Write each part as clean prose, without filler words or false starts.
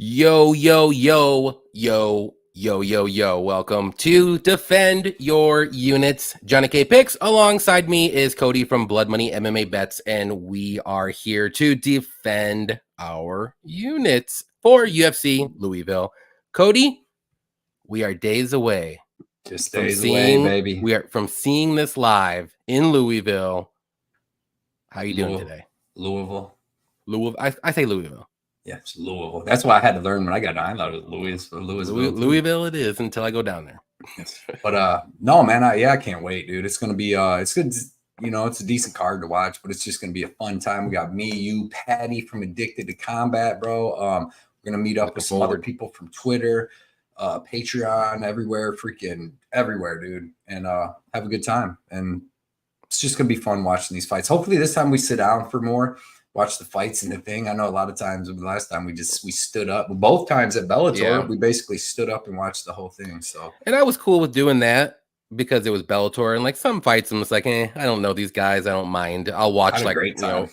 Yo, yo, yo, yo, yo, yo, yo. Welcome to Defend Your Units. JohnnyKpicks. Alongside me is Cody from Money MMA Bets, and we are here to defend our units for UFC Louisville. Cody, we are days away. Just days away, baby. We are from seeing this live in Louisville. How you doing today? Louisville. I say Louisville. Yeah, it's Louisville. That's what I had to learn when I got down. I thought it was Louisville. Louisville it is until I go down there. But no, man, I can't wait, dude. It's gonna be it's good. You know, it's a decent card to watch, but it's just gonna be a fun time. We got me, you, Patty from Addicted to Combat, bro. We're gonna meet up with some other people from Twitter, Patreon, everywhere, freaking everywhere, dude, and have a good time. And it's just gonna be fun watching these fights. Hopefully, this time we sit down for more. Watch the fights and the thing. I know a lot of times the last time we stood up. Both times at Bellator, we basically stood up and watched the whole thing. So, and I was cool with doing that because it was Bellator, and like some fights, I'm just like, I don't know these guys. I don't mind. I'll watch like great time.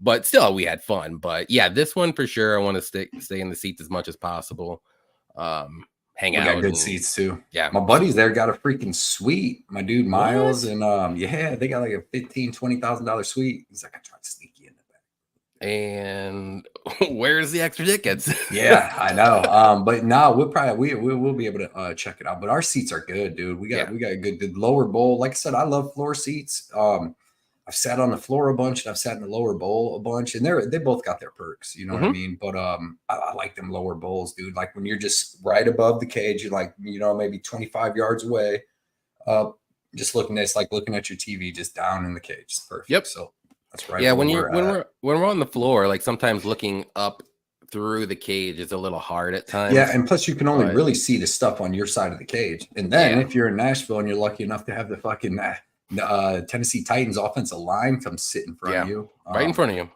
But still, we had fun. But yeah, this one for sure. I want to stay in the seats as much as possible. Hang out. We got good seats too. Yeah, my buddies there got a freaking suite. My dude Miles and yeah, they got like a $15,000-$20,000 suite. He's like, I tried to sneak you in. And where's the extra tickets? Yeah, I know. But no, we'll be able to check it out. But our seats are good, dude. We got a good lower bowl. Like I said, I love floor seats. I've sat on the floor a bunch and I've sat in the lower bowl a bunch, and they both got their perks, you know what I mean? But I like them lower bowls, dude. Like when you're just right above the cage, you're like, maybe 25 yards away, just looking at your TV just down in the cage. It's perfect. Yep. So that's right. Yeah, when we're on the floor, like sometimes looking up through the cage is a little hard at times. Yeah, and plus you can only really see the stuff on your side of the cage. And then if you're in Nashville and you're lucky enough to have the fucking Tennessee Titans offensive line come sit in front of you, right in front of you,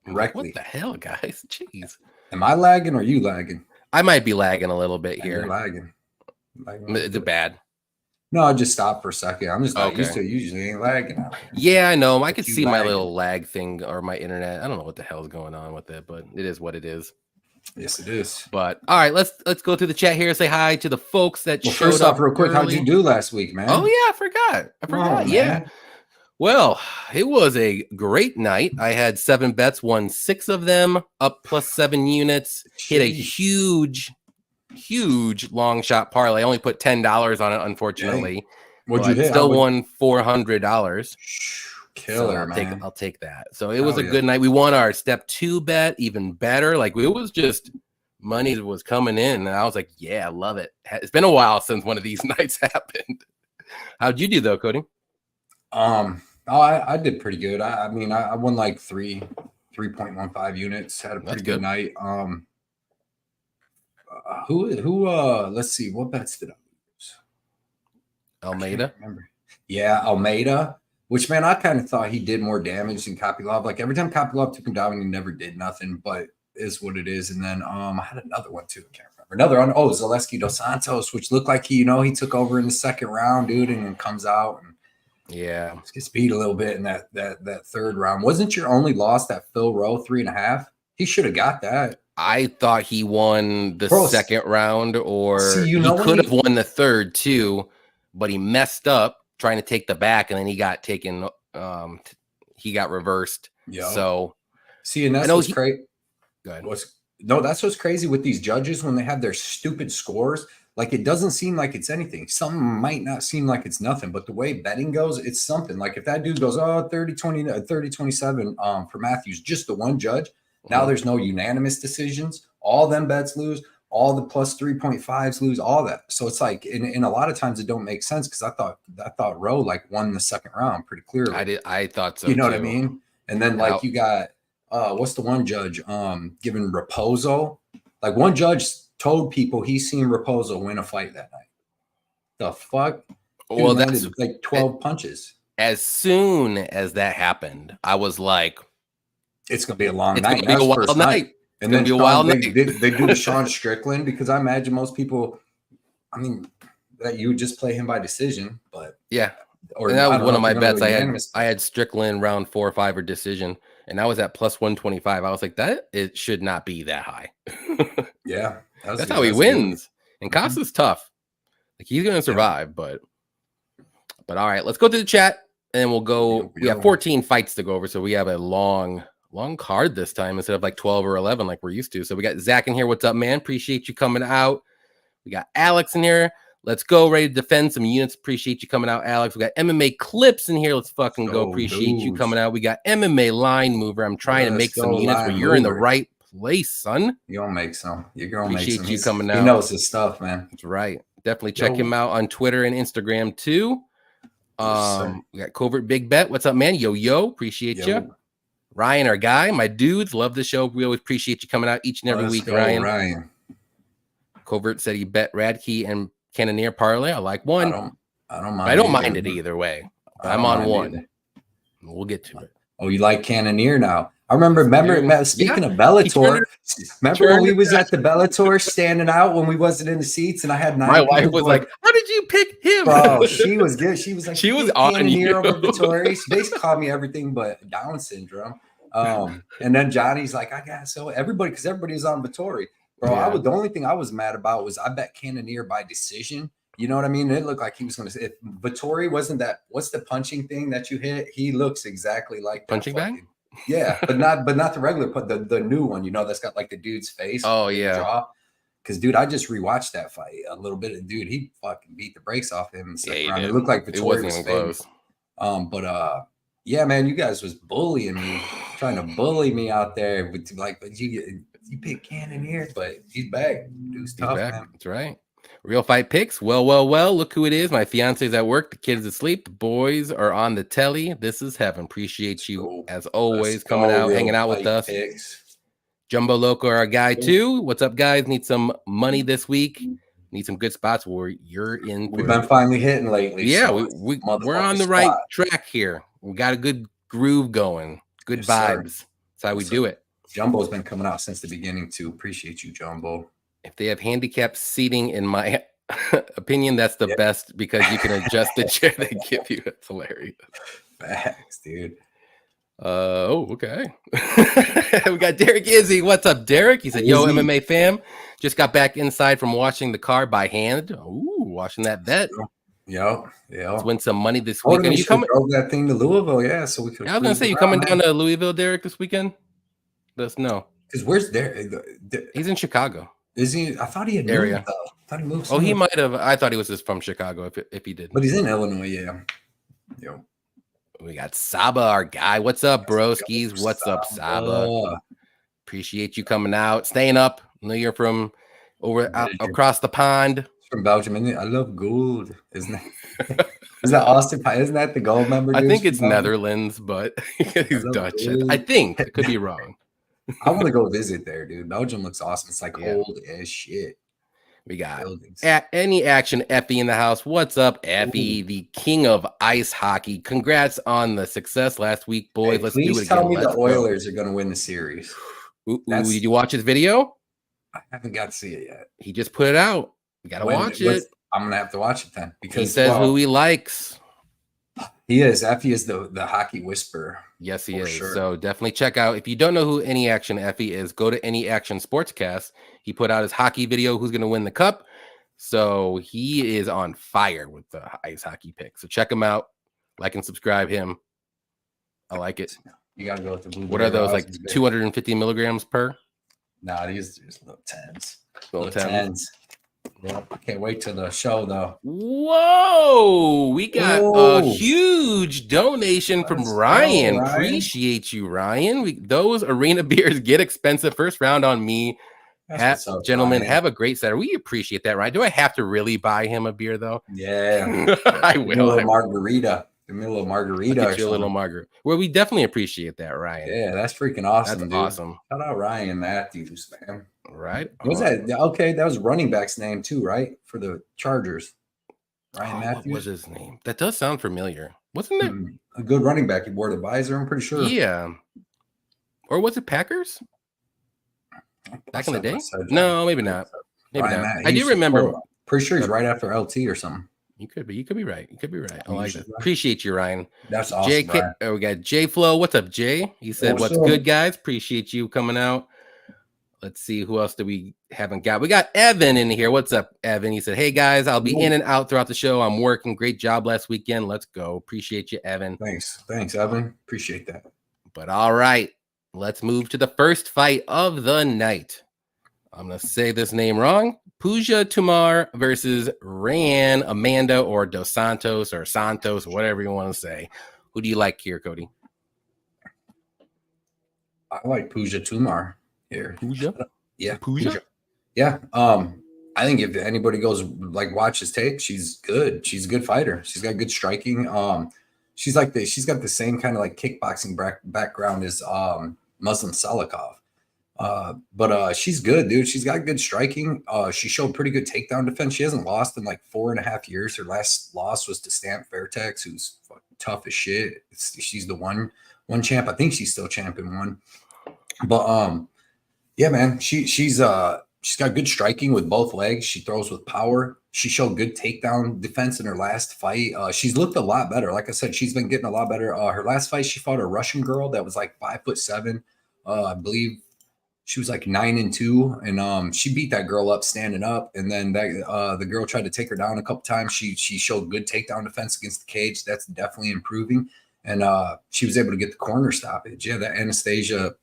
directly. What the hell, guys? Jeez, am I lagging or are you lagging? I might be lagging a little bit here. You're lagging. Is it bad? No, I just stopped for a second. I'm just not used to it. Usually ain't lagging. Yeah, I know. I could see my little lag thing or my internet. I don't know what the hell is going on with it, but it is what it is. Yes, it is. But all right, let's go through the chat here. Say hi to the folks that showed first up off, real quick, how'd you do last week, man? Oh yeah, I forgot. Yeah. Well, it was a great night. I had 7 bets, won 6 of them, up +7 units. Hit a huge long shot parlay. I only put $10 on it, unfortunately. What'd you hit? Still won $400. Killer, so man. I'll take that. So it was a good night. We won our step 2 bet, even better. Like it was just money was coming in, and I was like, yeah, I love it. It's been a while since one of these nights happened. How'd you do though, Cody? I did pretty good. I mean, I won like 3.15 units. Had a pretty good night. Let's see, what bets did I lose? Almeida. Remember? Yeah, Almeida. Which, man, I kind of thought he did more damage than Kopylov. Like every time Kopylov took him down, he never did nothing, but is what it is. And then I had another one too. I can't remember. Another one. Oh, Zaleski dos Santos, which looked like he took over in the second round, dude, and then comes out and gets beat a little bit in that third round. Wasn't your only loss that Phil Rowe 3.5? He should have got that. I thought he won the second round, or he could have won the third too, but he messed up trying to take the back, and then he got taken. He got reversed. Yeah. So see, and that's what's crazy. That's what's crazy with these judges when they have their stupid scores. Like it doesn't seem like it's anything. Something might not seem like it's nothing, but the way betting goes, it's something. Like if that dude goes 30-20, 30-27 for Matthews, just the one judge. Now there's no unanimous decisions. All them bets lose. All the plus 3.5s lose. All that. So it's like, in a lot of times it don't make sense because I thought Rowe like won the second round pretty clearly. I thought so. You know what I mean? And then like you got what's the one judge giving Raposo? Like one judge told people he's seen Raposo win a fight that night. The fuck? Dude, well, that's like 12 punches. As soon as that happened, I was like, it's gonna be a long night. It's gonna be a wild night. And then they do the Sean Strickland because I imagine most people, I mean, that you would just play him by decision, but yeah. Or that was one of my bets. I had Strickland round 4 or 5 or decision, and I was at plus 125. I was like, it should not be that high. Yeah, that's how he wins. And Costa's tough. Like he's gonna survive, but all right, let's go to the chat and we'll go. We have 14 fights to go over, so we have a long card this time instead of like 12 or 11 like we're used to. So we got Zach in here. What's up, man? Appreciate you coming out. We got Alex in here. Let's go. Ready to defend some units. Appreciate you coming out, Alex. We got MMA Clips in here. Let's fucking go. Appreciate you coming out. We got MMA Line Mover. I'm trying to make some units where you're in the right place, son. You're gonna make some. You're gonna make some. Appreciate you coming out. He knows his stuff, man. That's right. Definitely check him out on Twitter and Instagram too. We got Covert Big Bet. What's up, man? Yo. Appreciate you. Ryan, our guy. My dudes. Love the show. We always appreciate you coming out each and every week, Ryan. Covert said he bet Racki and Cannonier parlay. I like one. I don't mind. I don't mind it either way. I'm on one. Either. We'll get to it. Oh, you like Cannonier now? I remember speaking of Bellator, remember when we was at the Bellator standing out when we wasn't in the seats and I had 9 My wife was like, how did you pick him? Bro, she was good. She was like, she was on you. Over Vittori. She basically called me everything but Down syndrome. And then Johnny's like, I got so everybody, because everybody was on Vittori. Bro, the only thing I was mad about was I bet Cannonier by decision. You know what I mean? It looked like he was going to say, if Vittori wasn't that, what's the punching thing that you hit? He looks exactly like punching bag. Yeah, but not the regular, but the new one, you know, that's got like the dude's face. Oh yeah. Because dude, I just rewatched that fight a little bit. Dude, he fucking beat the brakes off him in the second round. It looked like Vittori was even close. Yeah, man, you guys was bullying me, trying to bully me out there. But you pick Cannonier, but he's back. Dude's tough, man. That's right. Real Fight Picks. Well. Look who it is. My fiance's at work. The kid's asleep. The boys are on the telly. This is heaven. Appreciate you as always coming out, hanging out with us. Jumbo Loco, our guy too. What's up, guys? Need some money this week. Need some good spots where you're in. We've been finally hitting lately. Yeah, so we're on the right track here. We got a good groove going. Good vibes. Sir. That's how we do it. Jumbo's been coming out since the beginning too. Appreciate you, Jumbo. If they have handicapped seating, in my opinion, that's the best because you can adjust the chair they give you. It's hilarious. Facts, dude. Okay. We got Derek Izzy. What's up, Derek? He said, yo, MMA fam. Just got back inside from washing the car by hand. Ooh, washing that bet. Yeah. Let's win some money this weekend. You drove that thing to Louisville, yeah. So we could. I was gonna say, you coming down to Louisville, Derek, this weekend? Let us know. Because where's Derek? He's in Chicago. Is he? I thought he had moved. I thought he moved. Oh, he might have. I thought he was just from Chicago. If he did, but he's in Illinois. Yeah. Yo. We got Saba, our guy. What's up, broskies? What's up, Saba? Appreciate you coming out, staying up. I know you're from across the pond. From Belgium. I love gold. Isn't that Austin? Isn't that the gold member? I think it's Netherlands, but he's Dutch. I think I could be wrong. I want to go visit there, dude. Belgium looks awesome. It's like old as shit. We got Any Action Effie in the house. What's up, Effie, the king of ice hockey? Congrats on the success last week, boys. Hey, let's do it again. Please tell me the Oilers are going to win the series. Did you watch his video? I haven't got to see it yet. He just put it out. You got to watch it. I'm going to have to watch it then. Because he says who he likes. He is. Effie is the hockey whisperer. Yes, he is. Sure. So definitely check out. If you don't know who Any Action Effie is, go to Any Action Sportscast. He put out his hockey video, who's going to win the cup. So he is on fire with the ice hockey pick. So check him out. Like and subscribe him. I like it. You got to go with the blue. What are those, like 250 milligrams per? Nah, these are little 10s. Little 10s. Yeah, I can't wait till the show, though. Whoa! We got a huge donation from Ryan. Appreciate you, Ryan. Those arena beers get expensive. First round on me. Gentlemen, have a great Saturday. We appreciate that, Ryan. Do I have to really buy him a beer, though? Yeah. I will. A margarita. Give me a little margarita. Or a little margarita. Well, we definitely appreciate that, Ryan. Yeah, that's freaking awesome, dude. Awesome. Shout out Ryan Matthews, man. Right. What was that? Okay, that was running back's name too, right? For the Chargers. Ryan Matthews. What was his name? That does sound familiar. Wasn't it a good running back? He wore the visor, I'm pretty sure. Yeah. Or was it Packers? Back in the day? No, maybe not. Maybe not. I do remember. Pretty sure he's right after LT or something. You could be. You could be right. You could be right. I like it. Appreciate you, Ryan. That's awesome. We got J Flow. What's up, Jay? He said, "What's good, guys? Appreciate you coming out." Let's see who else do we haven't got. We got Evan in here. What's up, Evan? He said, "Hey guys, I'll be in and out throughout the show. I'm working. Great job last weekend. Let's go. Appreciate you, Evan." Thanks, Evan. Appreciate that. But all right, let's move to the first fight of the night. I'm gonna say this name wrong. Puja Tumar versus Rayan Amanda or Dos Santos or Santos, whatever you want to say. Who do you like here, Cody? I like Puja Tumar here. Puja? Yeah. Puja? Yeah. I think if anybody goes like watch his tape, she's good. She's a good fighter. She's got good striking. She's got the same kind of like kickboxing background as Muslim Salikov. But she's good, dude. She's got good striking. She showed pretty good takedown defense. She hasn't lost in like 4.5 years. Her last loss was to Stamp Fairtex, who's fucking tough as shit. She's the one champ. I think she's still champion one. But yeah, man, she's got good striking with both legs. She throws with power. She showed good takedown defense in her last fight. She's looked a lot better. Like I said, she's been getting a lot better. Her last fight, she fought a Russian girl that was like 5'7". I believe she was like 9-2, and she beat that girl up standing up. And then that the girl tried to take her down a couple times. She showed good takedown defense against the cage. That's definitely improving. And she was able to get the corner stoppage. Yeah, that Anastasia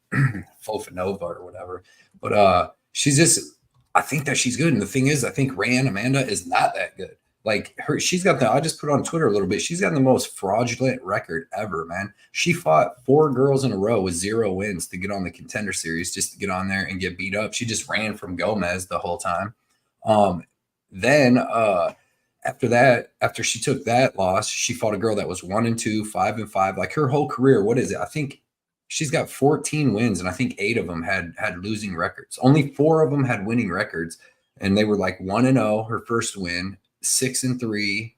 Fofanova or whatever. But she's just, I think that she's good. And the thing is, I think Rayan Amanda is not that good. Like she's got I just put on Twitter a little bit. She's got the most fraudulent record ever, man. She fought 4 girls in a row with 0 wins to get on the Contender Series, just to get on there and get beat up. She just ran from Gomes the whole time. Then after that, after she took that loss, she fought a girl that was 1-2, 5-5. Like her whole career, what is it? I think she's got 14 wins, and I think 8 of them had losing records. Only 4 of them had winning records, and they were like 1-0, her first win, 6-3,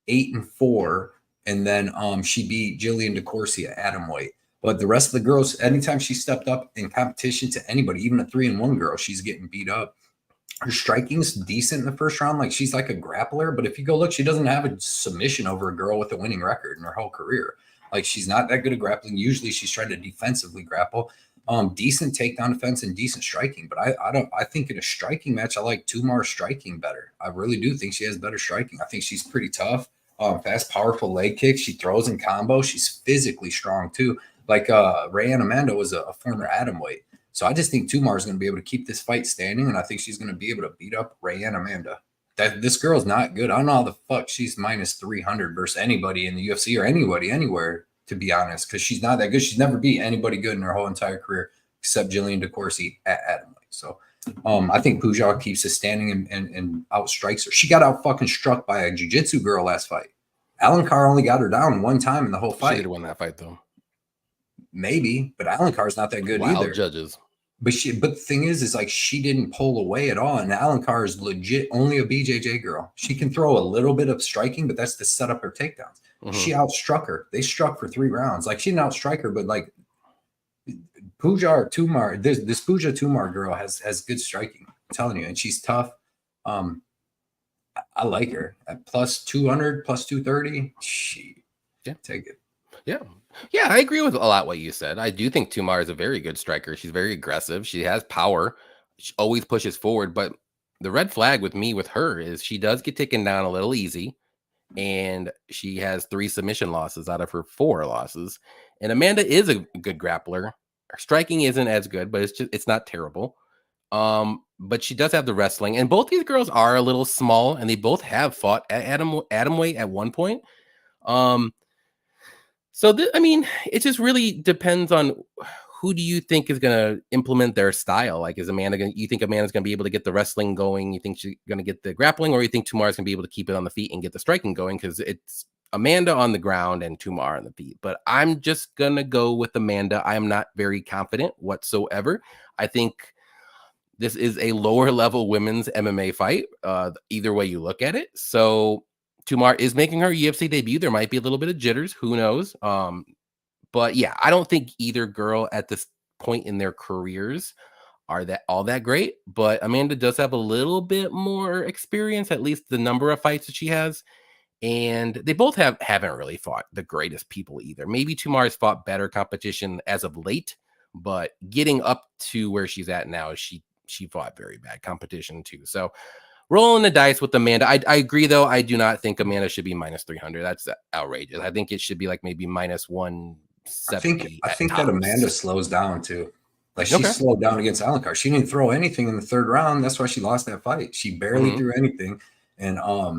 8-4, and then she beat Jillian DeCourcy at atomweight. But the rest of the girls, anytime she stepped up in competition to anybody, even a 3-1 girl, she's getting beat up. Her striking's decent in the first round. Like she's like a grappler, but if you go look, she doesn't have a submission over a girl with a winning record in her whole career. Like she's not that good at grappling. Usually she's trying to defensively grapple. Decent takedown defense and decent striking. But I think in a striking match, I like Tumar striking better. I really do think she has better striking. I think she's pretty tough. Fast, powerful leg kicks. She throws in combo. She's physically strong too. Like Rayan Amanda was a former atomweight. So I just think Tumar is going to be able to keep this fight standing, and I think she's going to be able to beat up Rayan Amanda. This girl's not good. I don't know how the fuck she's minus 300 versus anybody in the UFC or anybody anywhere, to be honest, because she's not that good. She's never beat anybody good in her whole entire career except Jillian DeCourcy at atomweight. So I think Puja keeps it standing and outstrikes her. She got out fucking struck by a jiu-jitsu girl last fight. Alan Carr only got her down one time in the whole fight. She did win that fight though. Maybe, but Alan Carr's not that good either. Judges. But the thing is like she didn't pull away at all. And Alan Carr is legit only a BJJ girl. She can throw a little bit of striking, but that's to set up her takedowns. Mm-hmm. She outstruck her. They struck for 3 rounds. Like she didn't outstrike her, but like Puja or Tumar, this Puja Tumar girl has good striking. I'm telling you, and she's tough. I like her at plus 200, plus 230. Take it. Yeah, I agree with a lot what you said. I do think Tumar is a very good striker. She's very aggressive. She has power. She always pushes forward. But the red flag with her is she does get taken down a little easy. And she has 3 submission losses out of her 4 losses. And Amanda is a good grappler. Her striking isn't as good, but it's not terrible. But she does have the wrestling. And both these girls are a little small, and they both have fought at atomweight at one point. So, it just really depends on who do you think is going to implement their style? Like, you think Amanda's going to be able to get the wrestling going? You think she's going to get the grappling, or you think Tumar's going to be able to keep it on the feet and get the striking going? Because it's Amanda on the ground and Tumar on the feet. But I'm just going to go with Amanda. I am not very confident whatsoever. I think this is a lower level women's MMA fight, either way you look at it. So Tumar is making her UFC debut. There might be a little bit of jitters. Who knows? But yeah, I don't think either girl at this point in their careers are all that great. But Amanda does have a little bit more experience, at least the number of fights that she has. And they both haven't really fought the greatest people either. Maybe Tumar has fought better competition as of late, but getting up to where she's at now, she fought very bad competition too. So rolling the dice with Amanda. I agree though. I do not think Amanda should be minus 300. That's outrageous. I think it should be like maybe minus 170. I think that Amanda slows down too. Like she Okay. slowed down against Alencar. She didn't throw anything in the third round. That's why she lost that fight. She barely threw anything. And I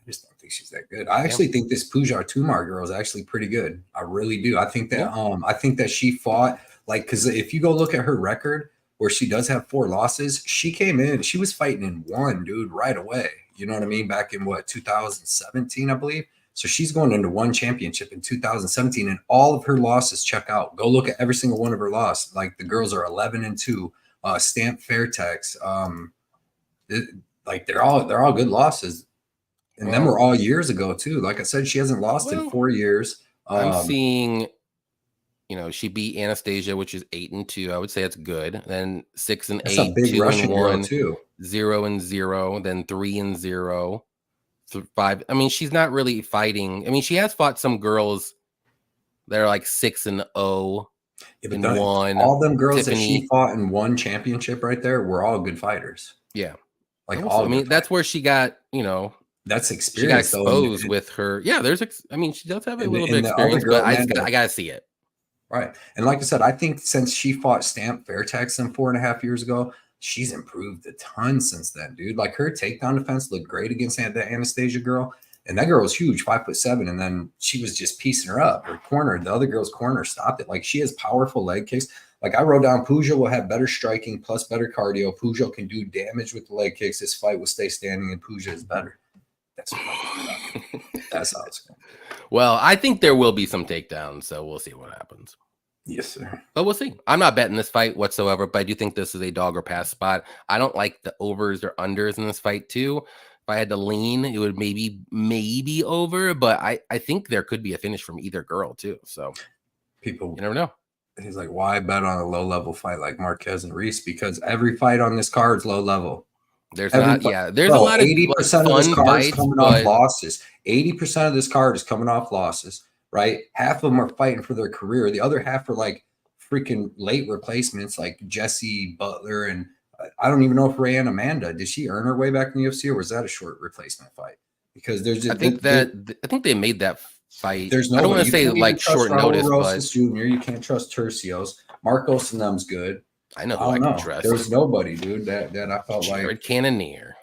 just don't think she's that good. I actually think this Pujar Tumar girl is actually pretty good. I really do. I think that she fought like, because if you go look at her record where she does have 4 losses, she came in, she was fighting in one, dude, right away. You know what I mean? Back in 2017, I believe. So she's going into one championship in 2017, and all of her losses check out. Go look at every single one of her losses. Like the girls are 11-2. Stamp Fairtex. Like they're all good losses, and them were all years ago too. Like I said, she hasn't lost in 4 years. I'm seeing, she beat Anastasia, which is 8-2. I would say that's good. Then 6-8, 2-1, 0-0. Then 3-0. 5. I mean, she's not really fighting. I mean, she has fought some girls that are like 6-0 in one. All them girls that she fought in one championship right there were all good fighters. Yeah, like also, all. I mean, that's where she got. That's experience. She got exposed with her. Yeah, I mean, she does have a little bit of experience, but I gotta see it. Right, and like I said, I think since she fought Stamp Fairtex 4.5 years ago, she's improved a ton since then, dude. Like her takedown defense looked great against the Anastasia girl. And that girl was huge, 5'7", and then she was just piecing her up. Her corner, the other girl's corner stopped it. Like she has powerful leg kicks. Like I wrote down, Puja will have better striking plus better cardio. Puja can do damage with the leg kicks. This fight will stay standing, and Puja is better. That's how it's going. Well, I think there will be some takedowns, so we'll see what happens. Yes, sir. But we'll see. I'm not betting this fight whatsoever, but I do think this is a dog or pass spot. I don't like the overs or unders in this fight too. If I had to lean, it would maybe over, but I think there could be a finish from either girl too. So you never know. He's like, why bet on a low level fight like Marquez and Reese? Because every fight on this card is low level. There's a lot of 80% of this card fights, is coming off losses. 80% of this card is coming off losses. Right? Half of them are fighting for their career. The other half are like freaking late replacements like Jesse, Butler, and I don't even know if Ray and Amanda, did she earn her way back in the UFC, or was that a short replacement fight? Because there's just, I think they made that fight. There's no, I don't want to say like short notice, Rosas Jr. You can't trust Turcios. Marcos and them's good. I know who I can trust. There's nobody, dude, that I felt like Cannonier.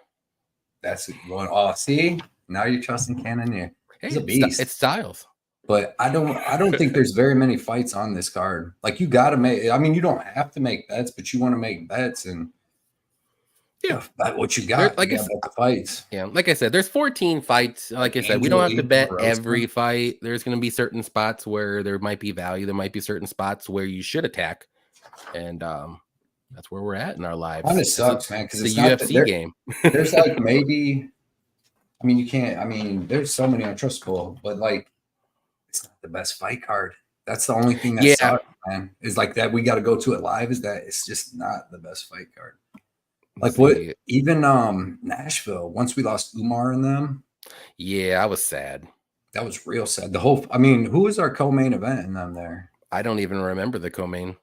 That's one. Oh, see, now you're trusting Cannonier. He's a beast. It's Styles. But I don't think there's very many fights on this card. Like you got to make. I mean, you don't have to make bets, but you want to make bets, and what you got. Like the fights. Yeah, like I said, there's 14 fights. Like I said, we don't have to bet every fight. There's going to be certain spots where there might be value. There might be certain spots where you should attack, and that's where we're at in our lives. It sucks, man, because it's the UFC game. There's like maybe. I mean, you can't. I mean, there's so many untrustable, but like. It's not the best fight card. That's the only thing that sucks, man. Is like that we got to go to it live. Is that it's just not the best fight card. Like even Nashville. Once we lost Umar in them. Yeah, I was sad. That was real sad. I mean, who was our co-main event in them there? I don't even remember the co-main. Do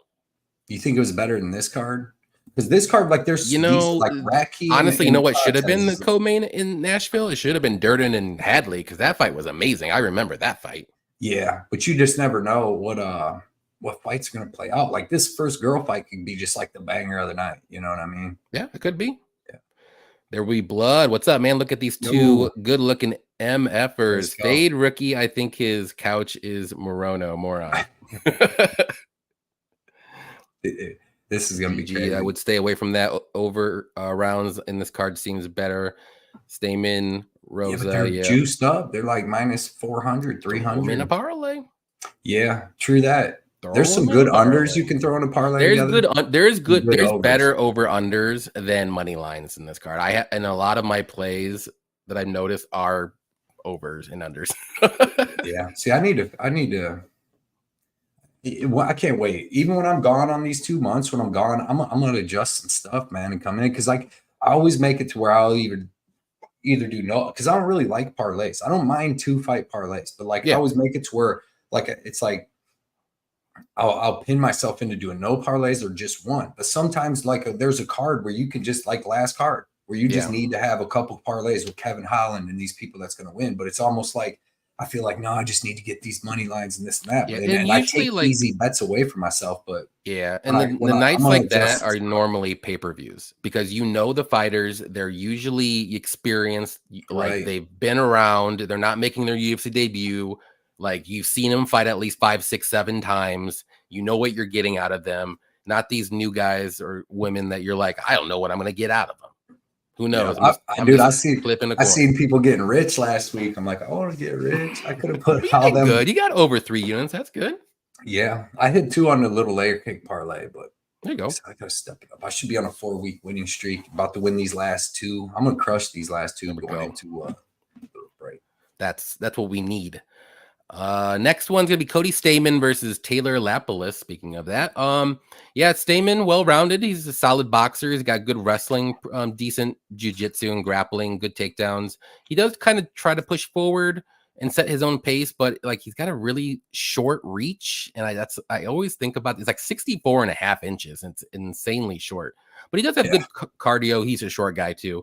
you think it was better than this card? Because this card, like, there's like Racki. Honestly, you know what should have been the co-main in Nashville? It should have been Durden and Hadley, because that fight was amazing. I remember that fight. Yeah, but you just never know what fights are going to play out. Like this first girl fight could be just like the banger of the night. You know what I mean? Yeah, it could be. Yeah, there will be blood. What's up, man? Look at these two good-looking MFers. Fade rookie. I think his couch is Mora. This is going to be crazy. I would stay away from that. Over rounds in this card seems better. Staman. Rosa, they're juiced up. They're like minus 400, 300. In a parlay. Yeah, true that. There's some good unders you can throw in a parlay. There's better over unders than money lines in this card. And a lot of my plays that I've noticed are overs and unders. Yeah. See, I need to. I can't wait. Even when I'm gone on these 2 months, when I'm gone, I'm gonna adjust some stuff, man, and come in because like I always make it to where I'll either do no, because I don't really like parlays. I don't mind 2-fight parlays, but like I always make it to where like it's like I'll pin myself into doing no parlays or just one. But sometimes there's a card where you can just last card where you just need to have a couple parlays with Kevin Holland and these people that's going to win. But it's almost like I feel like, no, I just need to get these money lines and this and that. Yeah, And I take easy bets away from myself. But and the nights like that are normally pay-per-views because the fighters, they're usually experienced, like they've been around, they're not making their UFC debut. Like you've seen them fight at least 5, 6, 7 times. You know what you're getting out of them. Not these new guys or women that you're like, I don't know what I'm going to get out of them. Who knows? Yeah, I seen people getting rich last week. I'm like, I want to get rich. I could have put all them. Good. You got over 3 units. That's good. Yeah, I hit 2 on the little layer cake parlay, but there you go. I gotta step it up. I should be on a 4-week winning streak. About to win these last 2. I'm gonna crush these last 2 and going into a little break. That's what we need. Next one's gonna be Cody Staman versus Taylor Lapolis. Speaking of that, Staman, well-rounded. He's a solid boxer. He's got good wrestling, decent jiu-jitsu and grappling, good takedowns. He does kind of try to push forward and set his own pace, but he's got a really short reach, and I always think about it's like 64.5 inches. It's insanely short, but he does have good cardio. He's a short guy too.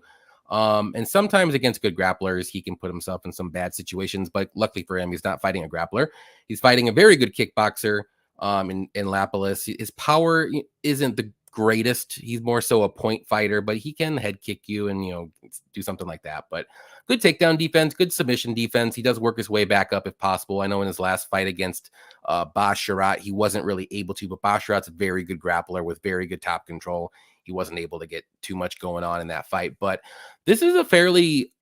And sometimes against good grapplers, he can put himself in some bad situations, but luckily for him, he's not fighting a grappler. He's fighting a very good kickboxer, in Lapolis. His power isn't the greatest. He's more so a point fighter, but he can head kick you and, do something like that. But good takedown defense, good submission defense. He does work his way back up if possible. I know in his last fight against Basharat, he wasn't really able to, but Basharat's a very good grappler with very good top control. He wasn't able to get too much going on in that fight, but this is a fairly,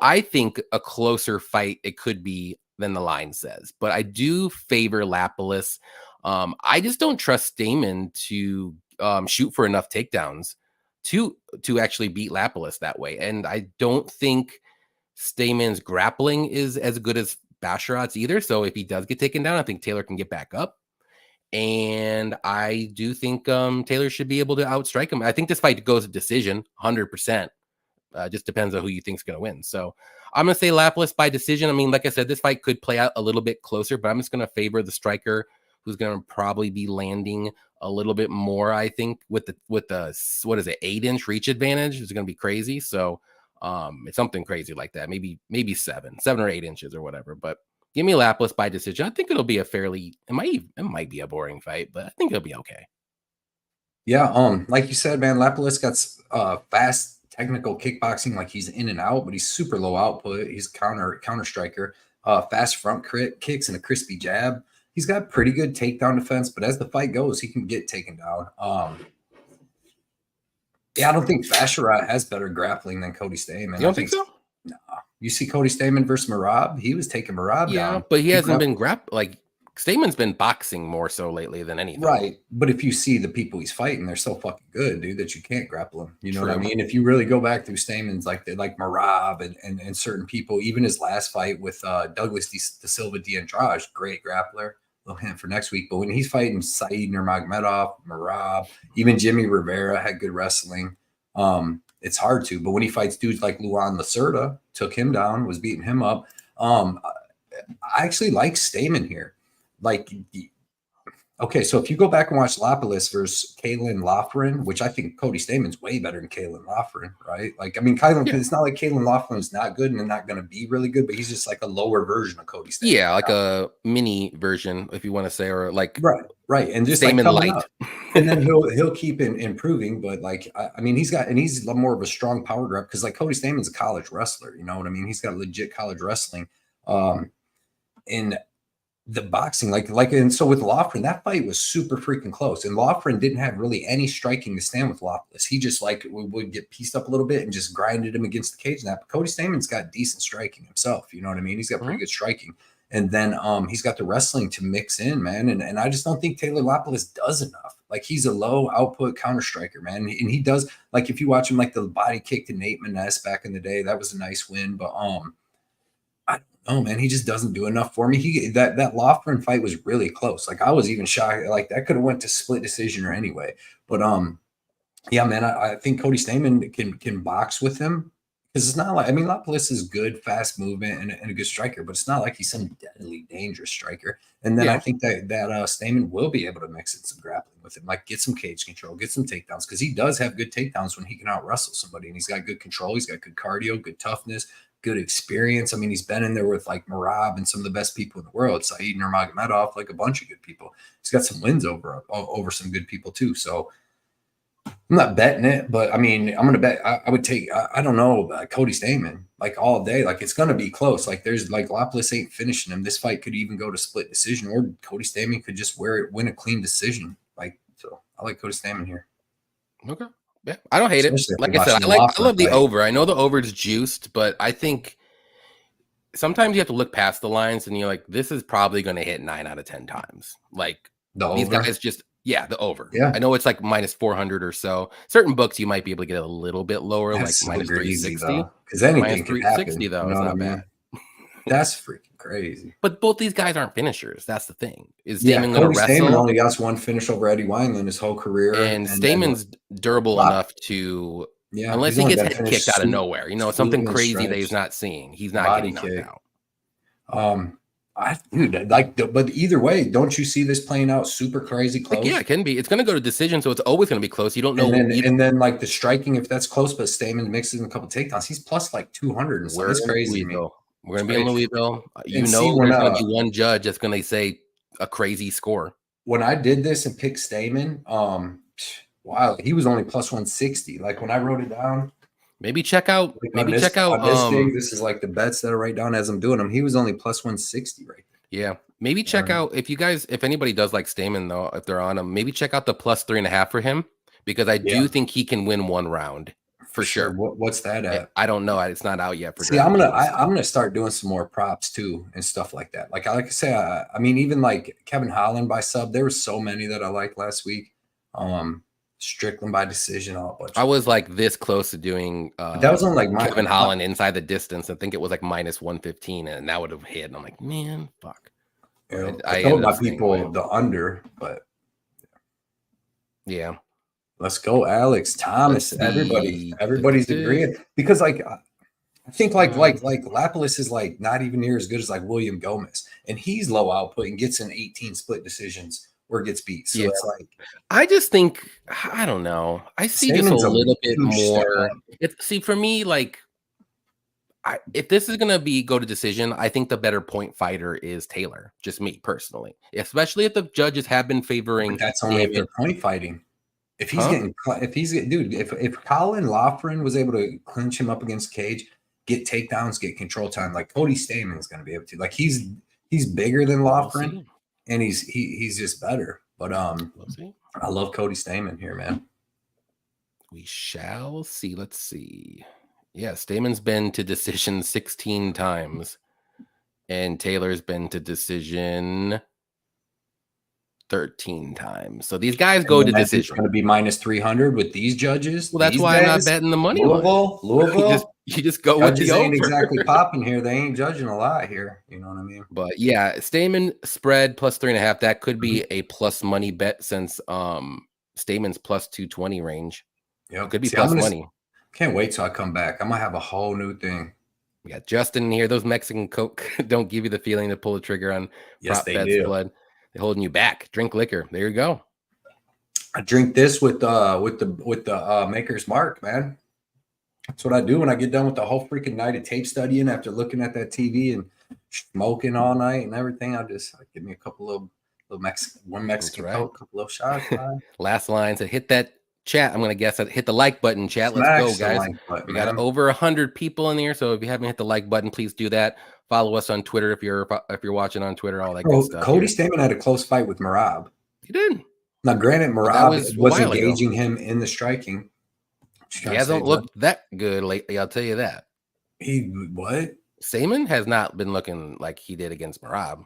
I think, a closer fight it could be than the line says. But I do favor Lapolis. I just don't trust Staman to shoot for enough takedowns to actually beat Lapolis that way, and I don't think Staman's grappling is as good as Basharat's either. So if he does get taken down, I think Taylor can get back up. And I do think Taylor should be able to outstrike him. I think this fight goes to decision 100%. Just depends on who you think is going to win. So I'm going to say Lapolis by decision. I mean, like I said, this fight could play out a little bit closer, but I'm just going to favor the striker who's going to probably be landing a little bit more, I think, with the what is it, 8-inch reach advantage. It's going to be crazy. So it's something crazy like that. Maybe 7 or 8 inches or whatever. But give me Lapolis by decision. I think it'll be it might be a boring fight, but I think it'll be okay. Yeah, like you said, man, Lapolis got fast technical kickboxing, like he's in and out, but he's super low output. He's counter striker, fast front kicks and a crispy jab. He's got pretty good takedown defense, but as the fight goes, he can get taken down. I don't think Basharat has better grappling than Cody Staman. You don't think so? No. You see Cody Staman versus Marab? He was taking Marab down. But he hasn't been Staman's been boxing more so lately than anything. Right. But if you see the people he's fighting, they're so fucking good, dude, that you can't grapple him. You know what I mean? If you really go back through Staman's, like Marab and certain people, even his last fight with Douglas De Silva de Andrade, great grappler. Little hint for next week. But when he's fighting Said Nurmagomedov, Marab, even Jimmy Rivera had good wrestling. It's hard to. But when he fights dudes like Luan Lacerda, took him down, was beating him up. I actually like Staman here. Okay, so if you go back and watch Lapolis versus Kaylin Loughran, which I think Cody Staman's way better than Kaylin Loughran, right? It's not like Kaylin Loughran's not good and not going to be really good, but he's just like a lower version of Cody Staman. Yeah, like a mini version, if you want to say, or like right, and just Staman light. And then he'll keep improving, but he's more of a strong power grab because like Cody Staman's a college wrestler, you know what I mean? He's got legit college wrestling. In the boxing, and so with Loughran, that fight was super freaking close, and Loughran didn't have really any striking to stand with Lapolis. He just would get pieced up a little bit and just grinded him against the cage. And that, but Cody Staman's got decent striking himself. You know what I mean? He's got pretty good striking, and then he's got the wrestling to mix in, man. And I just don't think Taylor Lapolis does enough. Like he's a low output counter striker, man, and he does if you watch him, like the body kick to Nate Maness back in the day, that was a nice win, but oh man, he just doesn't do enough for me. That Loughran fight was really close. Like I was even shocked. Like that could have went to split decision or anyway. But yeah, man, I think Cody Staman can box with him Because it's not like, I mean, Lapolis is good, fast movement, and a good striker, but it's not like he's some deadly dangerous striker. And then I think that Staman will be able to mix in some grappling with him, like get some cage control, get some takedowns, because he does have good takedowns when he can out wrestle somebody, and he's got good control, he's got good cardio, good toughness, good experience. I mean, he's been in there with like Mora and some of the best people in the world, Said Nurmagomedov, like a bunch of good people. He's got some wins over some good people too. So I'm not betting it, but I mean, I'm going to bet. I would take, I don't know, Cody Staman, like all day. Like it's going to be close. Like there's like Lapolis ain't finishing him. This fight could even go to split decision, or Cody Staman could just win a clean decision. Like, so I like Cody Staman here. Okay. Yeah. I don't hate it. Like I said, I love the over. I know the over is juiced, but I think sometimes you have to look past the lines and you're like, this is probably going to hit 9 out of 10 times. Like these guys just, yeah, the over. Yeah. I know it's like minus 400 or so. Certain books you might be able to get a little bit lower, that's like minus 360. Because anything could happen. 360 though, it's not bad. That's freaking crazy. But both these guys aren't finishers. That's the thing. Is Staman going to wrestle? Staman only got one finish over Eddie Wineland his whole career. And Staman's durable enough to, unless he gets head kicked out of nowhere, you know, something crazy that he's not seeing. He's not getting knocked out. But either way, don't you see this playing out super crazy close? Like, yeah, it can be. It's going to go to decision, so it's always going to be close. You don't know. And then like the striking, if that's close, but Staman mixes in a couple takedowns, he's plus like 200. And that's crazy. We're going to be in Louisville. You know, there's going to be one judge that's going to say a crazy score. When I did this and picked Staman, wow, he was only plus 160. Like when I wrote it down. Maybe check out. This is like the bets that I write down as I'm doing them. He was only plus 160 right there. Yeah, maybe check out if anybody does like Staman though, if they're on him, maybe check out the plus 3.5 for him, because I do think he can win one round for sure. What's that at? I don't know. It's not out yet. I'm gonna start doing some more props too and stuff like that. Like I say, I mean, even like Kevin Holland by sub. There were so many that I liked last week. Strickland by decision, all a bunch. I was like this close to doing that was on like Kevin Holland inside the distance. I think it was like minus 115, and that would have hit. And I'm like, man, fuck. Yeah, I told my people the under, but yeah. Let's go, Alex Thomas. Everybody's agreeing, because like I think like Lapolis is like not even near as good as like William Gomes, and he's low output and gets in 18 split decisions or gets beat. So it's like, I just think, I don't know. I see Staman's just a little bit more. For me, like, if this is going to go to decision, I think the better point fighter is Taylor. Just me personally, especially if the judges have been favoring. But that's only if they're point fighting. If he's if Colin Loughran was able to clinch him up against cage, get takedowns, get control time, like Cody Staman is going to be able to. Like he's bigger than Loughran. And he's just better. But I love Cody Staman here, man. We shall see. Let's see. Yeah, Staman's been to decision 16 times, and Taylor's been to decision 13 times. So these guys go to decision. It's going to be minus 300 with these judges. Well, that's why I'm not betting the money. Louisville. You just go with the over. Ain't exactly popping here. They ain't judging a lot here. You know what I mean? But yeah, Staman spread plus 3.5. That could be a plus money bet, since Staman's plus 220 range. Yeah, could be plus money. Can't wait till I come back. I'm gonna have a whole new thing. We got Justin in here. Those Mexican Coke don't give you the feeling to pull the trigger on prop bets. Blood. They're holding you back. Drink liquor. There you go. I drink this with the Maker's Mark, man. That's what I do when I get done with the whole freaking night of tape studying after looking at that TV and smoking all night and everything. I give me a couple little Mexican Coke, a couple little shots. Last line said, hit that chat. I'm going to guess that hit the like button, chat. Let's go, guys. We got over 100 people in here. So if you haven't hit the like button, please do that. Follow us on Twitter if you're watching on Twitter, all that good stuff. Cody Staman had a close fight with Merab. He did. Now, granted, Merab was engaging him in the striking. He hasn't looked that good lately, I'll tell you that. What? Staman has not been looking like he did against Merab.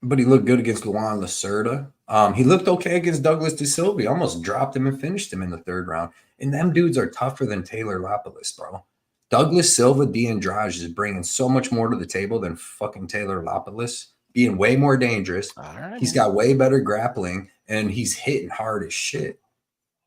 But he looked good against Luan Lacerda. He looked okay against Douglas DeSilva. He almost dropped him and finished him in the third round. And them dudes are tougher than Taylor Lapolis, bro. Douglas Silva Andrade is bringing so much more to the table than fucking Taylor Lapolis, being way more dangerous. Right, he's got way better grappling, and he's hitting hard as shit.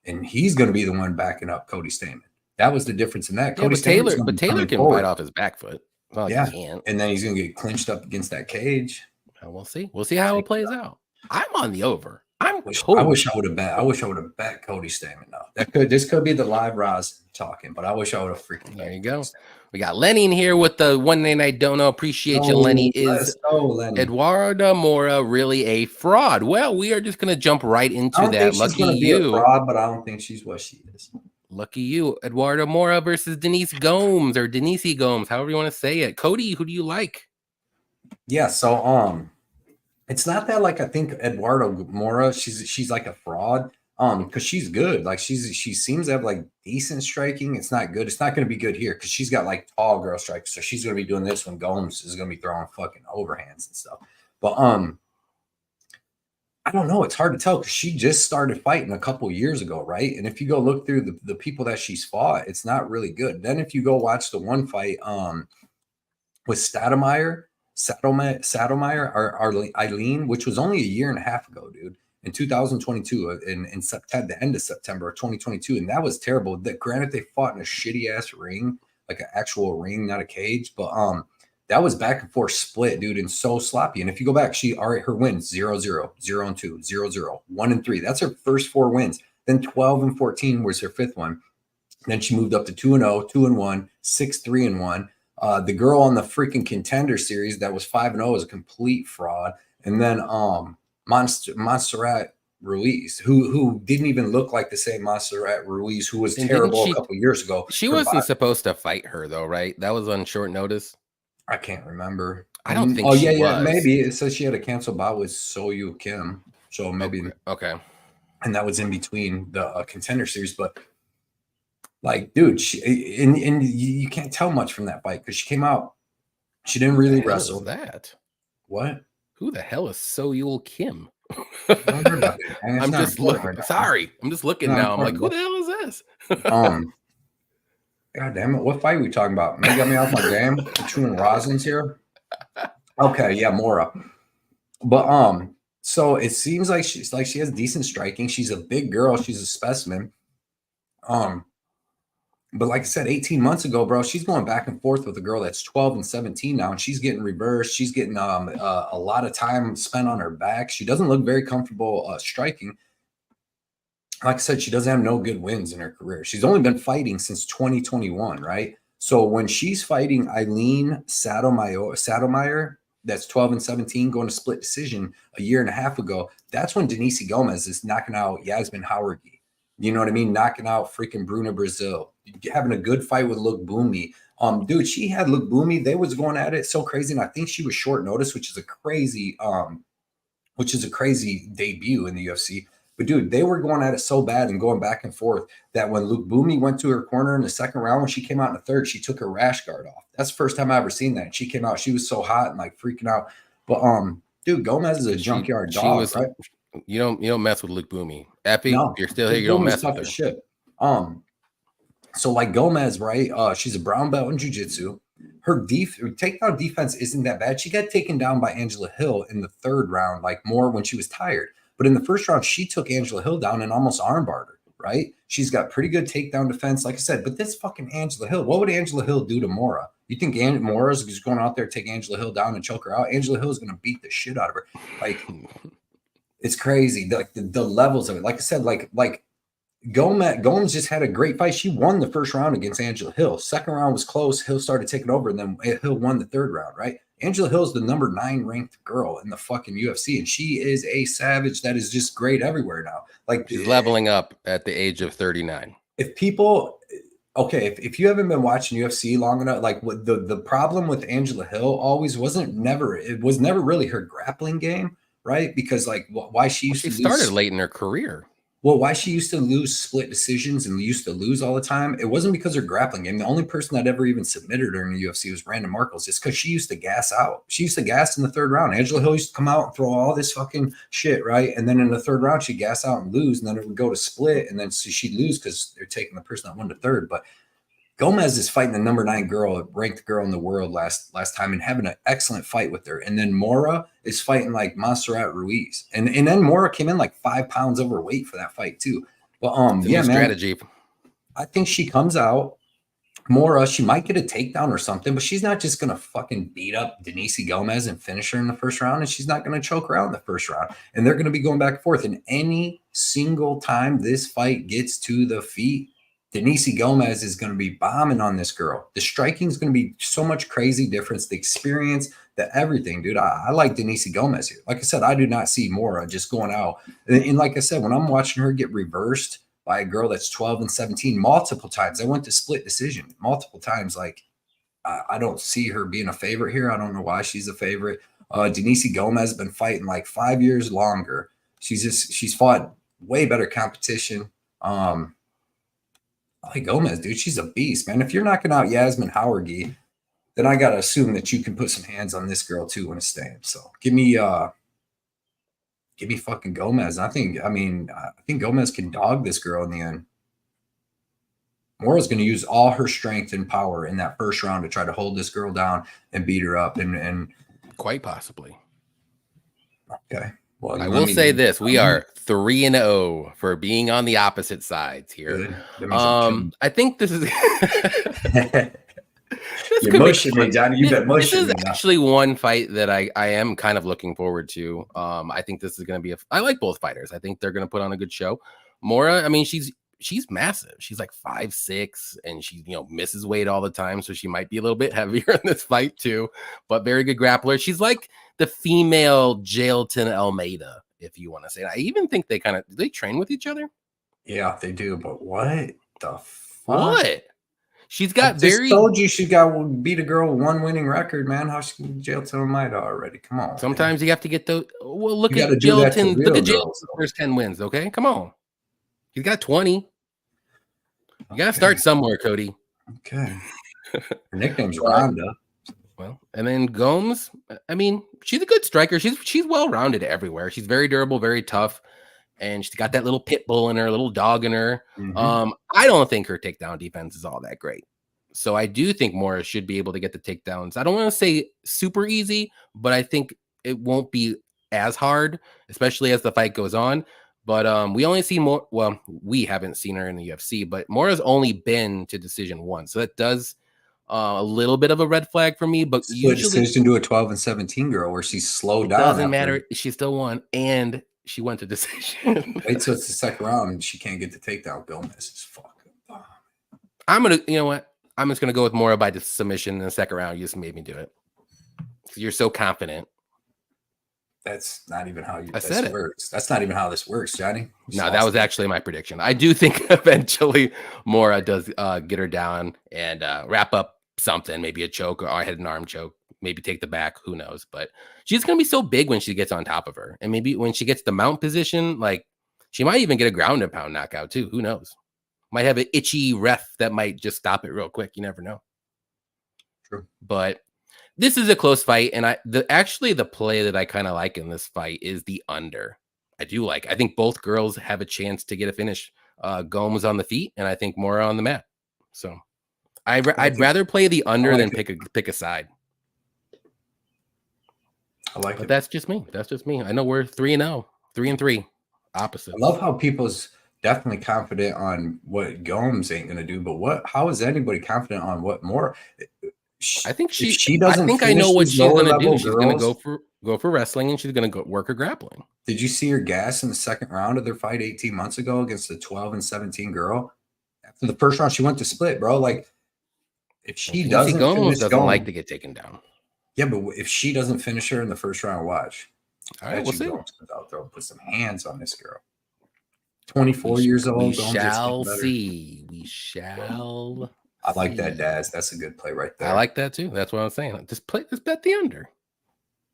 And he's going to be the one backing up Cody Staman. That was the difference in that. Yeah, Cody but Staman's going to be Taylor coming can forward. fight off his back foot. It's not like Yeah, he can't. and then he's going to get clinched up against that cage. We'll see. We'll see how it plays out. I'm on the over. I wish I would have bet. I wish I would have bet Cody Staman. No, this could be the live Roz talking, but I wish I would have freaking. There you go. We got Lenny in here with the one name I don't know. Appreciate you, Lenny. Is Eduardo Mora really a fraud? Well, we are just going to jump right into that. Lucky you, fraud, but I don't think she's what she is. Lucky you, Eduardo Mora versus Denise Gomes or Denise Gomes, however you want to say it. Cody, who do you like? Yeah, so it's not that like I think Eduardo Mora, she's like a fraud. Because she's good. Like she seems to have like decent striking. It's not good. It's not going to be good here because she's got like tall girl strikes. So she's going to be doing this when Gomes is going to be throwing fucking overhands and stuff. But I don't know. It's hard to tell because she just started fighting a couple years ago, right? And if you go look through the people that she's fought, it's not really good. Then if you go watch the one fight with Sadomeyer or Eileen, which was only a year and a half ago, dude. In 2022, in September, the end of September of 2022, and that was terrible. That granted, they fought in a shitty ass ring, like an actual ring, not a cage, but that was back and forth split, dude, and so sloppy. And if you go back, her wins 0-0, 0-2, 0-0, 1-3. That's her first 4 wins. Then 12-14 was her 5th one. Then she moved up to 2-0, 2-1, 6-3-1. The girl on the freaking Contender Series that was 5-0 is a complete fraud. And then Montserrat Ruiz, who didn't even look like the same Montserrat Ruiz, who was terrible a couple years ago. She wasn't supposed to fight her though, right? That was on short notice. I can't remember. I don't think. Yeah, maybe it says she had a canceled bout with Soyu Kim, so maybe okay. And that was in between the Contender Series, but like, dude, and you can't tell much from that fight because she came out, she didn't really wrestle. That what? Who the hell is Soyul Kim? I'm just looking. Sorry, I'm just looking now. I'm like, who the hell is this? God damn it! What fight are we talking about? Maybe got me off my game. Between Rosins here. Okay, yeah, Mora. But so it seems like she has decent striking. She's a big girl. She's a specimen. But like I said, 18 months ago, bro, she's going back and forth with a girl that's 12 and 17 now, and she's getting reversed. She's getting a lot of time spent on her back. She doesn't look very comfortable striking. Like I said, she doesn't have no good wins in her career. She's only been fighting since 2021, right? So when she's fighting Eileen Sadomeyer, that's 12 and 17, going to split decision a year and a half ago, that's when Denise Gomes is knocking out Yasmin Howergy. You know what I mean? Knocking out freaking Bruna Brazil, having a good fight with Look Boomy. Dude, she had Look Boomy. They was going at it so crazy, and I think she was short notice, which is a crazy debut in the UFC. But dude, they were going at it so bad and going back and forth that when Luke Boomy went to her corner in the second round, when she came out in the third, she took her rash guard off. That's the first time I ever seen that. And she came out, she was so hot and like freaking out. But dude, Gomez is a junkyard dog, right? You don't mess with Luke Boomy. Epi, no, you're still here. You don't mess with her. Shit. So like Gomez, right? She's a brown belt in jiu-jitsu. Her takedown defense isn't that bad. She got taken down by Angela Hill in the third round, like more when she was tired. But in the first round, she took Angela Hill down and almost armbarred her, right? She's got pretty good takedown defense, like I said. But this fucking Angela Hill, what would Angela Hill do to Mora? You think Mora's just going out there, take Angela Hill down and choke her out? Angela Hill is going to beat the shit out of her. Like, it's crazy. Like the levels of it. Like I said, like Gomes just had a great fight. She won the first round against Angela Hill. Second round was close. Hill started taking over, and then Hill won the third round, right? Angela Hill's the number 9 ranked girl in the fucking UFC, and she is a savage that is just great everywhere now. Like, she's leveling up at the age of 39. If people, if you haven't been watching UFC long enough, like what the problem with Angela Hill always was never really her grappling game, right? Because like why she started late in her career. Well, why she used to lose split decisions and used to lose all the time, it wasn't because of her grappling game. The only person that ever even submitted her in the UFC was Brandon Marcos. It's because she used to gas out. She used to gas in the third round. Angela Hill used to come out and throw all this fucking shit, right? And then in the third round, she'd gas out and lose, and then it would go to split, and then she'd lose because they're taking the person that won the third. But Gomez is fighting the number 9 girl, ranked girl in the world last time, and having an excellent fight with her. And then Mora is fighting like Montserrat Ruiz, and then Mora came in like 5 pounds overweight for that fight too. But yeah, man, strategy. I think she comes out. Mora, she might get a takedown or something, but she's not just going to fucking beat up Denise Gomes and finish her in the first round, and she's not going to choke her out in the first round. And they're going to be going back and forth. And any single time this fight gets to the feet, Denise Gomes is going to be bombing on this girl. The striking is going to be so much crazy difference, the experience, the everything, dude. I like Denise Gomes here. Like I said, I do not see Mora just going out. And like I said, when I'm watching her get reversed by a girl that's 12 and 17 multiple times. I went to split decision multiple times. Like, I don't see her being a favorite here. I don't know why she's a favorite. Denise Gomes has been fighting like 5 years longer. She's fought way better competition. I like Gomes, dude. She's a beast, man. If you're knocking out Yasmin Howergy, then I got to assume that you can put some hands on this girl too in a stand. So give me fucking Gomes. I think Gomes can dog this girl in the end. Mora's going to use all her strength and power in that first round to try to hold this girl down and beat her up. And quite possibly. Okay. Well, I will say this: we are 3-0 for being on the opposite sides here. I think this is. You're mushing me, Johnny. You bet mushing me. This is actually one fight that I am kind of looking forward to. I think this is going to be I like both fighters. I think they're going to put on a good show. Mora, I mean, she's massive. She's like 5'6", and she misses weight all the time, so she might be a little bit heavier in this fight too. But very good grappler. She's like the female Jailton Almeida, if you want to say. I even think do they train with each other? Yeah, they do. But what the fuck? What? She's got told you she beat a girl with one winning record, man. How she can jail to Almeida already? Come on. Sometimes you have to get those. Well, look at Jailton. Look at Jailton's first 10 wins. Okay, come on. He's got 20. You gotta start somewhere, Cody. Okay. Her nickname's Rhonda. Well, and then Gomes. I mean, she's a good striker. She's well rounded everywhere. She's very durable, very tough. And she's got that little pit bull in her, little dog in her. Mm-hmm. I don't think her takedown defense is all that great. So I do think Mora should be able to get the takedowns. I don't want to say super easy, but I think it won't be as hard, especially as the fight goes on. But we only see more. Well, we haven't seen her in the UFC, but Mora's only been to decision one. So that does a little bit of a red flag for me. But usually decision to a 12 and 17 girl where she's slowed down. Doesn't matter. She still won. And she went to decision. Wait till it's the second round and she can't get the takedown. Gomes is fucking bomb. You know what? I'm just gonna go with Mora by the submission in the second round. You just made me do it. You're so confident. That's not even how this works. That's not even how this works, Johnny. No, that was actually my prediction. I do think eventually Mora does get her down and wrap up something, maybe a choke or I had an arm choke. Maybe take the back, who knows? But she's going to be so big when she gets on top of her. And maybe when she gets the mount position, like she might even get a ground and pound knockout too. Who knows? Might have an itchy ref that might just stop it real quick. You never know. True. But this is a close fight. And the play that I kind of like in this fight is the under. I think both girls have a chance to get a finish. Gomes on the feet and I think Mora on the mat. So I'd rather play the under than pick a side. I like it. That's just me. I know we're 3-0, 3-3, opposite. I love how people's definitely confident on what Gomes ain't gonna do, but how is anybody confident on what Mora? I think she doesn't. I think I know what she's gonna do. She's gonna go for wrestling and she's gonna go work her grappling. Did you see her gas in the second round of their fight 18 months ago against the 12 and 17 girl? After the first round, she went to split, bro. Like if she doesn't like to get taken down. Yeah, but if she doesn't finish her in the first round, watch. All right, we'll see. Gomes comes out there and put some hands on this girl. 24 years old. We shall see. We shall. I like that, Daz. That's a good play right there. I like that too. That's what I'm saying. Just bet the under.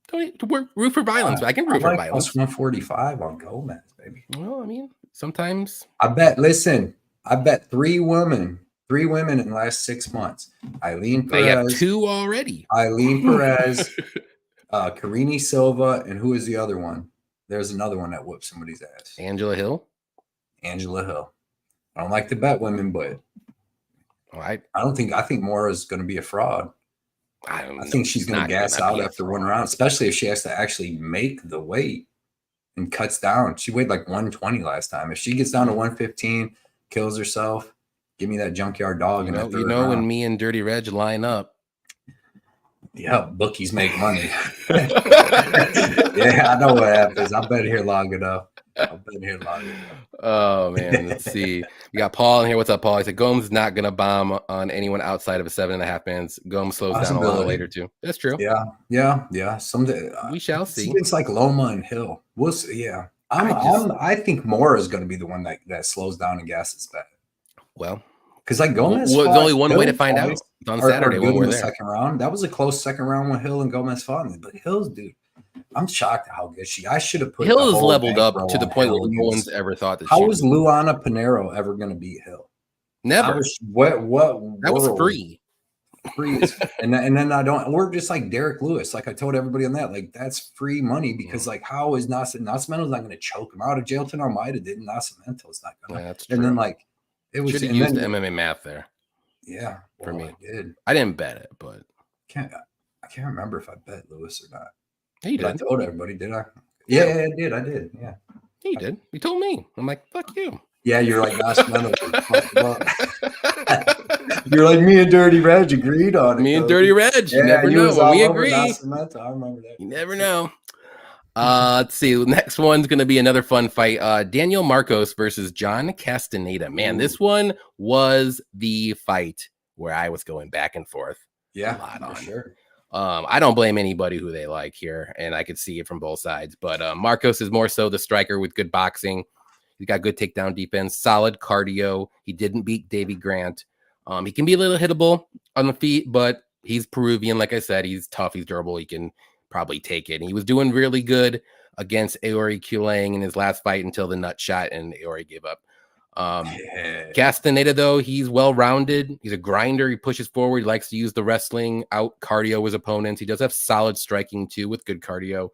Don't root for violence. I can root for violence. Plus 145 on Gomes, baby. Well, I mean, sometimes. I bet three women in the last 6 months. Eileen Perez. They have two already. Eileen Perez, Carini Silva, and who is the other one? There's another one that whooped somebody's ass. Angela Hill. I don't like to bet women, but I think Mora's going to be a fraud. I don't know. I think she's going to gas out after one round, especially if she has to actually make the weight and cuts down. She weighed like 120 last time. If she gets down to 115, kills herself, Give me that junkyard dog in that third when round. me and Dirty Reg line up. Yeah, bookies make money. Yeah, I know what happens. I've been here long enough. Oh man, let's see. We got Paul in here. What's up, Paul? He said Gomes is not gonna bomb on anyone outside of a 7.5 bands. Gomes slows down a lot later too. That's true. Yeah. Someday we shall see. It's like Loma and Hill. We'll see. Yeah, I think Mora is going to be the one that slows down and gasses back. Well, because like Gomes, there's only one way to find out. It's on Saturday when we're there. Second round. That was a close second round when Hill and Gomes fought me. But Hill's, dude, I'm shocked at how good I should have put Hill is leveled up to the point where no one's ever thought that. How was Luana Pinheiro ever going to beat Hill? Never. What that was free. Free is, and then I don't. We're just like Derek Lewis. Like I told everybody on that, like that's free money because like how is Nascimento's not going to choke him out of jail? Almeida did. Nascimento's not going to. Yeah, that's true. And then like it was. Should have used the MMA math there. Yeah, for me, I didn't bet it, but I can't remember if I bet Lewis or not. Yeah, you did. I told everybody, did I? Yeah, I did. Yeah, you did. You told me. I'm like, fuck you. Yeah, you're like Nascimento. You're like me and Dirty Reg agreed on it. Me and Dirty Reg. You never know when we agree. I remember that. You never know. Let's see. The next one's going to be another fun fight. Daniel Marcos versus John Castaneda. Man, this one was the fight where I was going back and forth. Yeah, a lot on. For sure. I don't blame anybody who they like here, and I could see it from both sides. But Marcos is more so the striker with good boxing. He's got good takedown defense, solid cardio. He didn't beat Davy Grant. He can be a little hittable on the feet, but he's Peruvian. Like I said, he's tough. He's durable. He can probably take it. And he was doing really good against Aori Kulang in his last fight until the nut shot and Aori gave up. Castaneda, though, he's well-rounded. He's a grinder. He pushes forward. He likes to use the wrestling, out cardio his opponents. He does have solid striking, too, with good cardio.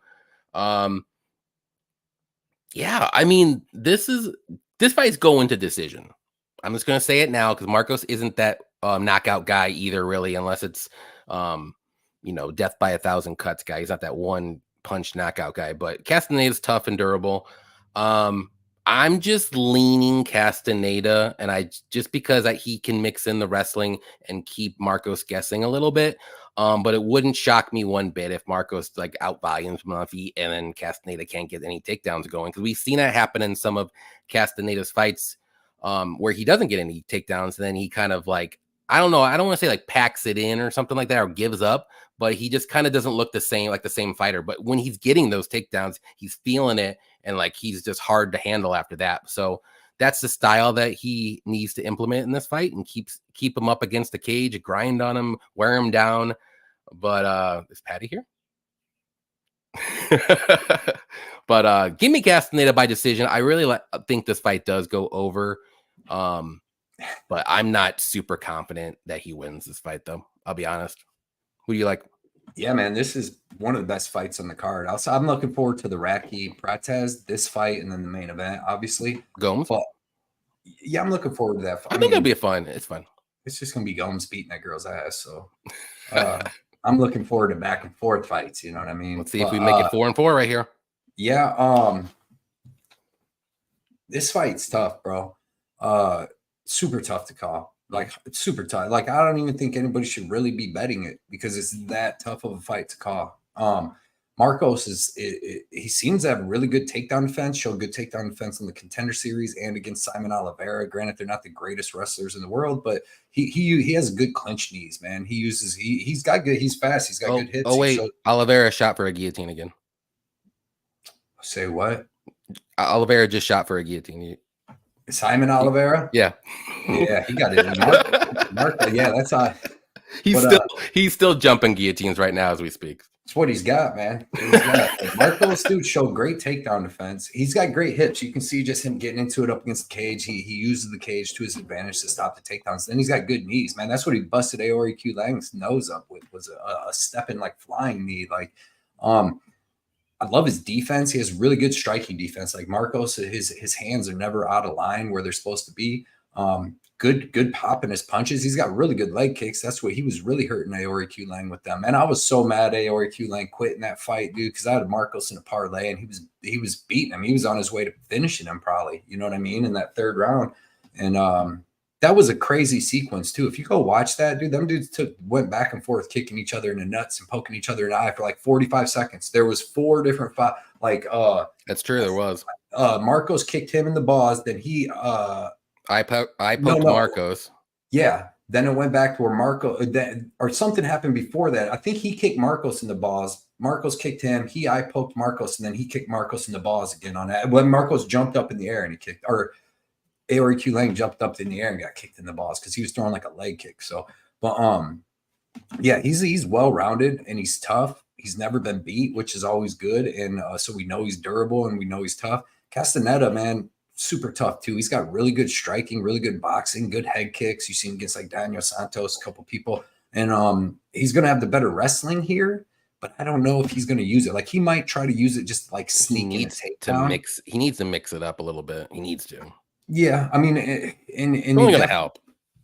Yeah, I mean, this fight's going to decision. I'm just going to say it now because Marcos isn't that knockout guy either, really, unless it's, death by 1,000 cuts guy. He's not that one punch knockout guy, but Castaneda's tough and durable. I'm just leaning Castaneda, and just because he can mix in the wrestling and keep Marcos guessing a little bit. But it wouldn't shock me one bit if Marcos out volumes him on feet and then Castaneda can't get any takedowns going, because we've seen that happen in some of Castaneda's fights where he doesn't get any takedowns, and then he kind of I don't know, I don't want to say packs it in or something like that or gives up, but he just kind of doesn't look the same fighter. But when he's getting those takedowns, he's feeling it, and he's just hard to handle after that. So that's the style that he needs to implement in this fight and keep him up against the cage, grind on him, wear him down. But is Patty here? But give me Castaneda by decision. I really think this fight does go over. But I'm not super confident that he wins this fight, though. I'll be honest. Who do you like? Yeah, man, this is one of the best fights on the card. Also, I'm looking forward to the Racki Pratz, this fight, and then the main event, obviously. Gomes? But yeah, I'm looking forward to that fight. I think it'll be fun. It's fun. It's just going to be Gomes beating that girl's ass. So I'm looking forward to back and forth fights. You know what I mean? Let's see if we make it 4-4 right here. Yeah. This fight's tough, bro. Super tough to call. It's super tough. I don't even think anybody should really be betting it because it's that tough of a fight to call. Marcos he seems to have really good takedown defense, showed good takedown defense in the Contender Series and against Simon Oliveira. Granted, they're not the greatest wrestlers in the world, but he has good clinch knees, man. He's got good, he's fast, he's got good hits. Oh, wait, Oliveira shot for a guillotine again. Say what? Oliveira just shot for a guillotine. Simon Oliveira? Yeah. Yeah, he got it. Marco, yeah, that's how. He's still jumping guillotines right now as we speak. It's what he's got, man. Marco's dude showed great takedown defense. He's got great hips. You can see just him getting into it up against the cage. He uses the cage to his advantage to stop the takedowns. Then he's got good knees, man. That's what he busted Aori Kulang's nose up with, was a stepping flying knee. I love his defense. He has really good striking defense. Marcos, his hands are never out of line where they're supposed to be. Good pop in his punches. He's got really good leg kicks. That's what he was really hurting Aori Kulang with them. And I was so mad Aori Kulang quit in that fight, dude, because I had Marcos in a parlay and he was beating him. He was on his way to finishing him probably, you know what I mean, in that third round. And that was a crazy sequence too. If you go watch that, dude, them dudes went back and forth, kicking each other in the nuts and poking each other in the eye for like 45 seconds. There was 4 different That's true. There was. Marcos kicked him in the balls. Then he I poked Marcos. Yeah. Then it went back to where or something happened before that. I think he kicked Marcos in the balls. Marcos kicked him. I poked Marcos, and then he kicked Marcos in the balls again on that. When Marcos jumped up in the air and he kicked, or AORQ Lang jumped up in the air and got kicked in the balls because he was throwing like a leg kick. So, but yeah, he's well rounded and he's tough. He's never been beat, which is always good, and so we know he's durable and we know he's tough. Castaneda, man, super tough too. He's got really good striking, really good boxing, good head kicks. You see him against like Daniel Santos, a couple people, and he's gonna have the better wrestling here. But I don't know if he's going to use it. Like he might try to use it just like sneak in a takedown. He needs to mix it up a little bit. He needs to. Yeah, I mean, it's only going to help.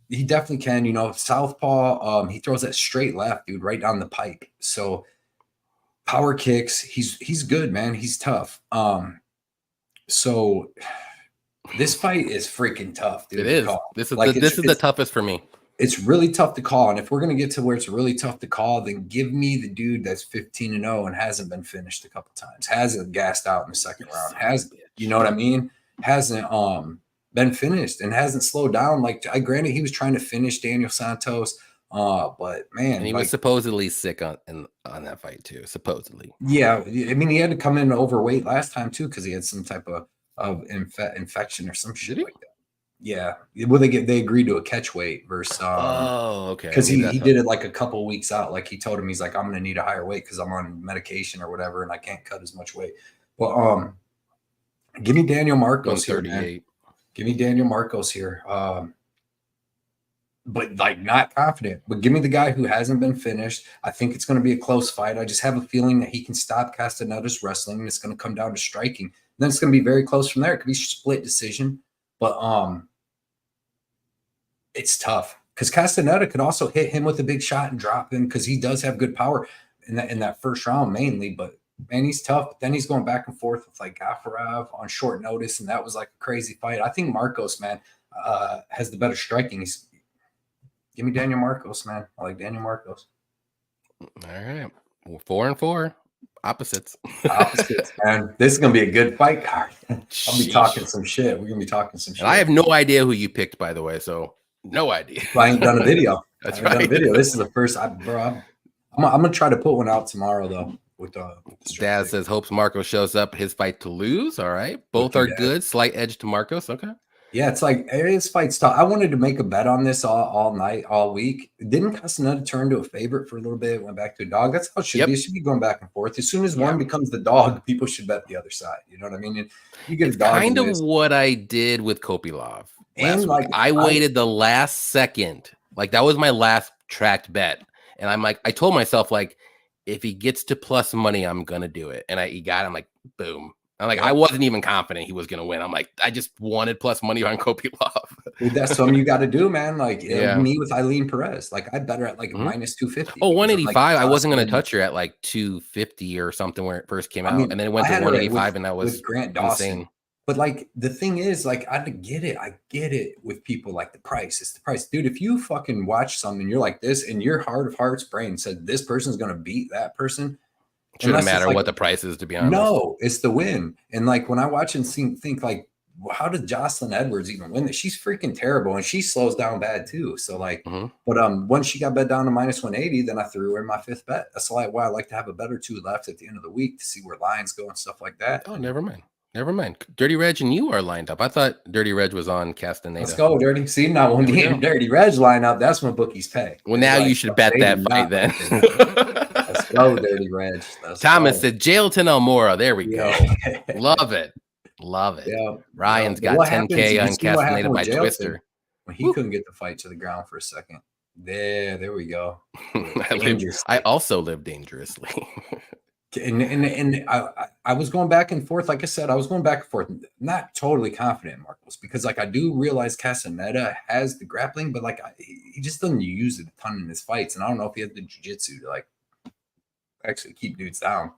He definitely can. You know, southpaw. He throws that straight left, dude, right down the pipe. So power kicks. He's good, man. He's tough. So this fight is freaking tough, dude. It is. This is the toughest for me. It's really tough to call. And if we're going to get to where it's really tough to call, then give me the dude that's 15-0 and hasn't been finished a couple times, hasn't gassed out in the second round, you know what I mean? Hasn't been finished and hasn't slowed down. Like, I granted he was trying to finish Daniel Santos, but man. And he was supposedly sick on that fight too, supposedly. Yeah. I mean, he had to come in overweight last time too because he had some type of infection or some shit like that. Yeah, well, they agreed to a catch weight versus. Okay. Because he did it like a couple of weeks out. Like he told him, he's like, I'm gonna need a higher weight because I'm on medication or whatever, and I can't cut as much weight. But give me Daniel Marcos here, man. Give me Daniel Marcos here. But like not confident. But give me the guy who hasn't been finished. I think it's going to be a close fight. I just have a feeling that he can stop Castaneda's wrestling, and it's going to come down to striking. And then it's going to be very close from there. It could be split decision, but it's tough because Castaneda could also hit him with a big shot and drop him because he does have good power in that first round mainly. But man, he's tough. But then he's going back and forth with like Gafarov on short notice, and that was like a crazy fight. I think Marcos, man, has the better striking. Give me Daniel Marcos, man. I like Daniel Marcos. All right, well, 4-4. Opposites, man. This is gonna be a good fight card. I'll be talking some shit. We're gonna be talking some shit. And I have no idea who you picked, by the way, so no idea. I ain't done a video. That's right. Done a video. This is the first. I'm gonna try to put one out tomorrow though. With Daz says hopes Marcos shows up his fight to lose. All right, both are good. Slight edge to Marcos. Okay. Yeah, it's like his fight's tough. I wanted to make a bet on this all night, all week. Didn't Castaneda turn to a favorite for a little bit? Went back to a dog. That's how it should be. It should be going back and forth. As soon as one becomes the dog, people should bet the other side. You know what I mean? And you get a dog. Kind of what I did with Kopylov. And like I waited the last second. Like that was my last tracked bet, and I'm like, I told myself like, if he gets to plus money, I'm gonna do it. And he got him like boom. I'm like, I wasn't even confident he was going to win. I'm like, I just wanted plus money on Kopylov. That's something you got to do, man. Like me with Eileen Perez, like I bet her at like minus 250. Oh, 185. Like, I wasn't going to touch her at like 250 or something where it first came out. And then it went to 185 and that was Grant Dawson. Insane. But like the thing is, like I get it with people like the price. It's the price. Dude, if you fucking watch something, you're like this and your heart of hearts brain said this person's going to beat that person. Shouldn't matter what the price is, to be honest. No, it's the win. And like when I watch and think like, how did Jocelyn Edwards even win this? She's freaking terrible, and she slows down bad too. So like, but once she got bet down to minus 180, then I threw her in my fifth bet. That's why I like to have a bet or two left at the end of the week to see where lines go and stuff like that. Oh, never mind. Dirty Reg and you are lined up. I thought Dirty Reg was on Castaneda. Let's go, Dirty. See, now when me and Dirty Reg line up, that's when bookies pay. Well, now you should bet that fight then. Let's go, Dirty Reg. Thomas said Jailton Mora. There we go. Love it. Yeah. Ryan's got 10K on Castaneda by Twister. When he couldn't get the fight to the ground for a second. There we go. I also live dangerously. And I was going back and forth. Like I said, I was going back and forth, not totally confident in Marcos because like I do realize Castaneda has the grappling, but like he just doesn't use it a ton in his fights. And I don't know if he has the jiu-jitsu to like actually keep dudes down.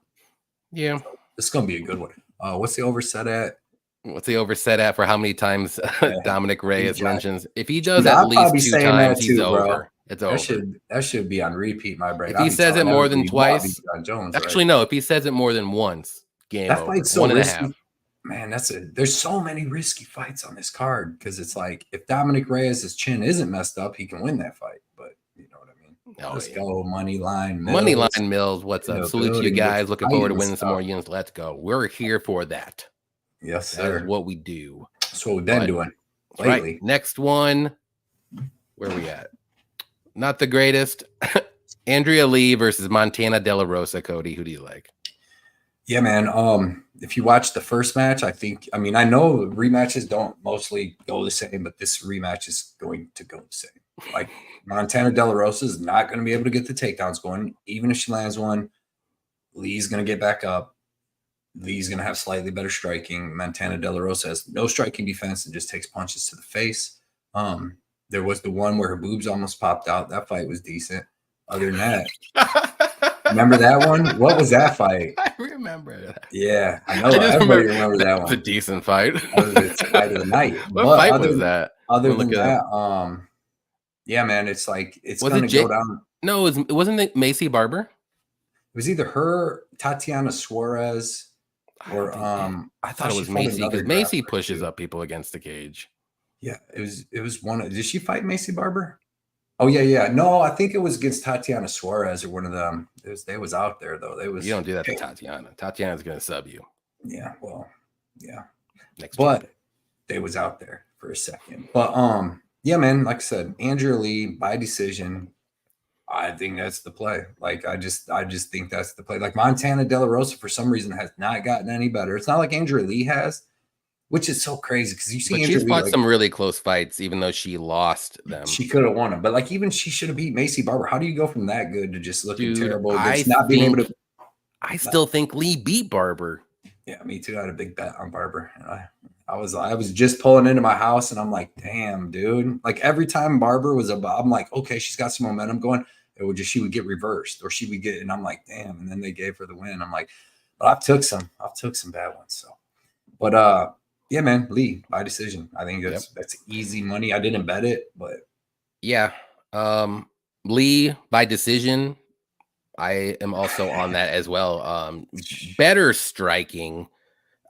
Yeah. So this is gonna be a good one. What's the over set at? What's the over set at for how many times Dominic Reyes mentions? If he does Dude, at I'll least be 2 saying times, that he's too, over. bro. It's that over. That should be on repeat, my brain. If he says it more than twice, Jones, actually right? no. If he says it more than once, game That over. fight's so 1.5. risky. Man, there's so many risky fights on this card because it's like if Dominic Reyes' chin isn't messed up, he can win that fight. But you know what I mean? Let's go, Money Line Mills. Money Line Mills, what's up? Salute to you guys. Looking forward to winning some more units. Let's go. We're here for that. Yes, sir. That is what we do. That's what we've been doing lately. Right. Next one. Where are we at? Not the greatest. Andrea Lee versus Montana De La Rosa. Cody, who do you like? Yeah, man. If you watch the first match, I know rematches don't mostly go the same, but this rematch is going to go the same. Like Montana De La Rosa is not going to be able to get the takedowns going. Even if she lands one, Lee's going to get back up. Lee's going to have slightly better striking. Montana De La Rosa has no striking defense and just takes punches to the face. There was the one where her boobs almost popped out. That fight was decent. Other than that, remember that one? What was that fight? I remember that. Yeah, I know. Everybody remember that one. It's a decent fight. That was the fight of the night. What fight was that? Other than that, yeah, man, it's like it's going to go down. No, it wasn't it Macy Barber? It was either her, Tatiana Suarez, or I thought it was Macy because Macy pushes up people against the cage. Yeah, it was one. Did she fight Macy Barber? Oh yeah. No, I think it was against Tatiana Suarez or one of them. They was out there though. You don't do that to Tatiana. Tatiana's gonna sub you. Yeah, well, yeah. But they was out there for a second. But yeah, man. Like I said, Andrea Lee by decision. I think that's the play. Like I just think that's the play. Like Montana De La Rosa for some reason has not gotten any better. It's not like Andrea Lee has. Which is so crazy because you see, she's fought some really close fights, even though she lost them. She could have won them, but like even she should have beat Macy Barber. How do you go from that good to just looking terrible? Not being able to. I still think Lee beat Barber. Yeah, me too. I had a big bet on Barber, and I was just pulling into my house, and I'm like, damn, dude. Like every time Barber was about, I'm like, okay, she's got some momentum going. She would get reversed, or she would get, and I'm like, damn. And then they gave her the win. I'm like, but I've took some bad ones. So, but yeah, man, Lee by decision. I think that's easy money. I didn't bet it, but yeah, Lee by decision. I am also on that as well. Better striking.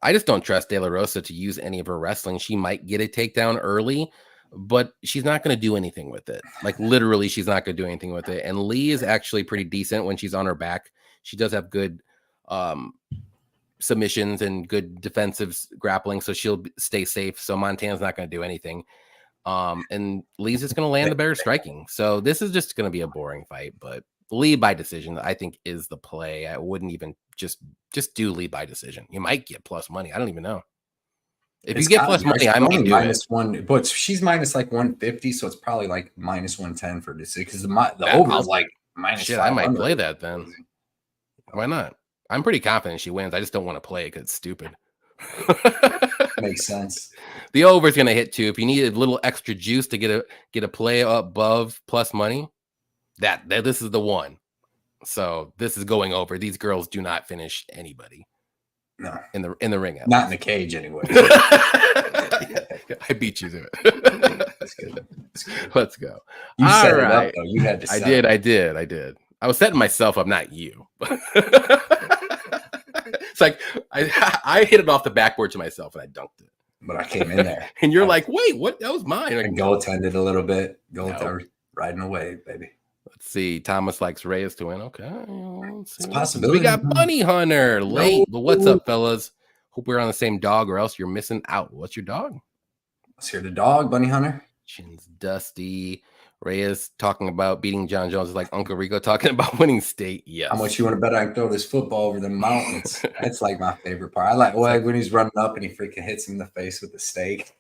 I just don't trust De La Rosa to use any of her wrestling. She might get a takedown early, but she's not going to do anything with it. Like literally, she's not going to do anything with it. And Lee is actually pretty decent when she's on her back. She does have good submissions and good defensive grappling, so she'll stay safe. So Montana's not going to do anything. And Lee's just going to land the better striking. So this is just going to be a boring fight, but Lee by decision, I think, is the play. I wouldn't even just do Lee by decision. You might get plus money. I don't even know. If you get plus money, I might do -1, but she's minus like 150, so it's probably like minus 110 for decision because the over is like minus. Shit, I might play that then. Why not? I'm pretty confident she wins. I just don't want to play it because it's stupid. Makes sense. The over is going to hit too. If you need a little extra juice to get a play above plus money, that this is the one. So this is going over. These girls do not finish anybody. No, in the ring. Not in the cage anyway. I beat you to it. That's good. Let's go. You set it up though. You had to. I did. I was setting myself up, not you. It's like I hit it off the backboard to myself and I dunked it. But I came in there. And you're like, wait, what? That was mine. And goaltended a little bit. Riding away, baby. Let's see. Thomas likes Reyes to win. Okay. It's a possibility. We got Bunny Hunter late. But what's up, fellas? Hope we're on the same dog or else you're missing out. What's your dog? Let's hear the dog, Bunny Hunter. Chin's dusty. Reyes talking about beating John Jones is like Uncle Rico talking about winning state. Yes. How much you want to bet I can throw this football over the mountains? That's like my favorite part. I like when he's running up and he freaking hits him in the face with the stake.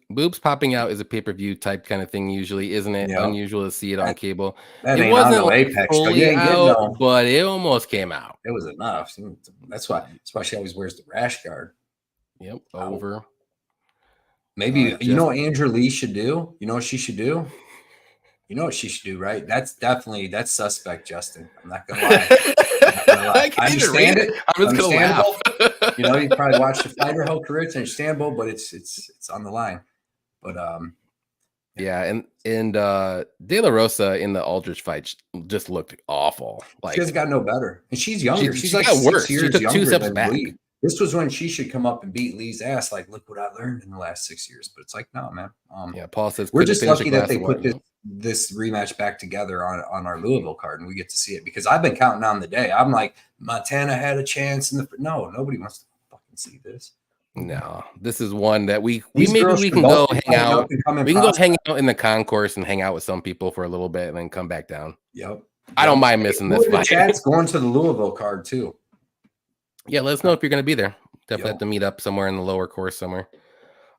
Boobs popping out is a pay-per-view type kind of thing usually, isn't it? Yep. Unusual to see it on cable. It wasn't like Apex, fully out, but it almost came out. It was enough. That's why she always wears the rash guard. Yep, over. Maybe you know what Andrea Lee should do? You know what she should do? You know what she should do, right? That's suspect, Justin. I'm not gonna lie. I understand it. I'm just gonna laugh. You know, you probably watched the fight her whole career. It's understandable, but it's on the line. But yeah, and De La Rosa in the Aldrich fight just looked awful. Like she has got no better, and she's younger. She's she like got 6 worse. She years took 2 younger steps than back. Lee. This was when she should come up and beat Lee's ass. Like, look what I learned in the last 6 years. But it's like, no, man. Yeah, Paul says We're just lucky that they put this rematch back together on our Louisville card, and we get to see it because I've been counting on the day. I'm like, Montana had a chance, nobody wants to fucking see this. No, this is one that we can go hang out. We can go hang out in the concourse and hang out with some people for a little bit and then come back down. Yep. I don't mind missing this fight. Chat's going to the Louisville card too. Yeah, let us know if you're going to be there. Definitely have to meet up somewhere in the lower course somewhere.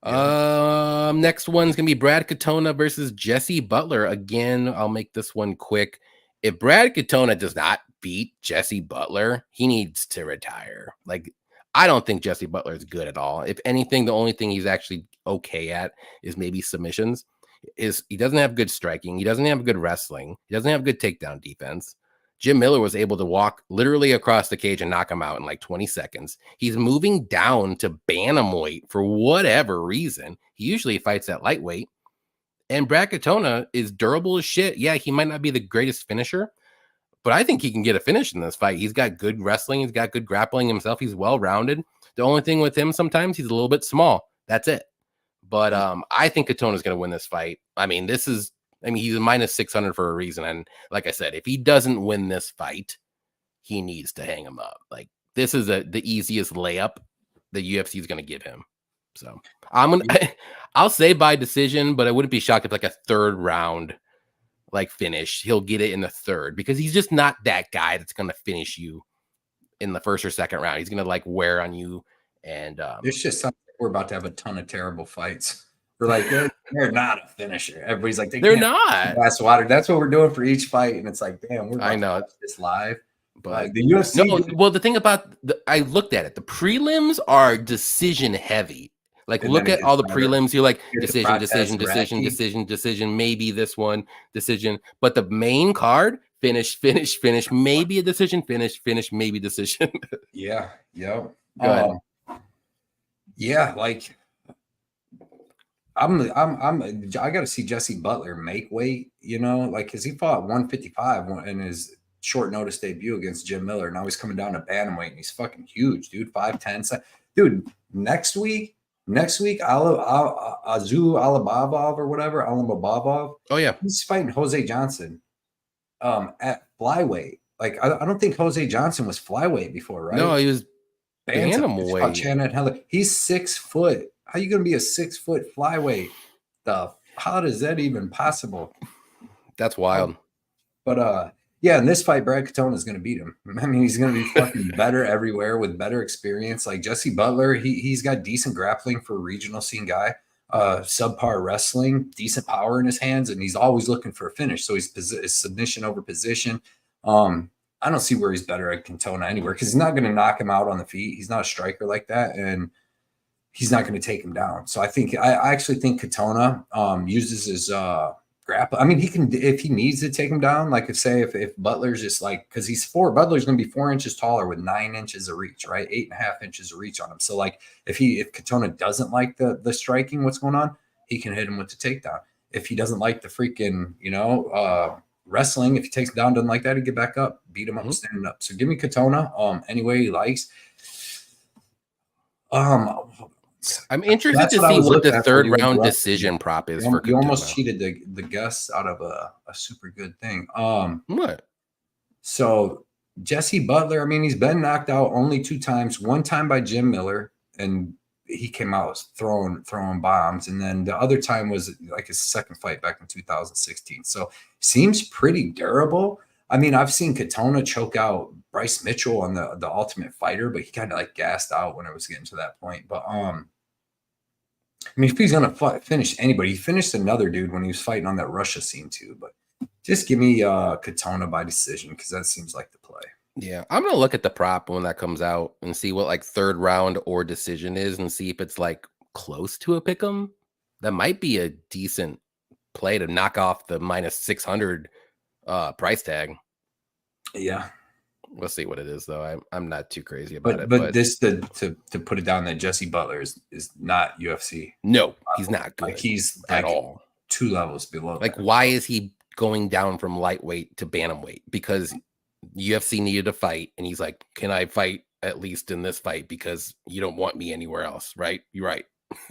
Next one's gonna be Brad Katona versus Jesse Butler. Again, I'll make this one quick. If Brad Katona does not beat Jesse Butler, he needs to retire. Like, I don't think Jesse Butler is good at all. If anything, the only thing he's actually okay at is maybe submissions. He doesn't have good striking, he doesn't have good wrestling, he doesn't have good takedown defense. Jim Miller was able to walk literally across the cage and knock him out in like 20 seconds. He's moving down to bantamweight for whatever reason. He usually fights at lightweight. And Brad Katona is durable as shit. Yeah, he might not be the greatest finisher, but I think he can get a finish in this fight. He's got good wrestling. He's got good grappling himself. He's well-rounded. The only thing with him sometimes, he's a little bit small. That's it. But I think Katona's going to win this fight. I mean, he's a minus 600 for a reason. And like I said, if he doesn't win this fight, he needs to hang him up. Like, this is the easiest layup the UFC is going to give him. So I'll say by decision, but I wouldn't be shocked if like a third round like finish, he'll get it in the third, because he's just not that guy that's going to finish you in the first or second round. He's going to like wear on you. And it's just something. We're about to have a ton of terrible fights. We're like, they're not a finisher. Everybody's like, they're not. Glass water. That's what we're doing for each fight, and it's like, damn, we're about to watch this live. But the UFC. No, well, the thing about I looked at it. The prelims are decision heavy. Like, look at all the prelims. You're like, decision. Maybe this one, decision. But the main card, finish. Maybe a decision, finish, maybe decision. Yeah. Go ahead. Yeah, like I got to see Jesse Butler make weight, you know, like, because he fought 155 in his short notice debut against Jim Miller. Now he's coming down to bantamweight, and he's fucking huge, dude. 5'10". Dude, next week, Azu Alibabov or whatever, Alimababov. Oh yeah, he's fighting Jose Johnson at flyweight. Like, I don't think Jose Johnson was flyweight before, right? No, he was bantamweight. He's 6 foot. How you gonna be a 6 foot flyweight? How is that even possible? That's wild. But yeah, in this fight, Brad Katona is gonna beat him. I mean, he's gonna be fucking better everywhere with better experience. Like Jesse Butler, he's got decent grappling for a regional scene guy. Subpar wrestling, decent power in his hands, and he's always looking for a finish. So he's submission over position. I don't see where he's better at Katona anywhere, because he's not going to knock him out on the feet. He's not a striker like that, and he's not going to take him down. So I actually think Katona uses his grapple. I mean, he can, if he needs to take him down, like if Butler's just like, because Butler's going to be 4 inches taller with 9 inches of reach, right? 8.5 inches of reach on him. So like if Katona doesn't like the striking, what's going on, he can hit him with the takedown. If he doesn't like the freaking, wrestling, if he takes him down, doesn't like that, he get back up, beat him up, standing up. So give me Katona any way he likes. I'm interested to see what the third round decision prop is for Katona. You almost cheated the guests out of a super good thing. What? So Jesse Butler, I mean, he's been knocked out only 2 times. One time by Jim Miller, and he came out throwing bombs, and then the other time was like his second fight back in 2016. So seems pretty durable. I mean, I've seen Katona choke out Bryce Mitchell on the Ultimate Fighter, but he kind of like gassed out when it was getting to that point. But I mean, if he's gonna finish anybody, he finished another dude when he was fighting on that Russia scene too. But just give me Katona by decision, because that seems like the play. Yeah, I'm gonna look at the prop when that comes out and see what like third round or decision is, and see if it's like close to a pick'em. That might be a decent play to knock off the minus 600 price tag. Yeah. We'll see what it is, though. I'm not too crazy about it. But this to put it down that Jesse Butler is not UFC. No, he's not good. Like he's at all 2 levels below. Like, why is he going down from lightweight to bantamweight? Because UFC needed a fight, and he's like, "Can I fight at least in this fight? Because you don't want me anywhere else, right? You're right."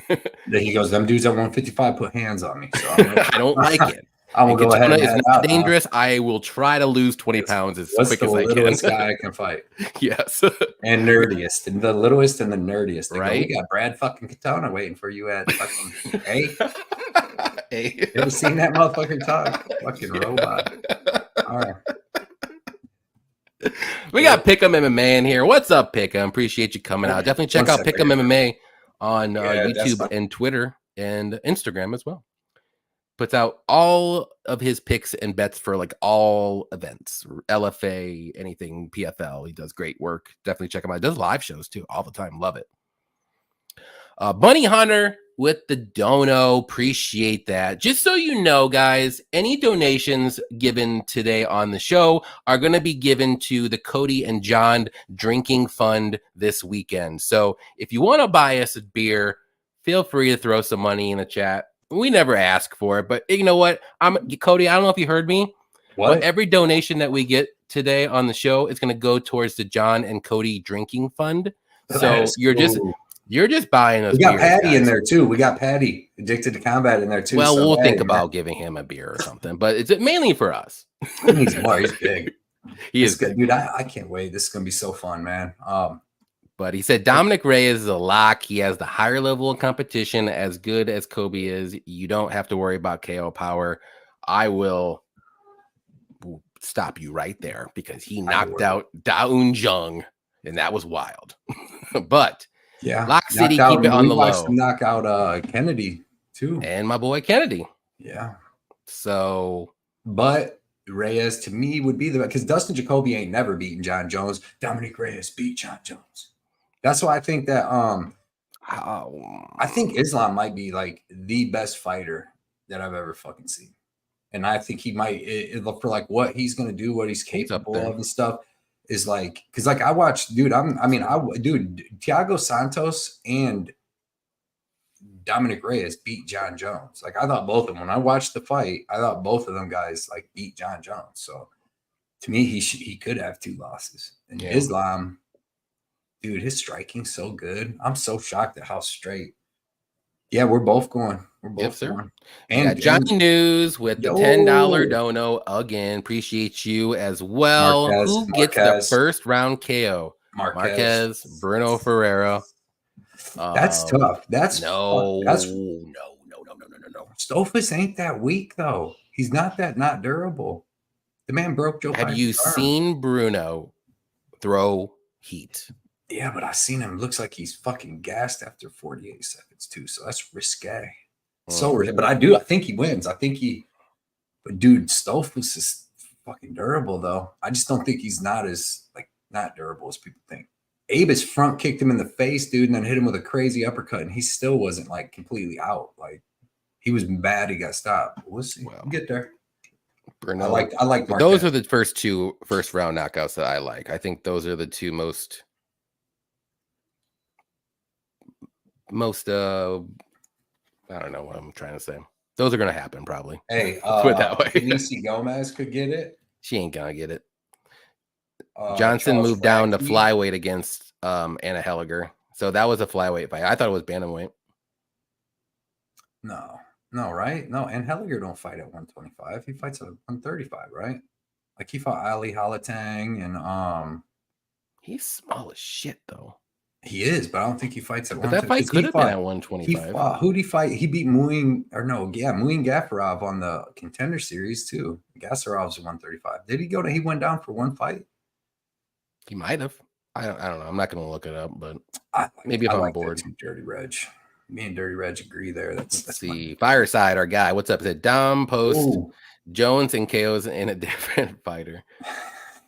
Then he goes, "Them dudes at 155 put hands on me, so I don't like it." I will go ahead and it's not dangerous. I will try to lose 20 pounds as quick as I can. Littlest guy I can fight. Yes. And nerdiest. And the littlest and the nerdiest. They right. Go, we got Brad fucking Katona waiting for you at fucking A. A. You ever seen that motherfucker talk? Fucking robot. All right. We got Pick'em MMA in here. What's up, Pick'em? Appreciate you coming out. Definitely check out Pick'em MMA on YouTube and Twitter and Instagram as well. Puts out all of his picks and bets for like all events, LFA, anything, PFL. He does great work. Definitely check him out. He does live shows too all the time. Love it. Bunny Hunter with the dono. Appreciate that. Just so you know, guys, any donations given today on the show are going to be given to the Cody and John Drinking Fund this weekend. So if you want to buy us a beer, feel free to throw some money in the chat. We never ask for it, but you know what? Cody, I don't know if you heard me. What? But every donation that we get today on the show is going to go towards the John and Cody Drinking Fund. So you're just buying us. We got Patty guys in there too. We got Patty Addicted to Combat in there too. Well, we'll think about giving him a beer or something, but it's mainly for us. He's more. He's big. He is good, dude. I can't wait. This is gonna be so fun, man. But he said Dominic Reyes is a lock. He has the higher level of competition, as good as Kobe is. You don't have to worry about KO power. I will stop you right there because he knocked out Daun Jung, and that was wild. But yeah, Lock City, keep it on the low. Knock out Kennedy too, and my boy Kennedy. Yeah. So, but Reyes to me would be the because Dustin Jacoby ain't never beaten John Jones. Dominic Reyes beat John Jones. That's why I think that I think Islam might be like the best fighter that I've ever fucking seen. And I think he might look for like what he's gonna do, what he's capable of and stuff is like because like I watched, dude. Thiago Santos and Dominic Reyes beat John Jones. Like I thought both of them when I watched the fight, I thought both of them guys like beat John Jones. So to me, he could have 2 losses. And Islam. Dude, his striking's so good. I'm so shocked at how straight. Yeah, we're both going. We're both going. And Johnny News with the $10 dono again. Appreciate you as well. Who gets the first round KO? Marquez, Bruno Ferrera. That's tough. That's no. Stultz ain't that weak though. He's not durable. The man broke Joe. Have you seen Bruno throw heat? Yeah, but I've seen him. Looks like he's fucking gassed after 48 seconds too. So that's risque. But I think he wins. But dude, Stultz is fucking durable though. I just don't think he's not durable as people think. Abus front kicked him in the face, dude, and then hit him with a crazy uppercut, and he still wasn't like completely out. Like he was bad. He got stopped. We'll see. We'll get there. Bruno, I like Marquez. Those are the first 2 first round knockouts that I like. I think those are the 2 most I don't know what I'm trying to say. Those are going to happen probably. Hey, put it that way. Reese Gomes could get it. She ain't going to get it. Johnson moved down to flyweight against Anna Helliger. So that was a flyweight fight. I thought it was bantamweight. No, right? No, and Helliger don't fight at 125. He fights at 135, right? Like he fought Ali Halatang and he's small as shit though. He is, but I don't think he fights at 125. But that fight could have been at 125. Who did he fight? He beat Muin Gafarov on the Contender Series too. Gasarov's 135. Did he he went down for one fight? He might have. I don't know. I'm not going to look it up, but maybe if I'm bored. Dirty Reg. Me and Dirty Reg agree there. Let's see. Fireside, our guy. What's up? Is it Dom Post Jones and KO's in a different fighter?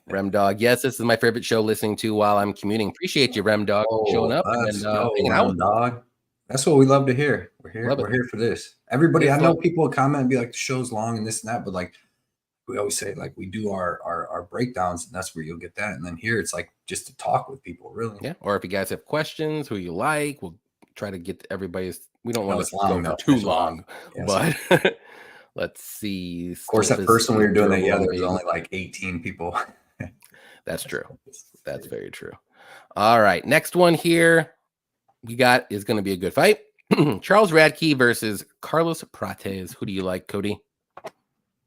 Rem Dog. Yes, this is my favorite show listening to while I'm commuting. Appreciate you, Rem Dog, showing up and hanging out. Dog. That's what we love to hear. We're here for this. Everybody, I know people will comment and be like, the show's long and this and that, but like we always say like we do our breakdowns, and that's where you'll get that. And then here it's like just to talk with people, really. Yeah. Or if you guys have questions, who you like, we'll try to get everybody's. We don't want it's to long, go though. for too It's long, Yes. but let's see. Of course, at first when we were doing that, there was only like 18 people. That's true. That's very true. All right. Next one here we got is going to be a good fight. Charles Racki versus Carlos Pratz. Who do you like, Cody?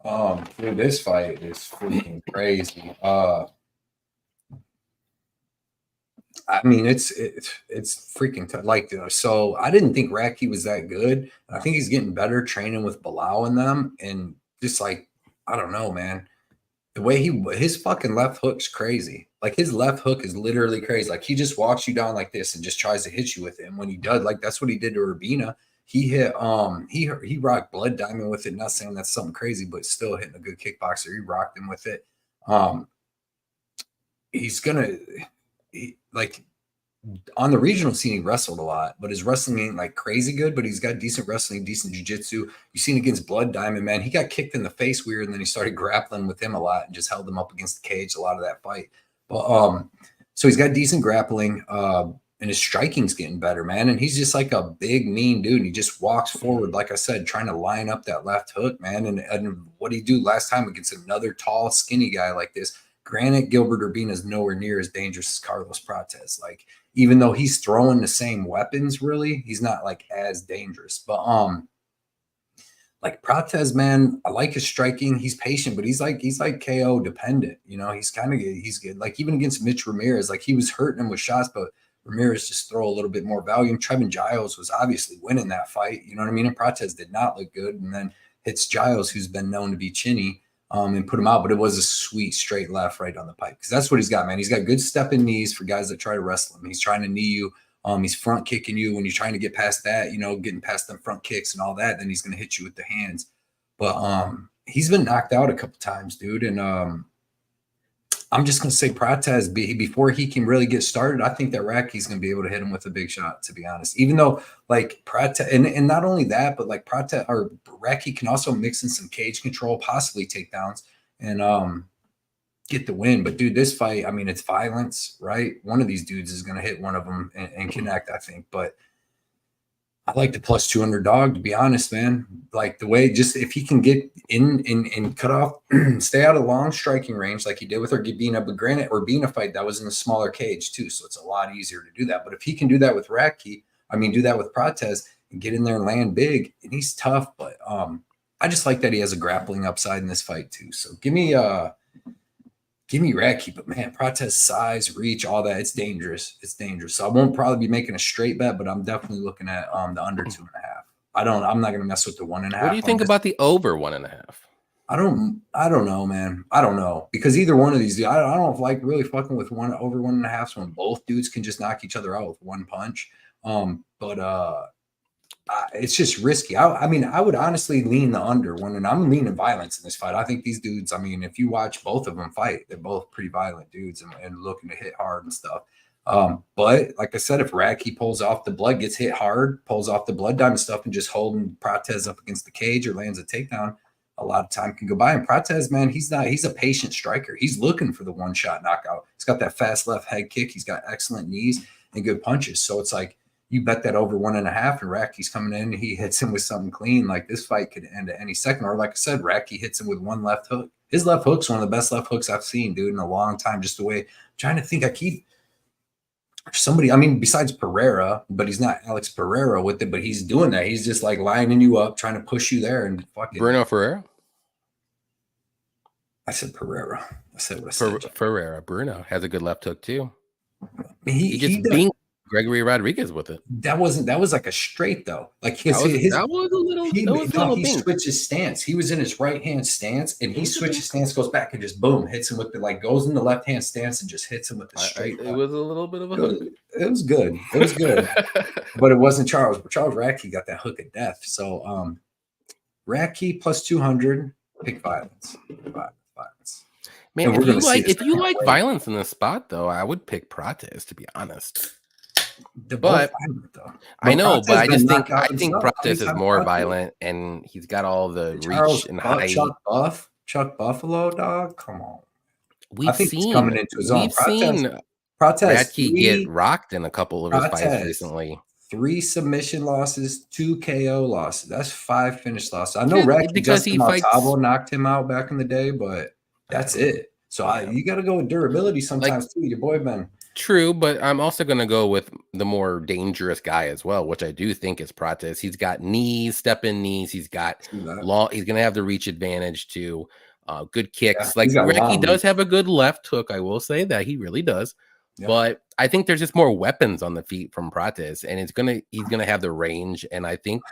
Dude, this fight is freaking crazy. I mean, it's freaking tough. Like, so I didn't think Racki was that good. I think he's getting better training with Bilal and them, and just like, I don't know, man. The way his fucking left hook's crazy. Like his left hook is literally crazy. Like he just walks you down like this and just tries to hit you with it. And when he does, like that's what he did to Urbina. He hit he rocked Blood Diamond with it. Not saying that's something crazy, but still hitting a good kickboxer. He rocked him with it. He's gonna like on the regional scene, he wrestled a lot, but his wrestling ain't like crazy good, but he's got decent wrestling, decent jiu-jitsu. You seen against Blood Diamond, man, he got kicked in the face weird, and then he started grappling with him a lot and just held him up against the cage a lot of that fight. But so he's got decent grappling, and his striking's getting better, man. And he's just like a big, mean dude. And he just walks forward, like I said, trying to line up that left hook, man. And what did he do last time against another tall, skinny guy like this? Granted, Gilbert Urbina is nowhere near as dangerous as Carlos Pratz. Like, even though he's throwing the same weapons, really, he's not like as dangerous. But like Pratz, man, I like his striking. He's patient, but he's like KO dependent. You know, he's good. Like even against Mitch Ramirez, like he was hurting him with shots, but Ramirez just throw a little bit more volume. Trevin Giles was obviously winning that fight. You know what I mean? And Pratz did not look good, and then hits Giles, who's been known to be chinny. And put him out, but it was a sweet straight left right on the pipe, because that's what he's got, man. He's got good stepping knees for guys that try to wrestle him. He's trying to knee you. He's front kicking you when you're trying to get past that, you know, getting past them front kicks and all that. Then he's going to hit you with the hands. But he's been knocked out a couple times, dude. And I'm just going to say Pratz, before he can really get started, I think that Racki's going to be able to hit him with a big shot, to be honest. Even though, like, Pratz, and not only that, but, like, Pratz or Racki can also mix in some cage control, possibly takedowns, and get the win. But, dude, this fight, I mean, it's violence, right? One of these dudes is going to hit one of them and connect, I think. But I like the plus 200 dog, to be honest, man. Like the way, just if he can get in and cut off, stay out of long striking range like he did with Urbina. But granted, Urbina fight, that was in a smaller cage too, so it's a lot easier to do that. But if he can do that with Racki, I mean, do that with Pratz and get in there and land big, and he's tough. But I just like that he has a grappling upside in this fight too. So give me Racki, but man, Pratz size, reach, all that, it's dangerous. It's dangerous. So I won't probably be making a straight bet, but I'm definitely looking at the under 2.5. I'm not gonna mess with the 1.5. What do you think about the over 1.5? I don't know, man. I don't know, because either one of these, I don't like really fucking with one over 1.5 when both dudes can just knock each other out with one punch. It's just risky. I mean, I would honestly lean the under one, and I'm leaning violence in this fight. I think these dudes, I mean, if you watch both of them fight, they're both pretty violent dudes and looking to hit hard and stuff. But like I said, if Racki pulls off the blood, gets hit hard, pulls off the Blood Diamond stuff, and just holding Pratz up against the cage or lands a takedown, a lot of time can go by. And Pratz, man, he's a patient striker. He's looking for the one-shot knockout. He's got that fast left head kick. He's got excellent knees and good punches. So it's like, you bet that over 1.5, and Racki's coming in, he hits him with something clean. Like this fight could end at any second. Or like I said, Racki hits him with one left hook. His left hook's one of the best left hooks I've seen, dude, in a long time. Just the way I'm trying to think, somebody, I mean, besides Ferrera, but he's not Alex Ferrera with it, but he's doing that. He's just like lining you up, trying to push you there and fucking Bruno Ferrera? I said Ferrera. I said what I said. Ferrera. Bruno has a good left hook too. He just beat Gregory Rodriguez with it. That was like a straight though. Like he switched his stance. He was in his right hand stance, and he switched his stance, goes back and just boom, hits him with the, like, goes in the left hand stance and just hits him with the straight. It was a little bit of a hook. It was good. It was good. But it wasn't Charles. But Charles Racki got that hook of death. So Racki plus 200, pick violence. Violence. Man, if you like violence in this spot though, I would pick Pratz, to be honest. But I know, but I think Pratz is more violent, and he's got all the reach and height. Chuck Buffalo, dog. Come on. I We've think he's coming into his own. seen Pratz Racki get rocked in a couple of his fights recently. 3 submission losses, 2 KO losses. That's 5 finish losses. I know Racki because Justin he fights Montalvo knocked him out back in the day, but that's it. So you got to go with durability sometimes too. Your boy been true, but I'm also going to go with the more dangerous guy as well, which I do think is Pratz. He's got knees, step-in knees. He's got long. He's going to have the reach advantage too. Good kicks. Like Racki does have a good left hook. I will say that he really does. Yeah. But I think there's just more weapons on the feet from Pratz, and he's gonna have the range. And I think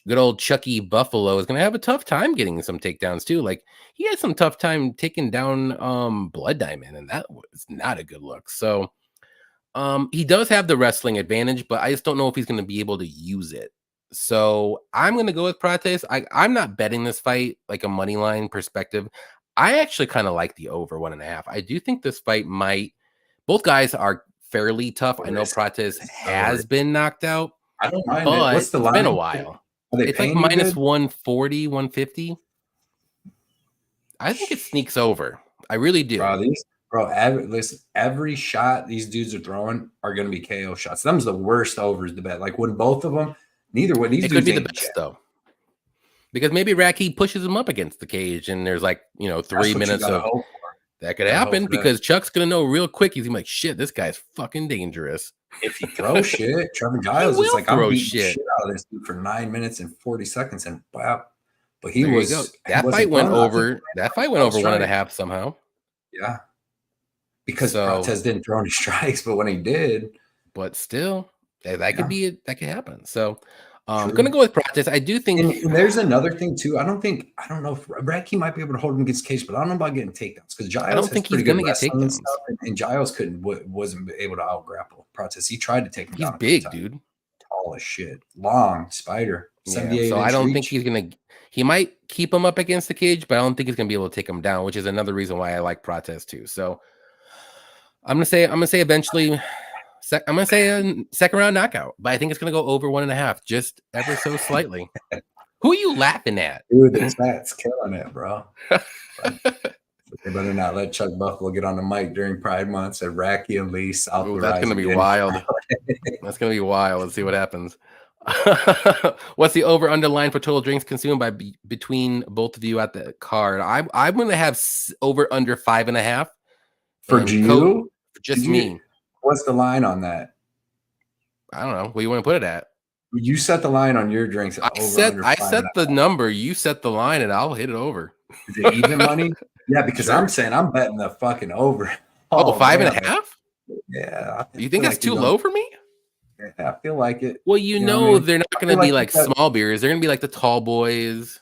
good old Chucky Buffalo is gonna have a tough time getting some takedowns too. Like he had some tough time taking down Blood Diamond, and that was not a good look. So he does have the wrestling advantage, but I just don't know if he's gonna be able to use it. So I'm gonna go with Pratz. I'm not betting this fight like a money line perspective. I actually kind of like the over 1.5. I do think this fight both guys are fairly tough. I know Pratz has been knocked out. I don't mind it. What's the line? It's been a while. It's like minus 140, 150. I think it sneaks over. I really do. Listen, every shot these dudes are throwing are going to be KO shots. Them's the worst overs to bet. Like when both of them, neither one. These dudes could be the best though. Because maybe Racki pushes him up against the cage and there's 3 minutes of that could happen because Chuck's going to know real quick. He's gonna be like, shit, this guy's fucking dangerous. If he throws shit, Trevor Giles is like, I'm beating shit out of this dude for 9 minutes and 40 seconds. And wow. But he was. That fight went over. That fight went over 1.5 somehow. Yeah. Because Pratz didn't throw any strikes, but when he did. But still, that could be it. That could happen. So. I'm going to go with Pratz. I do think and there's another thing too. I don't know if Racki might be able to hold him against cage, but I don't know about getting takedowns because Giles. I don't think he's going to get takedowns. And Giles wasn't able to out grapple Pratz. He tried to take him down. He's big, dude. Tall as shit. Long spider. 78 so I don't think he's going to. He might keep him up against the cage, but I don't think he's going to be able to take him down, which is another reason why I like Pratz too. So I'm going to say eventually. I'm going to say a second round knockout, but I think it's going to go over 1.5, just ever so slightly. Who are you laughing at? Dude, this Matt's killing it, bro. They better not let Chuck Buffalo get on the mic during Pride Month. Said Racki and Lee South. That's going to be wild. That's going to be wild. Let's see what happens. What's the over underline for total drinks consumed by between both of you at the card? I'm going to have over under 5.5 for you. Just me. What's the line on that? I don't know. What do you want to put it at? You set the line on your drinks. I set the number. You set the line, and I'll hit it over. Is it even money? Yeah, because I'm saying I'm betting the fucking over. Oh, 5.5? Yeah. You think that's too low for me? Yeah, I feel like it. Well, you know they're not going to be like small beers. They're going to be like the tall boys.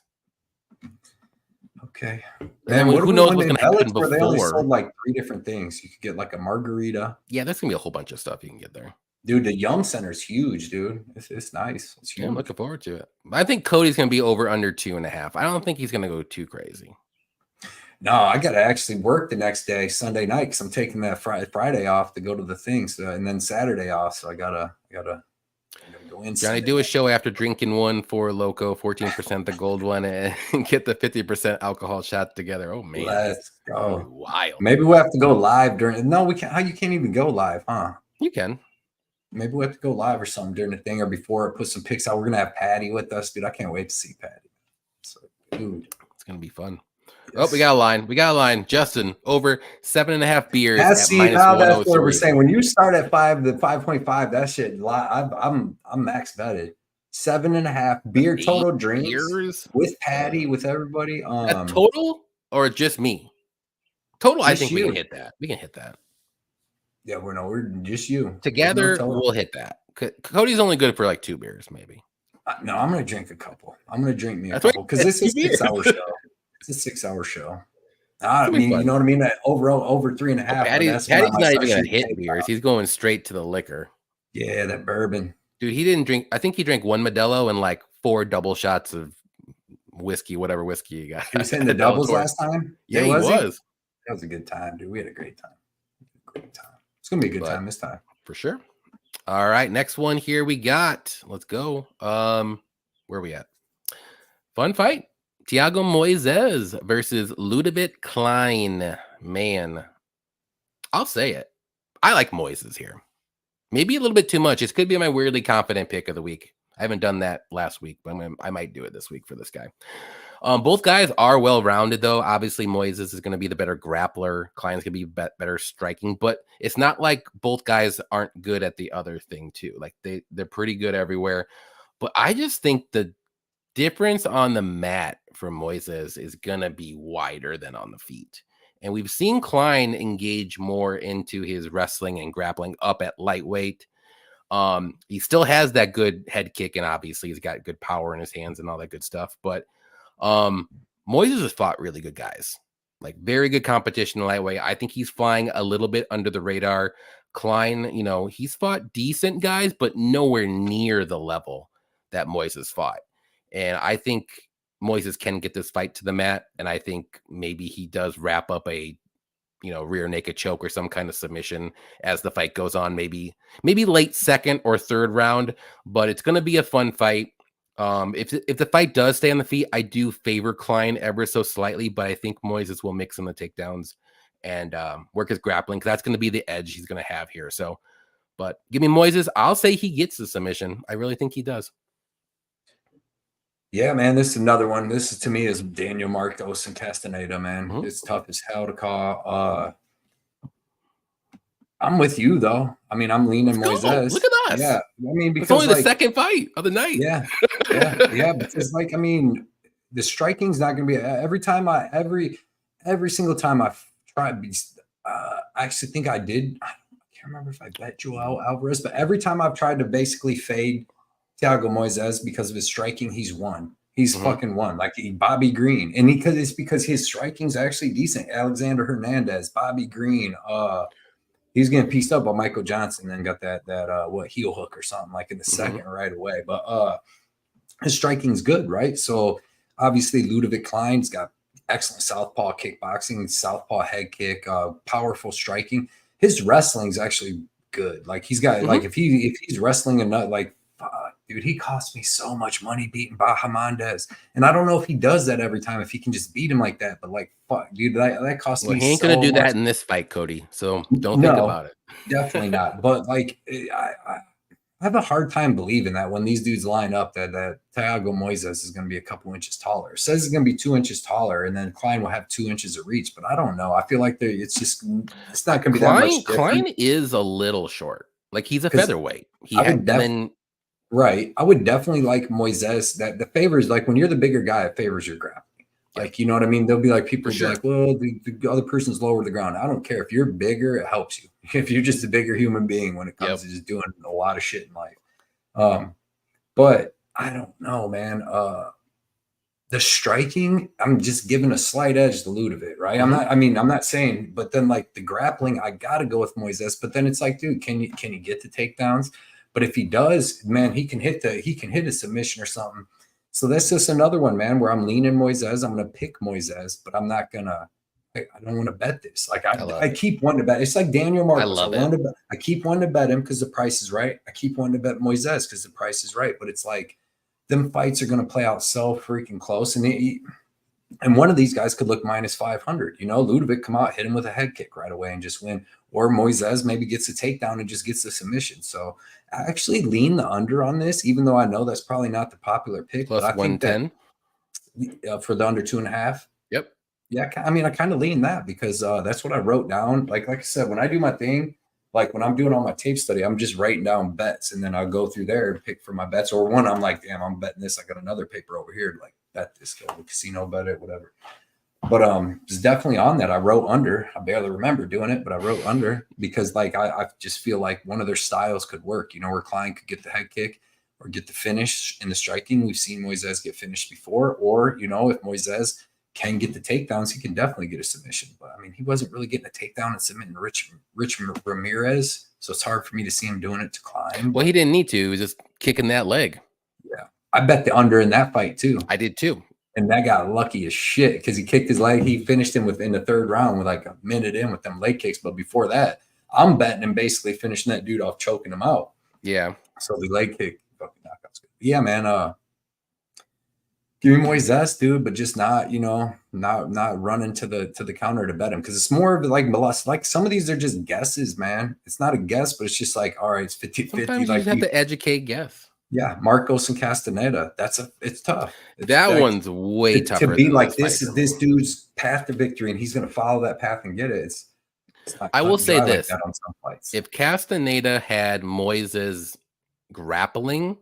Okay. And who knows what's going to happen before? They only sold like 3 different things. You could get like a margarita. Yeah, there's going to be a whole bunch of stuff you can get there. Dude, the Young Center's huge, dude. It's nice. It's huge. Yeah, I'm looking forward to it. I think Cody's going to be over under 2.5. I don't think he's going to go too crazy. No, I got to actually work the next day, Sunday night, because I'm taking that Friday off to go to the things, and then Saturday off. So I gotta go in. Johnny, do a show after drinking one for Loco, 14% the gold one, and get the 50% alcohol shot together. Oh man, let's go! Wild. Maybe we'll have to go live during. No, we can't. How you can't even go live, huh? You can. Maybe we have to go live or something during the thing or before it. Put some pics out. We're gonna have Patty with us, dude. I can't wait to see Patty. So, dude, it's gonna be fun. Oh, we got a line. Justin, over 7.5 beers at minus now that's 103. what we're saying. When you start at 5.5, that shit. I'm max betted. 7.5 beer total drinks with Patty, with everybody. Total or just me? Total, I think we can hit that. We can hit that. Yeah, we're just you. Together, we'll hit that. Cody's only good for like 2 beers, maybe. No, I'm gonna drink a couple. I'm gonna drink me a couple because this is a 6-hour show. It's a 6-hour show. I mean, you know what I mean? That over 3.5. Patty's not even going to hit beers. He's going straight to the liquor. Yeah, that bourbon. Dude, he didn't drink. I think he drank 1 Modelo and like 4 double shots of whiskey, whatever whiskey he got. He was hitting the doubles last time? Yeah, he was. That was a good time, dude. We had a great time. It's going to be a good time this time. For sure. All right, next one here we got. Let's go. Where are we at? Fun fight. Thiago Moises versus Ludovic Klein. Man, I'll say it. I like Moises here. Maybe a little bit too much. This could be my weirdly confident pick of the week. I haven't done that last week, but I might do it this week for this guy. Both guys are well-rounded, though. Obviously, Moises is going to be the better grappler. Klein's going to be better striking, but it's not like both guys aren't good at the other thing, too. Like, they're pretty good everywhere. But I just think the difference on the mat for Moises is going to be wider than on the feet. And we've seen Klein engage more into his wrestling and grappling up at lightweight. He still has that good head kick, and obviously he's got good power in his hands and all that good stuff. But Moises has fought really good guys, like very good competition in lightweight. I think he's flying a little bit under the radar. Klein, he's fought decent guys, but nowhere near the level that Moises fought. And I think Moises can get this fight to the mat, and I think maybe he does wrap up a rear naked choke or some kind of submission as the fight goes on, maybe late second or third round, but it's going to be a fun fight. If the fight does stay on the feet, I do favor Klein ever so slightly, but I think Moises will mix in the takedowns and work his grappling, because that's going to be the edge he's going to have here. So, but give me Moises. I'll say he gets the submission. I really think he does. Yeah, man, this is another one. This is, to me, is Daniel Marcos and Castaneda, man. It's tough as hell to call. I'm with you, though. I mean, I'm leaning Moises. Look at us. Yeah, I mean, because it's only the second fight of the night. Yeah. Because, I mean, the striking's not going to be every single time I've tried. I actually think I did. I can't remember if I bet Joel Alvarez, but every time I've tried to basically fade Thiago Moises because of his striking, he's won. He's fucking won. Like Bobby Green, and it's because his striking's actually decent. Alexander Hernandez, Bobby Green. He's getting pieced up by Michael Johnson, then got that heel hook or something like in the second right away. But his striking's good, right? So obviously Ludovic Klein's got excellent southpaw kickboxing, southpaw head kick, powerful striking. His wrestling's actually good. Like he's got like if he's wrestling enough, like dude, he cost me so much money beating Bahamondes. And I don't know if he does that every time, if he can just beat him like that. But like, fuck, dude, that cost me. He ain't gonna do that in this fight, Cody. So don't think about it. Definitely not. But like, I have a hard time believing that when these dudes line up that Thiago Moises is going to be a couple inches taller. It says it's going to be 2 inches taller, and then Klein will have 2 inches of reach. But I don't know. I feel like it's not going to be that much different. Klein is a little short. Like he's a featherweight. Right. I would definitely like Moises. That the favors, like when you're the bigger guy, it favors your grappling. Like, you know what I mean? There'll be like people be like, well, the other person's lower to the ground. I don't care. If you're bigger, it helps you. If you're just a bigger human being when it comes to just doing a lot of shit in life. But I don't know, man. The striking, I'm just giving a slight edge to Ludovic, right? I'm not saying, but then like the grappling, I gotta go with Moises. But then it's like, dude, can you get the takedowns? But if he does, man, he can hit a submission or something. So that's just another one, man, where I'm leaning Moises. I'm going to pick Moises, but I'm not going to – I don't want to bet this. Like I keep wanting to bet. It's like Daniel Marcos. I keep wanting to bet him because the price is right. I keep wanting to bet Moises because the price is right. But it's like them fights are going to play out so freaking close. And one of these guys could look minus 500. Ludovic come out, hit him with a head kick right away and just win. Or Moises maybe gets a takedown and just gets the submission. So I actually lean the under on this, even though I know that's probably not the popular pick. Plus 110 for the under 2.5. Yep. Yeah, I kind of lean that because that's what I wrote down. Like I said, when I do my thing, like when I'm doing all my tape study, I'm just writing down bets, and then I'll go through there and pick for my bets. Or one, I'm like, damn, I'm betting this. I got another paper over here, like bet this, go to casino, bet it, whatever. But it's definitely on that. I wrote under. I barely remember doing it, but I wrote under because like I just feel like one of their styles could work. Where Klein could get the head kick or get the finish in the striking. We've seen Moises get finished before. Or if Moises can get the takedowns, he can definitely get a submission. But I mean, he wasn't really getting a takedown and submitting Rich Ramirez, so it's hard for me to see him doing it to Klein. Well, he didn't need to. He was just kicking that leg. Yeah, I bet the under in that fight too. I did too. And that got lucky as shit because he kicked his leg. He finished him within the third round with like a minute in with them leg kicks. But before that, I'm betting him basically finishing that dude off, choking him out. Yeah. So the leg kick fucking knockouts good. Yeah, man. Give me Moises, dude, but just not, not running to the counter to bet him, because it's more of like molest. Like some of these are just guesses, man. It's not a guess, but it's just like, all right, it's 50-50. Sometimes you Like just have to educate guess. yeah, Marcos and Castaneda. It's tough. That one's way tougher to be than like this this is this dude's path to victory, and he's going to follow that path and get it. It's not I will say this: like that on some fights. if Castaneda had Moises grappling,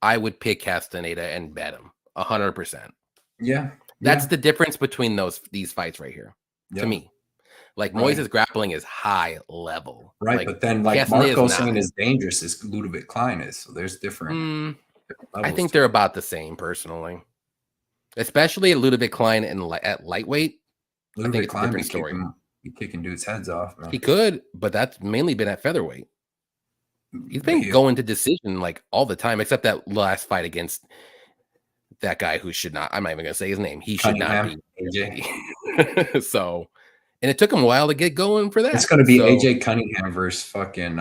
I would pick Castaneda and bet him 100%. Yeah, that's the difference between these fights right here. To me, like Moises grappling is high level, right? Like, but then like Marcos saying is dangerous as Ludovic Klein is. So there's different. I think they're about the same, personally, especially at Ludovic Klein and at lightweight. Ludovic I think it's Klein a different story. Be kicking dudes' heads off. Man. He could, but that's mainly been at featherweight. He's been going to decision like all the time, except that last fight against that guy who should not. I'm not even gonna say his name. He should not be AJ. So, and it took him a while to get going for that. It's going to be AJ Cunningham versus fucking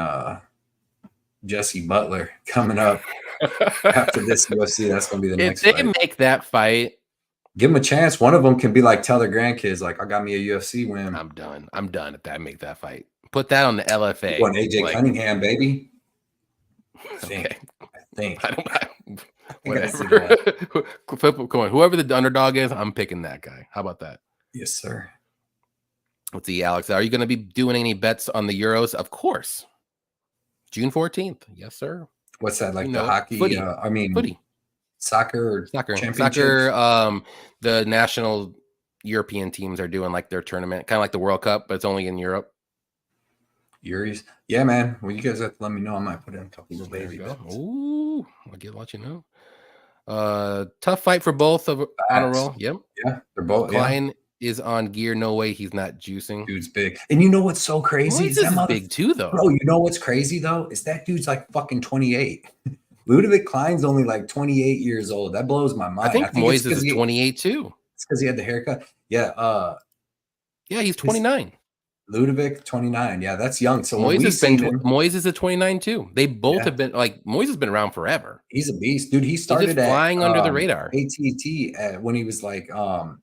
Jesse Butler coming up after this UFC. That's going to be the next fight. If they make that fight, give them a chance. One of them can be like, tell their grandkids, like, I got me a UFC win. I'm done. I'm done if that make that fight. Put that on the LFA. You want AJ Cunningham, baby? I think. Whatever. Come on. Whoever the underdog is, I'm picking that guy. How about that? Yes, sir. Let's see, Alex. Are you going to be doing any bets on the Euros? Of course. June 14th. Yes, sir. What's that? Like the hockey? Footy. Footy. Soccer. The national European teams are doing like their tournament, kind of like the World Cup, but it's only in Europe. Yuri's. Yeah, man. Well, you guys have to let me know. I might put in a couple little baby bets. Ooh, I'll let you know. Tough fight for both of on a roll. Yep. Yeah, they're both. Klein is on gear. No way he's not juicing. Dude's big. And you know what's so crazy? Is big too, though. Bro, you know what's crazy though? Is that dude's like fucking 28. Ludovic Klein's only like 28 years old. That blows my mind. I think Moises is 28 too. It's because he had the haircut. Yeah. Yeah, he's 29. Ludovic 29. Yeah, that's young. So Moises is 29 too. They both have been like Moises has been around forever. He's a beast, dude. He started flying under the radar. ATT when he was like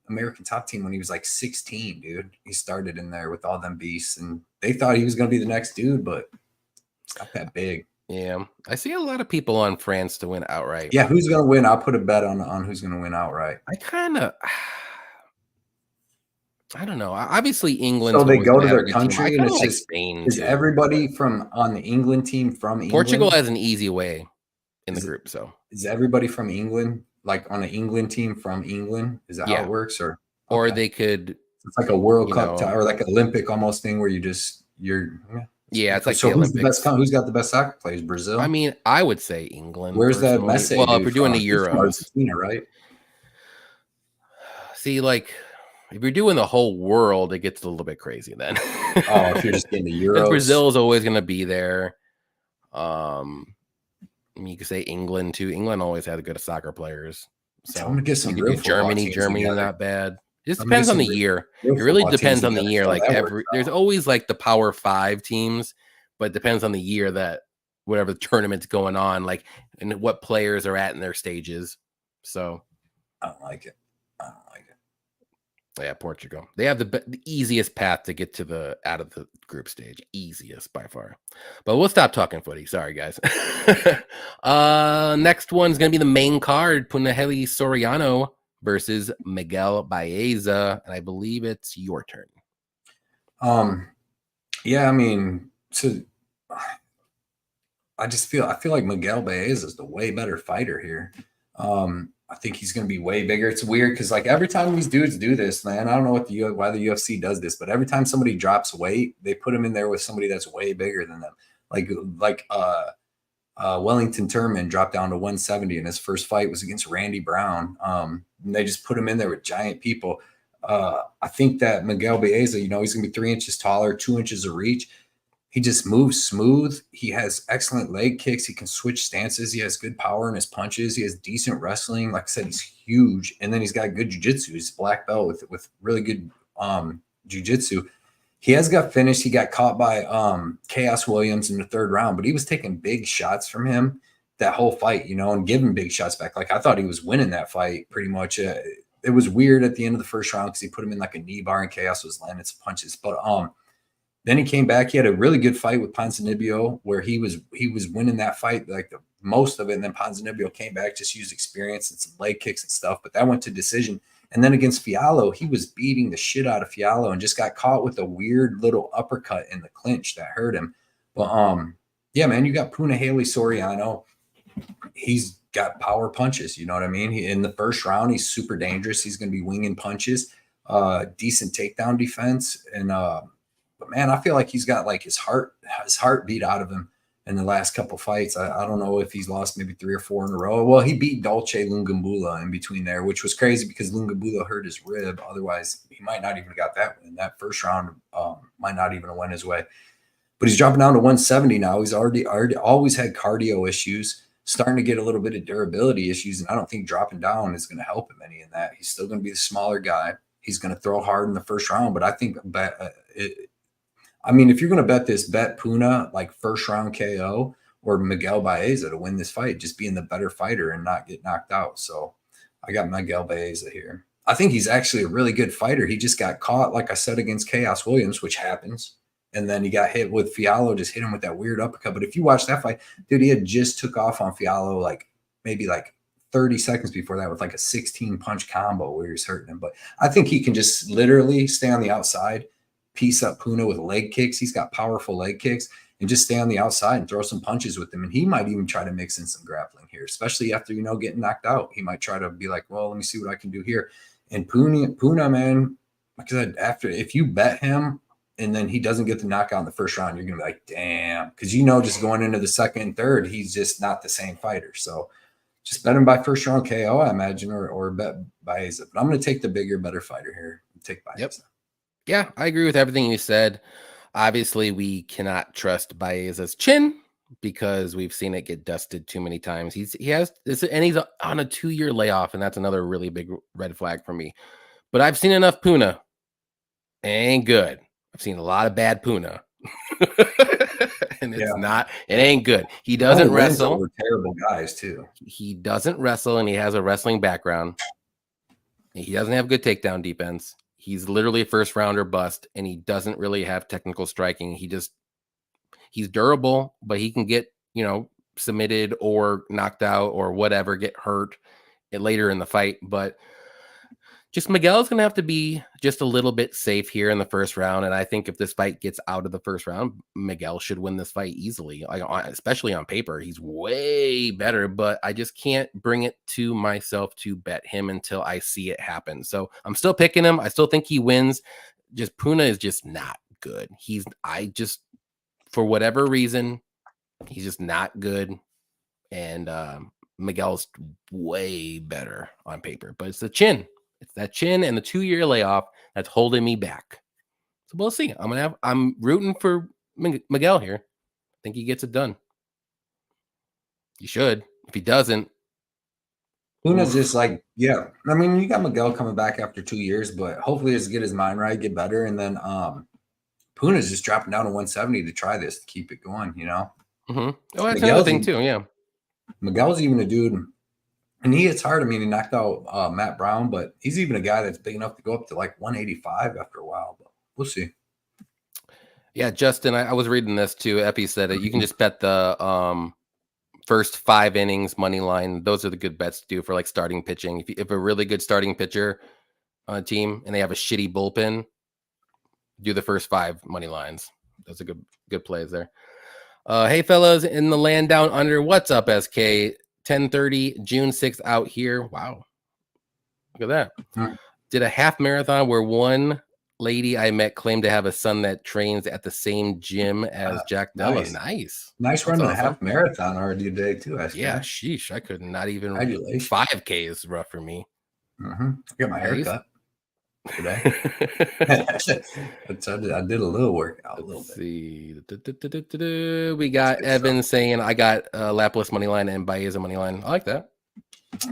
American Top Team when he was like 16, dude. He started in there with all them beasts, and they thought he was gonna be the next dude, but it's not that big. Yeah, I see a lot of people on France to win outright. Yeah, who's gonna win? I'll put a bet on who's gonna win outright. I don't know. Obviously, England. So they go to their country, and it's just Spain. Is everybody on the England team from England? Portugal has an easy way in the group. So is everybody from England, like on an England team from England? Is that how it works, or they could? It's like a World Cup or like an Olympic almost thing where Yeah, it's like so. Who's the best? Who's got the best soccer players? Brazil. I mean, I would say England. Where's that message? Well, if you're doing the Euros, Argentina, right? See, like. If you're doing the whole world, it gets a little bit crazy then. If you're just getting the Euros. Brazil is always going to be there. You could say England too. England always had good soccer players. So I'm gonna get some real Germany is not bad. It just depends on the year. It really depends on the year. Like there's always like the Power 5 teams, but it depends on the year that whatever the tournament's going on, like and what players are at in their stages. So I don't like it. Yeah, Portugal. They have the easiest path to get to out of the group stage. Easiest by far. But we'll stop talking footy. Sorry, guys. Next one's going to be the main card. Punahele Sorano versus Miguel Bayaza. And I believe it's your turn. Yeah, I mean, I feel like Miguel Bayaza is the way better fighter here. I think he's going to be way bigger. It's weird because like every time these dudes do this, man, I don't know why the UFC does this, but every time somebody drops weight, they put him in there with somebody that's way bigger than them. Like Wellington Turman dropped down to 170 and his first fight was against Randy Brown. And they just put him in there with giant people. I think that Miguel Bayaza, he's going to be 3 inches taller, 2 inches of reach. He just moves smooth. He has excellent leg kicks. He can switch stances. He has good power in his punches. He has decent wrestling. Like I said, he's huge. And then he's got good jiu-jitsu. He's black belt with really good jiu-jitsu. He has got finished. He got caught by Chaos Williams in the 3rd round, but he was taking big shots from him. that whole fight, you know, and give him big shots back. Like I thought he was winning that fight pretty much. It was weird at the end of the first round because he put him in like a knee bar and Chaos was landing some punches. But then he came back. He had a really good fight with Ponzinibbio where he was winning that fight like the most of it. And then Ponzinibbio came back, just used experience and some leg kicks and stuff. But that went to decision. And then against Fiallo, he was beating the shit out of Fiallo and just got caught with a weird little uppercut in the clinch that hurt him. But yeah, man, you got Punahele Soriano. He's got power punches. You know what I mean? In the first round, he's super dangerous. He's going to be winging punches, decent takedown defense. And, but man, I feel like he's got like his heart beat out of him in the last couple fights. I don't know if he's lost maybe 3 or 4 in a row. Well, he beat Dolce Lungambula in between there, which was crazy because Lungambula hurt his rib. Otherwise, he might not even got that win. That first round might not even have went his way. But he's dropping down to 170 now. He's already always had cardio issues, starting to get a little bit of durability issues, and I don't think dropping down is going to help him any in that. He's still going to be the smaller guy. He's going to throw hard in the first round, but I think I mean, if you're going to bet this, bet Puna like first round KO or Miguel Baeza to win this fight, just being the better fighter and not get knocked out. So I got Miguel Baeza here. I think he's actually a really good fighter. He just got caught, like I said, against Chaos Williams, which happens. And then he got hit with Fiallo, just hit him with that weird uppercut. But if you watch that fight, dude, he had just took off on Fiallo like maybe like 30 seconds before that with like a 16 punch combo where he's hurting him. But I think he can just literally stay on the outside, piece up Puna with leg kicks. He's got powerful leg kicks, and just stay on the outside and throw some punches with him. And he might even try to mix in some grappling here, especially after, you know, getting knocked out. He might try to be like, well, let me see what I can do here. And Puna, man, like I said, if you bet him and then he doesn't get the knockout in the first round, you're going to be like, damn. Because, you know, just going into the second and third, he's just not the same fighter. So just bet him by first round KO, I imagine, or bet Baeza. But I'm going to take the bigger, better fighter here. Take Baeza. Yep. Yeah, I agree with everything you said. Obviously, we cannot trust Baeza's chin because we've seen it get dusted too many times. He's on a 2-year layoff, and that's another really big red flag for me. But I've seen enough Puna. It ain't good. I've seen a lot of bad Puna. And it ain't good. He doesn't wrestle. We're terrible guys too. He doesn't wrestle, and he has a wrestling background. He doesn't have good takedown defense. He's literally a first rounder bust, and he doesn't really have technical striking. He's durable, but he can get, you know, submitted or knocked out or whatever, get hurt later in the fight. But just Miguel's going to have to be just a little bit safe here in the first round. And I think if this fight gets out of the first round, Miguel should win this fight easily, especially on paper. He's way better, but I just can't bring it to myself to bet him until I see it happen. So I'm still picking him. I still think he wins. Just Puna is just not good. For whatever reason, he's just not good. And Miguel's way better on paper, but it's the chin. It's that chin and the 2-year layoff that's holding me back. So we'll see. I'm rooting for Miguel here. I think he gets it done. He should. If he doesn't, Puna's just like, yeah. I mean, you got Miguel coming back after 2 years, but hopefully he'll get his mind right, get better, and then Puna's just dropping down to 170 to try this, to keep it going, you know? Mm-hmm. Oh, that's another thing too, yeah. Miguel's even a dude, and he hits hard. I mean, he knocked out Matt Brown, but he's even a guy that's big enough to go up to like 185 after a while. But we'll see. Yeah, Justin, I was reading this too. Epi said that you can just bet the first 5 innings money line. Those are the good bets to do for like starting pitching. If a really good starting pitcher on a team and they have a shitty bullpen, do the first 5 money lines. Those are good plays there. Hey fellas, in the land down under, what's up, SK? 10:30, June 6th out here. Wow. Look at that. Did a half marathon where one lady I met claimed to have a son that trains at the same gym as Jack Della. Nice running a half marathon already today too. Yeah, sheesh. I could not even 5K is rough for me. I got my hair cut today. I did a little workout. Let's see. We got Evan saying I got Lapolis money line and Baeza money line. I like that.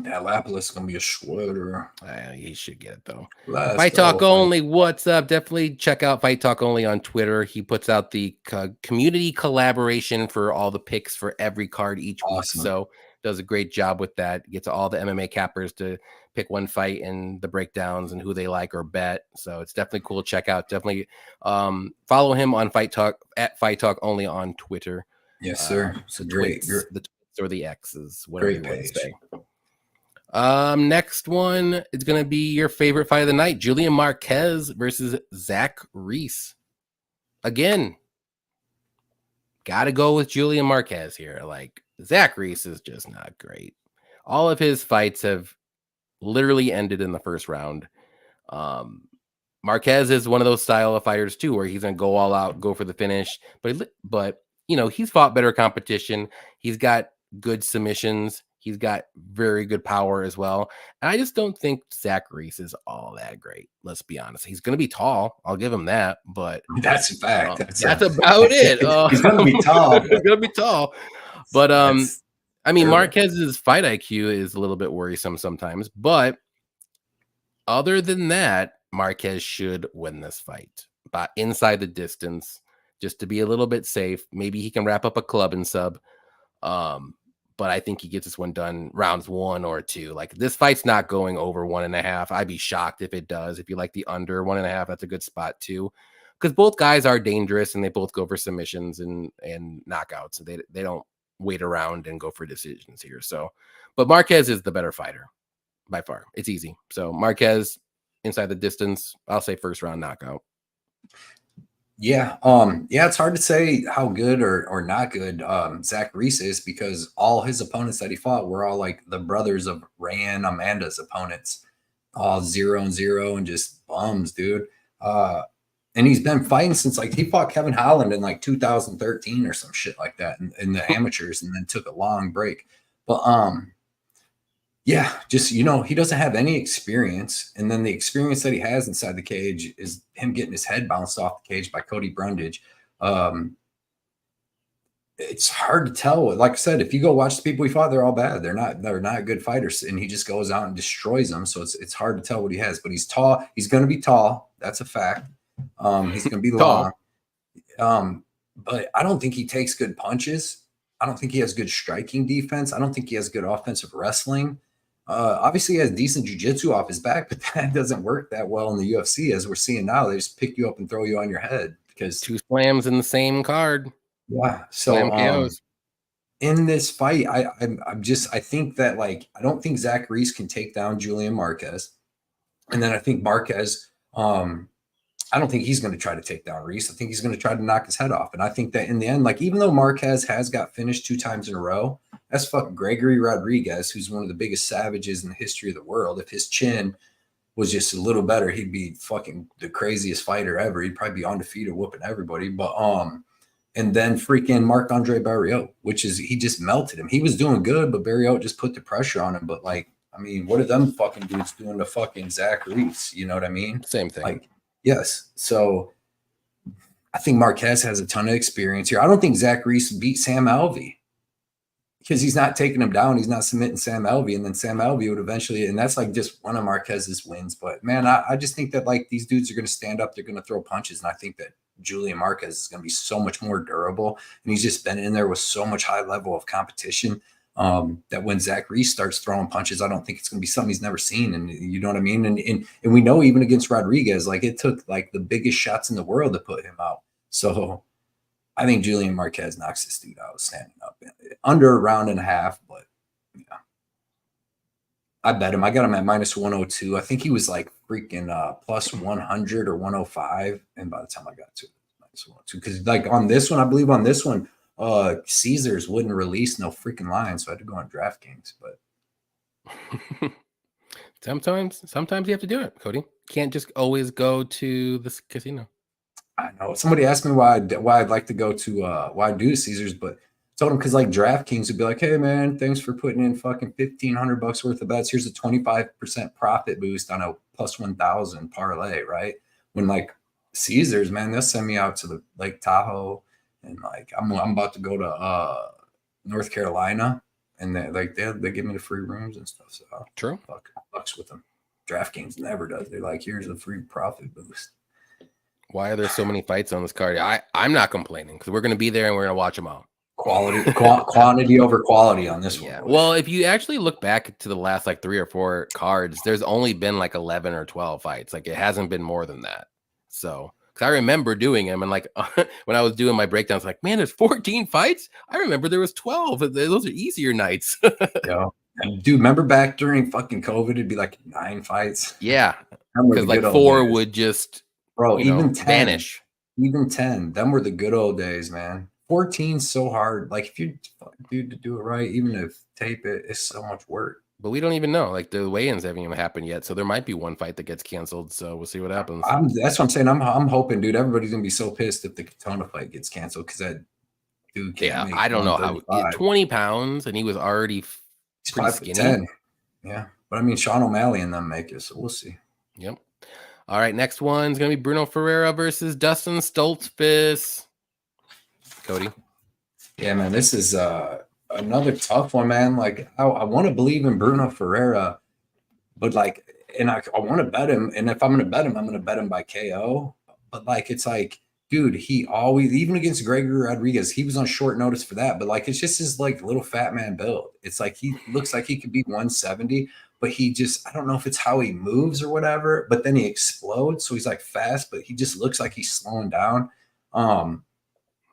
That Lapolis is gonna be a sweater. He should get it though. Let's Fight go, Talk Only, what's up? Definitely check out Fight Talk Only on Twitter. He puts out the community collaboration for all the picks for every card each week. So does a great job with that. Gets all the MMA cappers to pick one fight and the breakdowns and who they like or bet. So it's definitely cool to check out. Definitely follow him on Fight Talk at Fight Talk Only on Twitter. Yes, sir. It's a great, the tweets or the X's, whatever you want to say. Next one is going to be your favorite fight of the night, Julian Marquez versus Zach Reese. Again, got to go with Julian Marquez here. Like, Zach Reese is just not great. All of his fights have literally ended in the first round. Marquez is one of those style of fighters too, where he's going to go all out, go for the finish. But you know, he's fought better competition. He's got good submissions. He's got very good power as well. And I just don't think Zach Reese is all that great. Let's be honest. He's going to be tall. I'll give him that. But that's a fact. That's about it. He's going to be tall. He's going to be tall. But I mean, Marquez's fight IQ is a little bit worrisome sometimes. But other than that, Marquez should win this fight. But inside the distance, just to be a little bit safe. Maybe he can wrap up a club and sub. But I think he gets this one done rounds 1 or 2. Like, this fight's not going over 1.5. I'd be shocked if it does. If you like the under 1.5, that's a good spot too. Because both guys are dangerous and they both go for submissions and knockouts. They don't wait around and go for decisions here. So, but Marquez is the better fighter by far. It's easy. So Marquez inside the distance, I'll say first round knockout. Yeah. It's hard to say how good or not good Zach Reese is, because all his opponents that he fought were all like the brothers of Ryan Amanda's opponents, all 0-0 and just bums, dude. And he's been fighting since, like, he fought Kevin Holland in like 2013 or some shit like that in the amateurs, and then took a long break. But yeah, just, you know, he doesn't have any experience. And then the experience that he has inside the cage is him getting his head bounced off the cage by Cody Brundage. It's hard to tell. Like I said, if you go watch the people he fought, they're all bad. They're not good fighters. And he just goes out and destroys them. So it's hard to tell what he has. But he's tall. He's going to be tall. That's a fact. He's going to be long. But I don't think he takes good punches. I don't think he has good striking defense. I don't think he has good offensive wrestling. Obviously he has decent jiu-jitsu off his back, but that doesn't work that well in the UFC, as we're seeing now. They just pick you up and throw you on your head, because 2 slams in the same card. Yeah. So in this fight, I think that, like, I don't think Zach Reese can take down Julian Marquez. And then I think Marquez, I don't think he's going to try to take down Reese. I think he's going to try to knock his head off. And I think that in the end, like, even though Marquez has got finished 2 times in a row, that's fucking Gregory Rodriguez, who's one of the biggest savages in the history of the world. If his chin was just a little better, he'd be fucking the craziest fighter ever. He'd probably be undefeated, whooping everybody. But and then freaking Marc-Andre Barriault, which is, he just melted him. He was doing good, but Barriault just put the pressure on him. But, like, I mean, what are them fucking dudes doing to fucking Zach Reese? You know what I mean? Same thing. Like, yes. So I think Marquez has a ton of experience here. I don't think Zach Reese beat Sam Alvey, because he's not taking him down. He's not submitting Sam Alvey. And then Sam Alvey would eventually, and that's like just one of Marquez's wins. But man, I just think that, like, these dudes are going to stand up. They're going to throw punches. And I think that Julian Marquez is going to be so much more durable. And he's just been in there with so much high level of competition that when Zach Reese starts throwing punches, I don't think it's going to be something he's never seen. And you know what I mean? And we know even against Rodriguez, like, it took like the biggest shots in the world to put him out. So I think Julian Marquez knocks this dude out standing up under a round and a half. But yeah, I bet him. I got him at -102. I think he was like freaking plus 100 or 105. And by the time I got to -102, because like on this one, I believe on this one, Caesars wouldn't release no freaking line, so I had to go on DraftKings. But sometimes you have to do it, Cody. Can't just always go to this casino. I know. Somebody asked me why I'd like to go to why I do Caesars, but I told them because, like, DraftKings would be like, hey man, thanks for putting in fucking $1,500 worth of bets. Here's a 25% profit boost on a plus 1,000 parlay, right? When, like, Caesars, man, they'll send me out to the Lake Tahoe, and like I'm about to go to North Carolina, and they give me the free rooms and stuff. So True. Fucks with them. DraftKings never does. They're like, here's a free profit boost. Why are there so many fights on this card? I'm not complaining because we're going to be there and we're going to watch them all. Quantity over quality on this one. Yeah. Well, if you actually look back to the last like 3 or 4 cards, there's only been like 11 or 12 fights. Like it hasn't been more than that. So, because I remember doing them and like when I was doing my breakdowns, like, man, there's 14 fights. I remember there was 12. Those are easier nights. Yeah. And dude, remember back during fucking COVID, it'd be like 9 fights. Yeah. Because like 4 would just, even 10, vanish. Even 10. Them were the good old days, man. 14 so hard. Like if you dude to do it right, even if tape it, it's so much work. But we don't even know. Like the weigh-ins haven't even happened yet, so there might be one fight that gets canceled. So we'll see what happens. That's what I'm saying. I'm hoping, dude. Everybody's gonna be so pissed if the Katona fight gets canceled because that dude can't. Yeah, I don't know how. 20 pounds, and he was already pretty skinny. 10. Yeah, but I mean, Sean O'Malley and them make it, so we'll see. Yep. All right, next one's gonna be Bruno Ferrera versus Dustin Stultz. Cody. Yeah, man, this is another tough one, man. Like I want to believe in Bruno Ferrera, but like, and I want to bet him. And if I'm going to bet him, I'm going to bet him by KO. But like, it's like, dude, he always, even against Gregory Rodriguez, he was on short notice for that. But like, it's just his like little fat man build. It's like he looks like he could be 170, but he just, I don't know if it's how he moves or whatever. But then he explodes, so he's like fast, but he just looks like he's slowing down.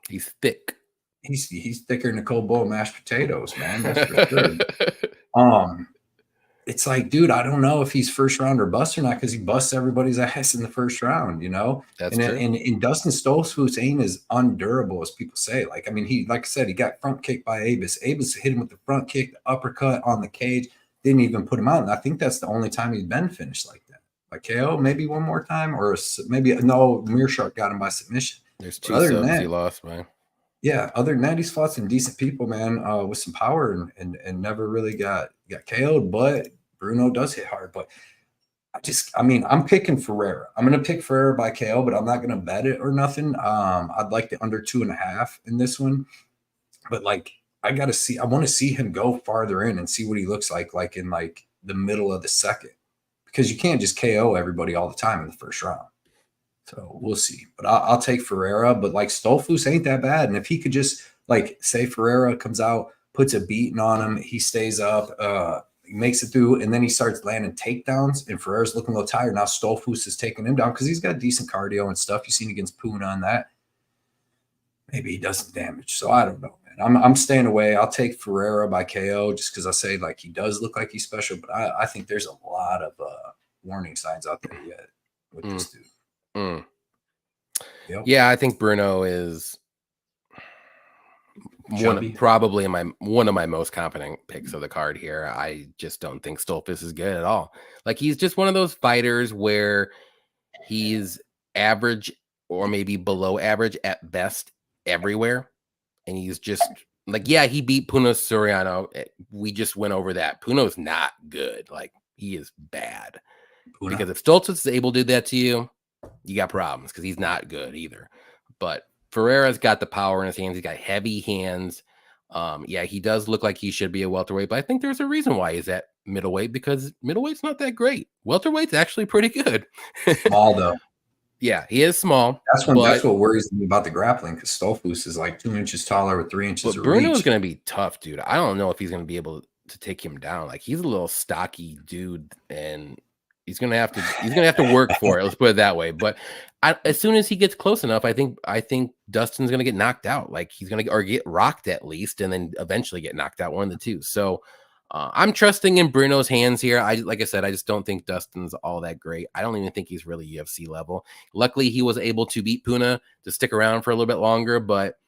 He's thick. He's thicker than a cold bowl of mashed potatoes, man. That's for sure. It's like, dude, I don't know if he's first round or bust or not because he busts everybody's ass in the first round, That's true. And Dustin Stoltzfus ain't as undurable as people say. Like, I mean, he, like I said, he got front kicked by Abus. Abus hit him with the front kick, the uppercut on the cage, didn't even put him out. And I think that's the only time he's been finished like that. By KO, maybe one more time, or maybe no, Meerschaert got him by submission. There's 2 subs he lost, man. Yeah, other than that, he's fought some decent people, man, with some power and never really got KO'd. But Bruno does hit hard. But I'm picking Ferrera. I'm going to pick Ferrera by KO, but I'm not going to bet it or nothing. I'd like the under 2.5 in this one. But like, I want to see him go farther in and see what he looks like in like the middle of the second, because you can't just KO everybody all the time in the first round. So we'll see. But I'll take Ferrera. But like Stoltzfus ain't that bad. And if he could just like say Ferrera comes out, puts a beating on him, he stays up, he makes it through, and then he starts landing takedowns, and Ferrera's looking a little tired. Now Stoltzfus is taking him down because he's got decent cardio and stuff. You've seen against Puna on that. Maybe he does some damage. So I don't know, man. I'm staying away. I'll take Ferrera by KO just because I say like he does look like he's special. But I think there's a lot of warning signs out there yet with this dude. Yep. Yeah, I think Bruno is probably one of my most confident picks of the card here. I just don't think Stoltzfus is good at all. Like, he's just one of those fighters where he's average or maybe below average at best everywhere. And he's just like, yeah, he beat Puna Sorano. We just went over that. Puno's not good. Like, he is bad. Puna. Because if Stultz is able to do that to you, you got problems because he's not good either. But Ferrera's got the power in his hands. He's got heavy hands. Yeah, he does look like he should be a welterweight, but I think there's a reason why he's at middleweight, because middleweight's not that great. Welterweight's actually pretty good. Small though. Yeah, he is small. That's what worries me about the grappling, because Stoltzfus is like 2 inches taller with 3 inches of Bruno's reach. going to be tough, dude. I don't know if he's going to be able to take him down. Like, he's a little stocky dude, and he's gonna have to work for it. Let's put it that way. But as soon as he gets close enough, I think Dustin's gonna get knocked out. Like, he's gonna get rocked at least, and then eventually get knocked out, one of the two. So I'm trusting in Bruno's hands here. Like I said, I just don't think Dustin's all that great. I don't even think he's really UFC level. Luckily, he was able to beat Puna to stick around for a little bit longer, but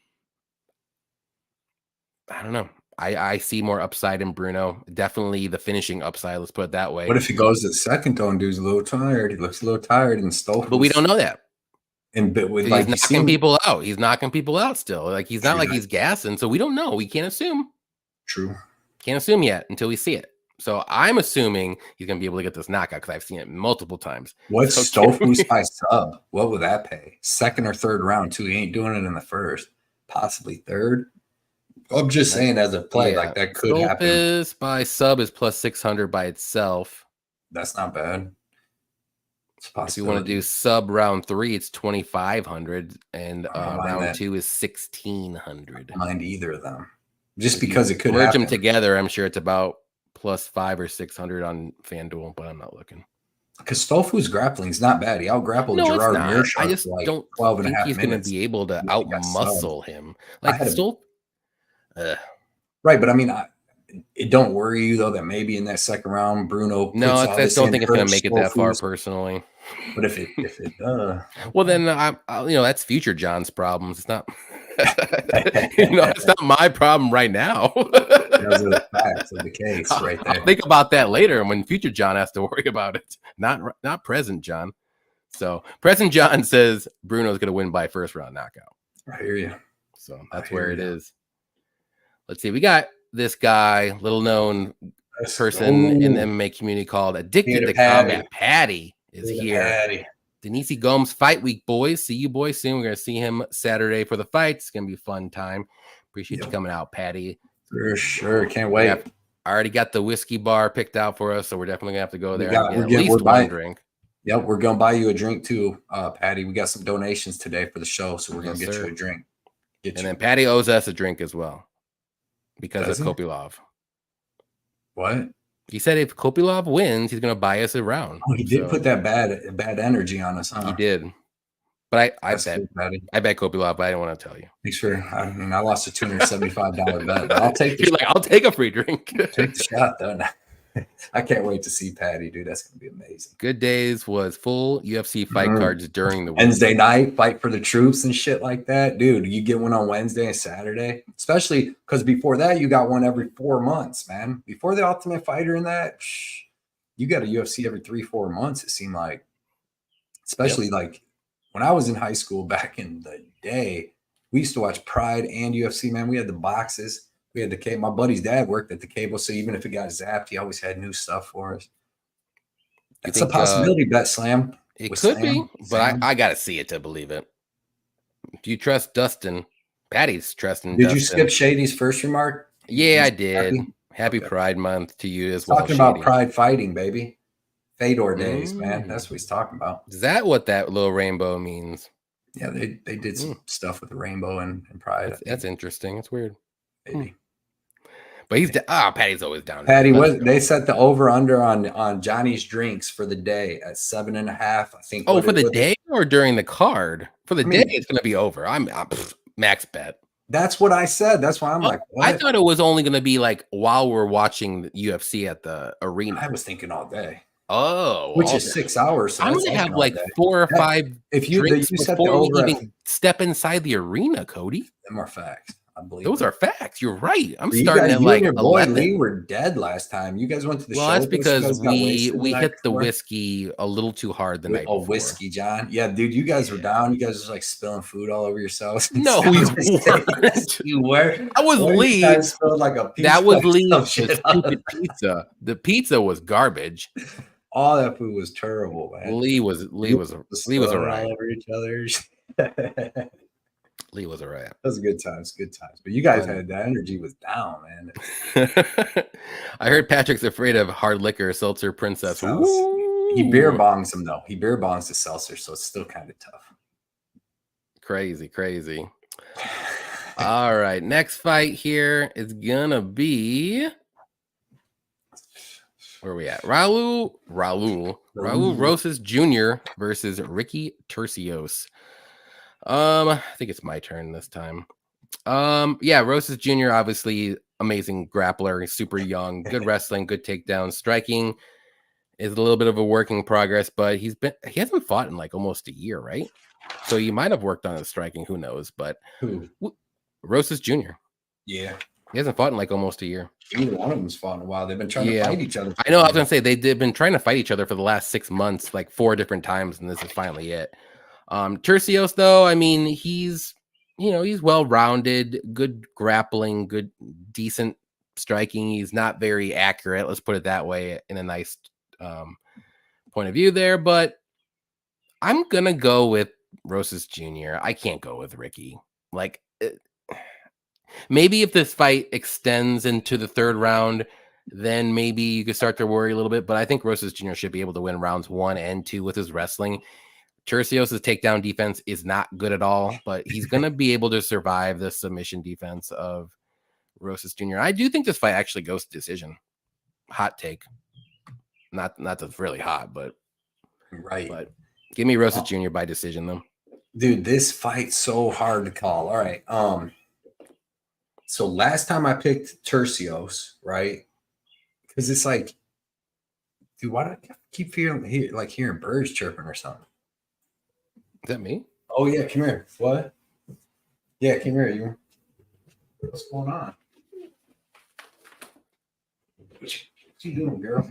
I don't know. I see more upside in Bruno. Definitely the finishing upside. Let's put it that way. What if he goes to the second though and dude's a little tired? He looks a little tired and Stoltzfus. But we don't know that. With he's knocking people out. He's knocking people out still. Like, he's not like he's gassing. So we don't know. We can't assume. True. Can't assume yet until we see it. So I'm assuming he's going to be able to get this knockout because I've seen it multiple times. What's Stoltzfus by sub? What would that pay? Second or third round too? He ain't doing it in the first. Possibly third. I'm just saying as a play, Yeah. like that could happen. Stultz by sub is plus 600 by itself. That's not bad. It's a If you want to do possibility. sub round 3, it's 2,500, and I don't mind round that. 2 is 1,600. I don't mind either of them, just If because you it could merge happen. them together, I'm sure it's about plus 500 or 600 on FanDuel, but I'm not looking. Because Stolfu's grappling is not bad. He out-grappled No, it's Gerard not. Mearshart I just for like don't 12 and a think half he's going to minutes. be able to And then he got subbed. outmuscle him. I Like had him- Stultz. Right, but I mean, it don't worry you though that maybe in that second round Bruno. No, I puts don't think it's going to hurts make it that far Stolfu's- personally. But if it does, Well, then that's future John's problems. It's not, it's not my problem right now. those are the facts of the case right there. I'll think about that later when future John has to worry about it, not present John. So present John says Bruno's going to win by first round knockout. I hear you. So that's where it is. Let's see. We got this guy, little known person in the MMA community called Addicted to Combat. Patty is here. Patty. Denise Gomes Fight Week, boys. See you boys soon. We're going to see him Saturday for the fight. It's going to be a fun time. Appreciate you coming out, Patty. For sure. Can't wait. I already got the whiskey bar picked out for us, so we're definitely going to have to go there and we're get at least one drink. Yep, we're going to buy you a drink too, Patty. We got some donations today for the show, so we're going to get you a drink. Then Patty owes us a drink as well because of Kopylov. What? He said if Kopylov wins, he's going to buy us a round. Oh, he did put that bad energy on us, huh? He did. But I bet Kopylov, but I didn't want to tell you. Make sure. I mean, I lost a $275 bet, but I'll take I'll take a free drink. Take the shot, though. I can't wait to see Patty, dude. That's going to be amazing. Good Days was full UFC fight cards during the week. Wednesday night, fight for the troops and shit like that. Dude, you get one on Wednesday and Saturday, especially because before that, you got one every 4 months, man. Before the Ultimate Fighter and that, you got a UFC every 3-4 months, it seemed like. Especially like when I was in high school back in the day, we used to watch Pride and UFC, man. We had the boxes. We had the cable. My buddy's dad worked at the cable, so even if it got zapped, he always had new stuff for us. It's a possibility, bet Slam. It could be, but I got to see it to believe it. Do you trust Dustin? Patty's trusting Did Dustin. you skip Shady's first remark? Yeah, I did. Happy Pride Month to you as well. Talking about Pride fighting, baby. Fedor days, man. That's what he's talking about. Is that what that little rainbow means? Yeah, they did some stuff with the rainbow and Pride. That's interesting. It's weird. Maybe. But he's Patty's always down. Patty, they set the over under on Johnny's drinks for the day at 7.5. I think. Oh, for the day or during the card? For the day, it's going to be over. I'm max bet. That's what I said. That's why I'm like, what? I thought it was only going to be like while we're watching the UFC at the arena. I was thinking all day. Oh, which is 6 hours. So I'm going to have like 4 or 5 if you drinks set before the over we even step inside the arena, Cody. Them are facts. I believe those are facts. You're right. I'm you starting guys, at like your boy 11. Lee were dead last time. You guys went to the show. Well, that's because we hit the whiskey a little too hard the night before. Whiskey, John. Yeah, dude, you guys were down. You guys were like spilling food all over yourselves. No, we weren't. You were. That was Lee. Like a that was Lee's stupid pizza. The pizza was garbage. All that food was terrible, man. Lee was all right. All over each other. Lee was all right. That was good times. But you guys had that energy was down, man. I heard Patrick's afraid of hard liquor, seltzer princess. He beer bongs them though. He beer bongs the seltzer, so it's still kind of tough. Crazy. All right, next fight here is gonna be. Where are we at? Raul Rosas Jr. versus Ricky Turcios. I think it's my turn this time. Yeah, Rosas Jr. obviously amazing grappler, super young, good wrestling, good takedowns, striking is a little bit of a work in progress, but he hasn't fought in like almost a year, right? So you might have worked on his striking, who knows? But Rosas Jr. Yeah. He hasn't fought in like almost a year. Neither one of them's fought in a while. They've been trying to fight each other. I know. I was gonna say they've been trying to fight each other for the last 6 months, like 4 different times, and this is finally it. Turcios, though, I mean, he's well-rounded, good grappling, good, decent striking. He's not very accurate. Let's put it that way, in a nice point of view there. But I'm gonna go with Rosas Jr. I can't go with Ricky. Like, Maybe if this fight extends into the third round, then maybe you could start to worry a little bit. But I think Rosas Jr. should be able to win rounds 1 and 2 with his wrestling. Turcios' takedown defense is not good at all, but he's going to be able to survive the submission defense of Rosas Jr. I do think this fight actually goes to decision. Hot take. Not that's really hot, but right. But give me Rosas Jr. by decision, though. Dude, this fight's so hard to call. All right. So last time I picked Turcios, right? Because it's like, dude, why do I keep hearing birds chirping or something? Is that me? Oh yeah, come here. What? Yeah, come here. What's going on? What you doing, girl?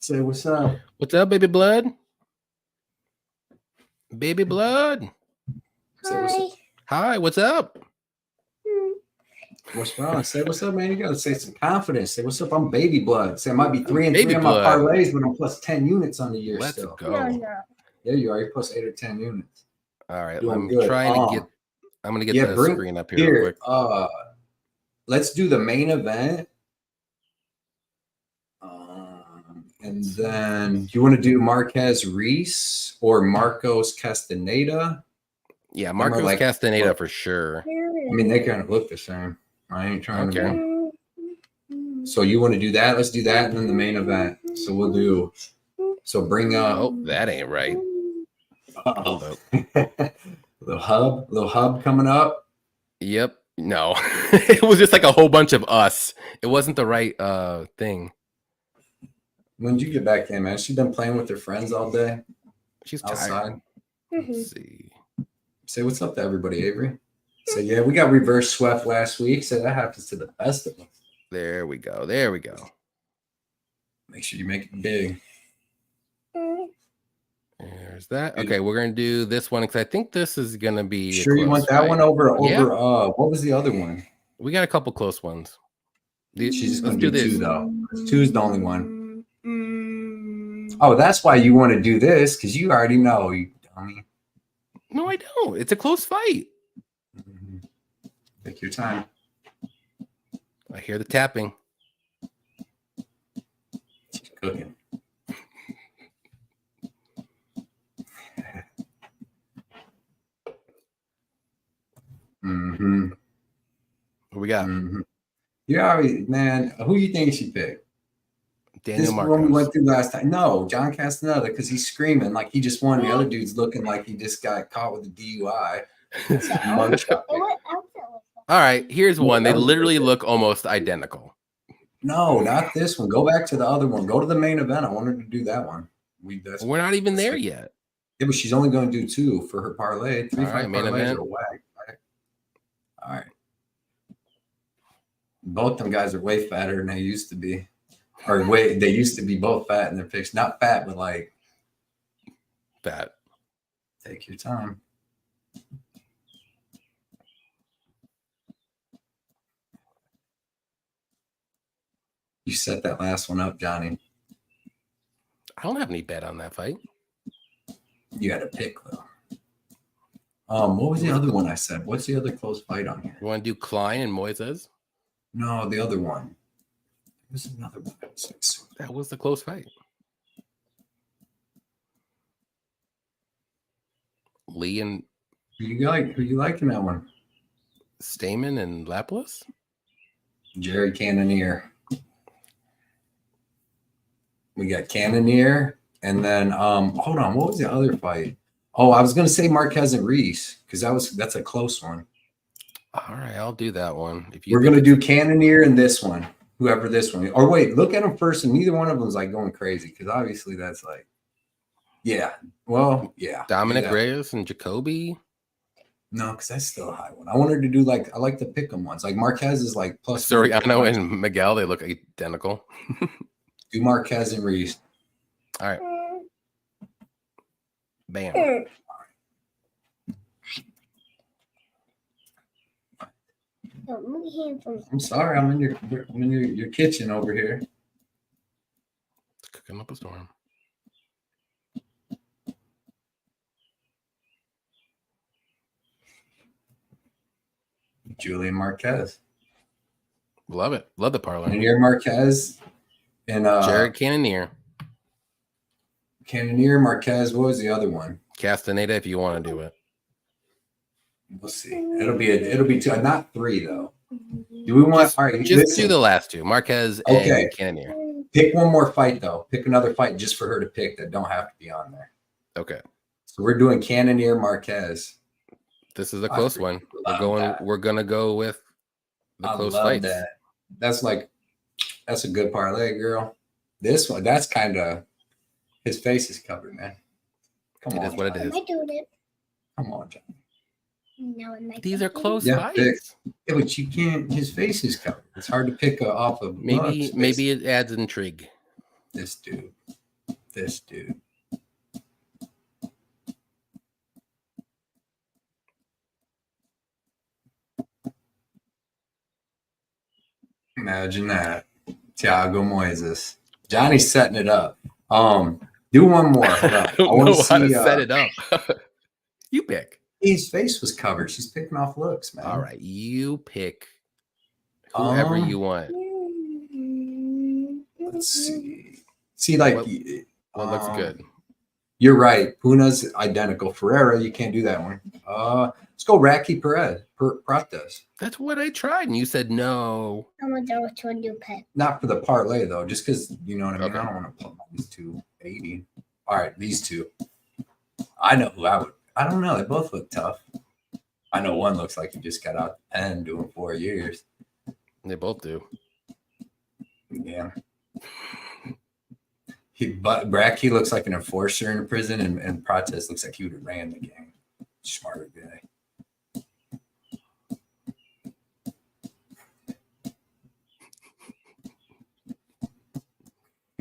Say what's up. What's up, baby blood? Baby blood. Say what's up. Hi, what's up? What's wrong? Say what's up, man. You gotta say some confidence. Say what's up. I'm baby blood. Say I might be 3 and 3 on my parlays, but I'm plus 10 units on the year. Let's still. Go. No. There you are. You're plus 8 or 10 units. All right. I'm gonna get the screen up here real quick. Let's do the main event. And then you want to do Marquez Reese or Marcos Castaneda? Yeah, Marcos Castaneda for sure. I mean, they kind of look the same. I ain't trying to. So you want to do that? Let's do that, and then the main event. So we'll do. So bring up. Oh, that ain't right. little hub coming up. Yep. No, it was just like a whole bunch of us. It wasn't the right thing. When did you get back in, man? She been playing with her friends all day. She's outside. Tired. Let's see. Say what's up to everybody, Avery. Say yeah, we got reverse swept last week. So that happens to the best of us. There we go. There we go. Make sure you make it big. There's that. Okay, we're gonna do this one because I think this is gonna be. Sure, you want that one over? Yeah. What was the other one? We got a couple close ones. She's just gonna do this. 2 though. 2 is the only one. Oh, that's why you want to do this because you already know, you dummy. No, I don't. It's a close fight. Take your time. I hear the tapping. She's cooking. What we got? Yeah, man. Who you think she picked? Daniel Marquez. One we went through last time. No, John Castaneda, because he's screaming like he just won. The other dude's looking like he just got caught with a DUI. All right, here's one. They literally look almost identical. No, not this one. Go back to the other one. Go to the main event. I wanted to do that one. We're not even there yet. Yeah, but she's only going to do 2 for her parlay. 3 5 parlays are whack. Right? All right. Both them guys are way fatter than they used to be. They used to be both fat in their picks. Not fat, but like fat. Take your time. You set that last one up, Johnny. I don't have any bet on that fight. You got to pick though. What was the other one I said? What's the other close fight on here? You want to do Klein and Moises? No, the other one. There's another one. That was the close fight. Lee and who you like in that one? Staman and Lapolis? Jerry Cannonier. We got Cannonier, and then hold on, what was the other fight? Oh, I was gonna say Marquez and Reese because that's a close one. All right, I'll do that one. We're gonna do Cannonier and this one, whoever this one. Or wait, look at them first, and neither one of them is like going crazy because obviously that's like, yeah, well, yeah. Dominic Reyes and Jacoby. No, because that's still a high one. I wanted to do I like to pick them ones. Like Marquez is like plus. Sorano and Miguel, they look identical. Do Marquez and Reese. All right. Bam. I'm sorry, I'm in your kitchen over here. Cooking up a storm. Julian Marquez. Love it. Love the parlay. Cannonier Marquez and Jared Cannonier. Cannonier Marquez. What was the other one? Castaneda, if you want to do it. We'll see. It'll be two, not three though. Do we want? All right, just do the last two, Marquez and Cannonier. Pick one more fight though. Pick another fight just for her to pick that don't have to be on there. Okay. So we're doing Cannonier Marquez. This is a close one. We're gonna go with the close fights. That's a good parlay, girl. This one, that's kind of his face is covered, man. Come on. It is what it is. Am I doing it? Come on, John. No, these are close fights. Yeah, but you can't. His face is covered. It's hard to pick off of. Maybe it adds intrigue. This dude. Imagine that. Thiago Moises. Johnny's setting it up. Do one more. I don't know how to set it up. You pick. His face was covered. She's picking off looks, man. All right. You pick whoever you want. Let's see. See, like what looks good. You're right. Puna's identical. Ferrera, you can't do that one. Let's go Racki Pratz. That's what I tried, and you said no. I'm gonna do which one you pick. Not for the parlay though, just because you know what I mean. Okay. I don't want to put these 280. All right, these two. I know who I would. I don't know. They both look tough. I know one looks like he just got out the pen doing 4 years. They both do. Yeah. But Racki looks like an enforcer in a prison, and Pratz looks like he would have ran the game. Smarter guy.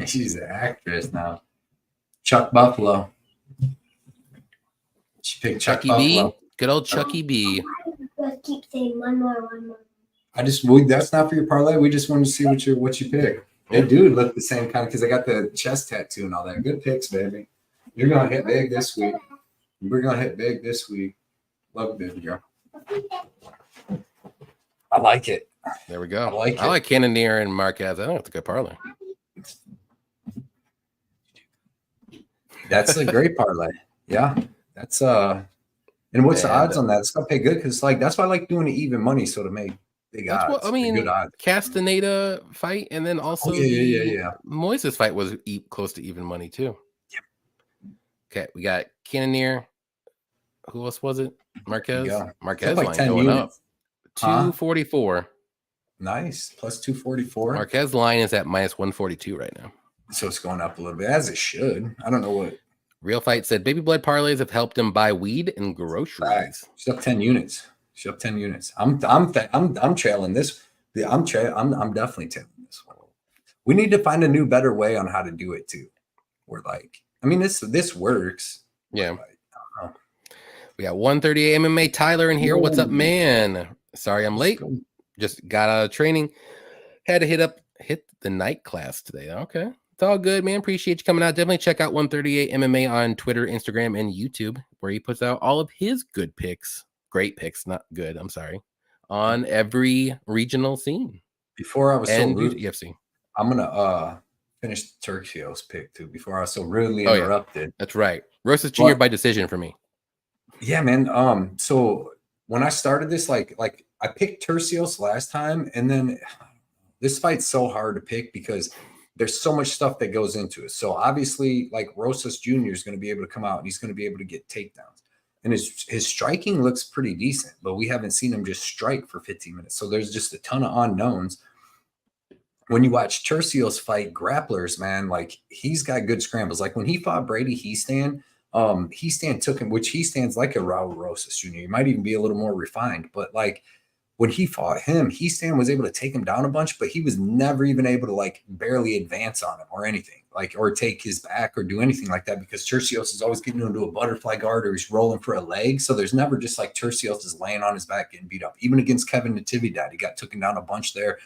She's an actress now. Chuck Buffalo. She picked Chucky Buffalo. B. Good old Chucky B. I keep saying one more. That's not for your parlay. We just wanted to see what you pick. They do look the same kind of because I got the chest tattoo and all that. Good picks, baby. You're gonna hit big this week. We're gonna hit big this week. Love it, baby girl. I like it. There we go. I like Cannonier and Marquez. I think it's a good parlay. That's a great parlay. Yeah. That's and what's the odds on that? It's gonna pay good because that's why I like doing even money, so to make big odds. What, I mean, good odds. Castaneda fight, and then also Moises fight was close to even money too. Yep. Okay, we got Cannonier. Who else was it? Marquez. Marquez like line 10 going units. up. 244. Nice. Plus 244. Marquez line is at minus 142 right now. So it's going up a little bit, as it should. I don't know what. Real Fight said baby blood parlays have helped him buy weed and groceries. Right. She's up 10 units. I'm trailing this. I'm definitely trailing this one. We need to find a new, better way on how to do it too. We're like, I mean, this works. Yeah. Like, I don't know. We got 138 MMA Tyler in here. What's up, man? Sorry I'm late. Just got out of training. Had to hit the night class today. Okay. It's all good, man. Appreciate you coming out. Definitely check out 138 MMA on Twitter, Instagram, and YouTube, where he puts out all of his good picks. Great picks, not good. I'm sorry. On every regional scene. Before I was so rude, UFC. I'm gonna finish Turcios pick too. Before I was so rudely interrupted. Yeah. That's right. Rosas Jr. by decision for me. Yeah, man. So when I started this, like I picked Turcios last time, and then this fight's so hard to pick because there's so much stuff that goes into it. So obviously, like Rosas Jr. is going to be able to come out and he's going to be able to get takedowns. And his striking looks pretty decent, but we haven't seen him just strike for 15 minutes. So there's just a ton of unknowns. When you watch Turcios fight grapplers, man, like he's got good scrambles. Like when he fought Brady Heastan took him, which Heastan's like a Raul Rosas Jr. He might even be a little more refined, but like when he fought him, Heastan was able to take him down a bunch, but he was never even able to like barely advance on him or anything, like or take his back or do anything like that because Turcios is always getting into a butterfly guard or he's rolling for a leg. So there's never just like Turcios is laying on his back getting beat up. Even against Kevin Natividad, he got taken down a bunch there.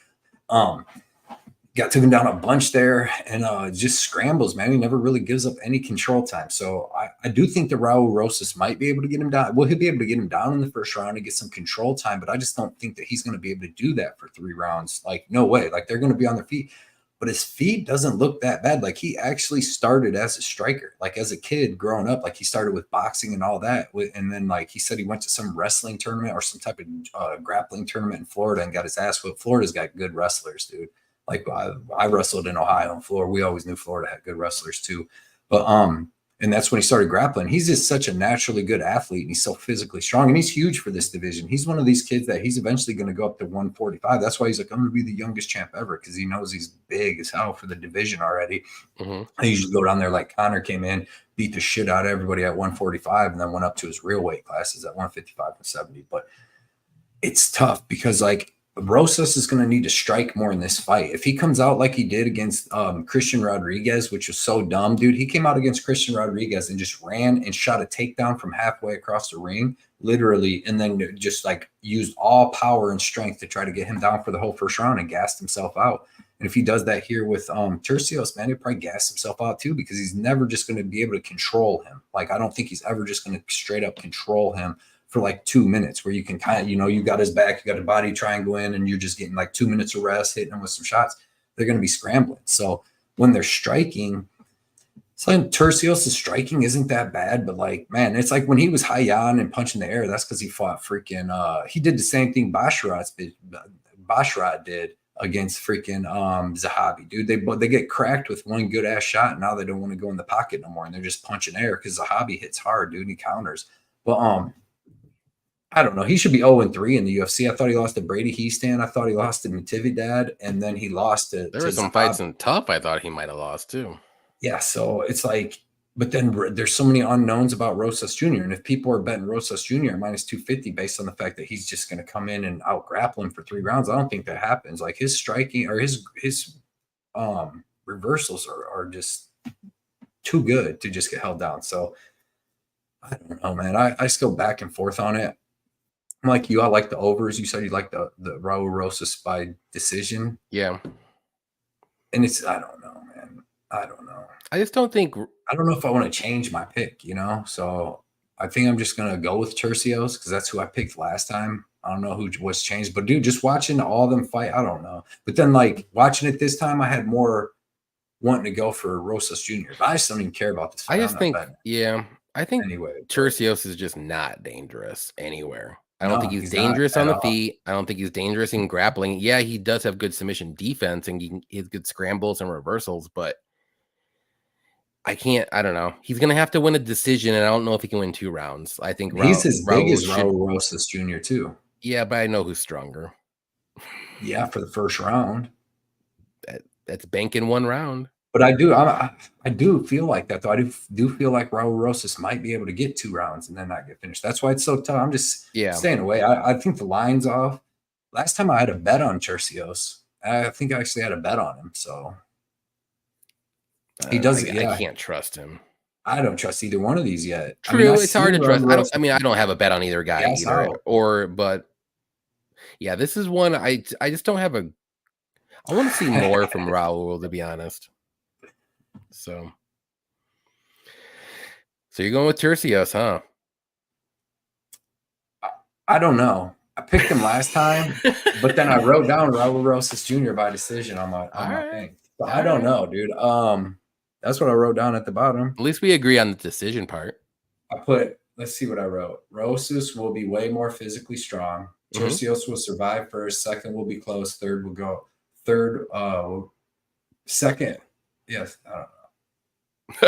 took him down a bunch there, and just scrambles, man. He never really gives up any control time. So I do think that Raul Rosas might be able to get him down. Well, he'll be able to get him down in the first round and get some control time, but I just don't think that he's going to be able to do that for 3 rounds. Like, no way. Like, they're going to be on their feet. But his feet doesn't look that bad. Like, he actually started as a striker. Like, as a kid growing up, like, he started with boxing and all that. And then, like, he said he went to some wrestling tournament or some type of grappling tournament in Florida and got his ass whipped. Florida's got good wrestlers, dude. Like, I wrestled in Ohio and Florida. We always knew Florida had good wrestlers too. But and that's when he started grappling. He's just such a naturally good athlete, and he's so physically strong, and he's huge for this division. He's one of these kids that he's eventually going to go up to 145. That's why he's like, I'm going to be the youngest champ ever, because he knows he's big as hell for the division already. I usually go down there like Connor came in, beat the shit out of everybody at 145, and then went up to his real weight classes at 155 and 70. But it's tough because, like, Rosas is going to need to strike more in this fight. If he comes out like he did against Christian Rodriguez, which was so dumb, dude. He came out against Christian Rodriguez and just ran and shot a takedown from halfway across the ring, literally, and then just like used all power and strength to try to get him down for the whole first round and gassed himself out. And if he does that here with Turcios, man, he'll probably gas himself out too, because he's never just going to be able to control him. Like, I don't think he's ever just going to straight up control him for like 2 minutes, where you can kind of, you got his back, you got a body triangle in, and you're just getting like 2 minutes of rest, hitting him with some shots. They're going to be scrambling. So when they're striking, it's like Turcios' striking isn't that bad, but like, man, it's like when he was high-on and punching the air, that's because he fought freaking, he did the same thing Basharat did against freaking Zahabi, dude. They get cracked with one good-ass shot, and now they don't want to go in the pocket no more, and they're just punching air because Zahabi hits hard, dude, and he counters. But I don't know. He should be 0-3 in the UFC. I thought he lost to Brady Heastan. I thought he lost to Natividad, and then he lost to. There were some fights in Tough I thought he might have lost too. Yeah, so it's like, but then there's so many unknowns about Rosas Jr. And if people are betting Rosas Jr. minus 250 based on the fact that he's just going to come in and out grapple him for 3 rounds, I don't think that happens. Like, his striking or his reversals are just too good to just get held down. So I don't know, man. I still back and forth on it. I'm like you. I like the overs. You said you like the Raul Rosas by decision. Yeah. And it's, I don't know, man. I don't know. I just don't think. I don't know if I want to change my pick, So I think I'm just going to go with Turcios because that's who I picked last time. I don't know who was changed. But, dude, just watching all of them fight, I don't know. But then, like, watching it this time, I had more wanting to go for Rosas Jr. But I just don't even care about this fight. I just think, I think anyway, Turcios is just not dangerous anywhere. I don't think he's dangerous on the feet. I don't think he's dangerous in grappling. Yeah, he does have good submission defense, and he has good scrambles and reversals, but I don't know. He's going to have to win a decision, and I don't know if he can win 2 rounds. I think he's as big as Raul Rosas Jr. too. Yeah, but I know who's stronger. Yeah, for the first round. That's banking 1 round. But I do feel like that, though. I do feel like Raul Rosas might be able to get 2 rounds and then not get finished. That's why it's so tough. I'm just staying away. I think the line's off. Last time I had a bet on Turcios. I think I actually had a bet on him. So he doesn't. I can't trust him. I don't trust either one of these yet. True, it's hard to trust. I don't have a bet on either guy either. But yeah, this is one I just don't have a. I want to see more from Raul, to be honest. So you're going with Turcios, huh? I don't know. I picked him last time, but then I wrote down Raul Rosas Jr. by decision on my thing. So I don't know, dude. That's what I wrote down at the bottom. At least we agree on the decision part. I put, let's see what I wrote. Rosas will be way more physically strong. Turcios will survive first. Second will be close. Third will go. Second. Yes. I don't know.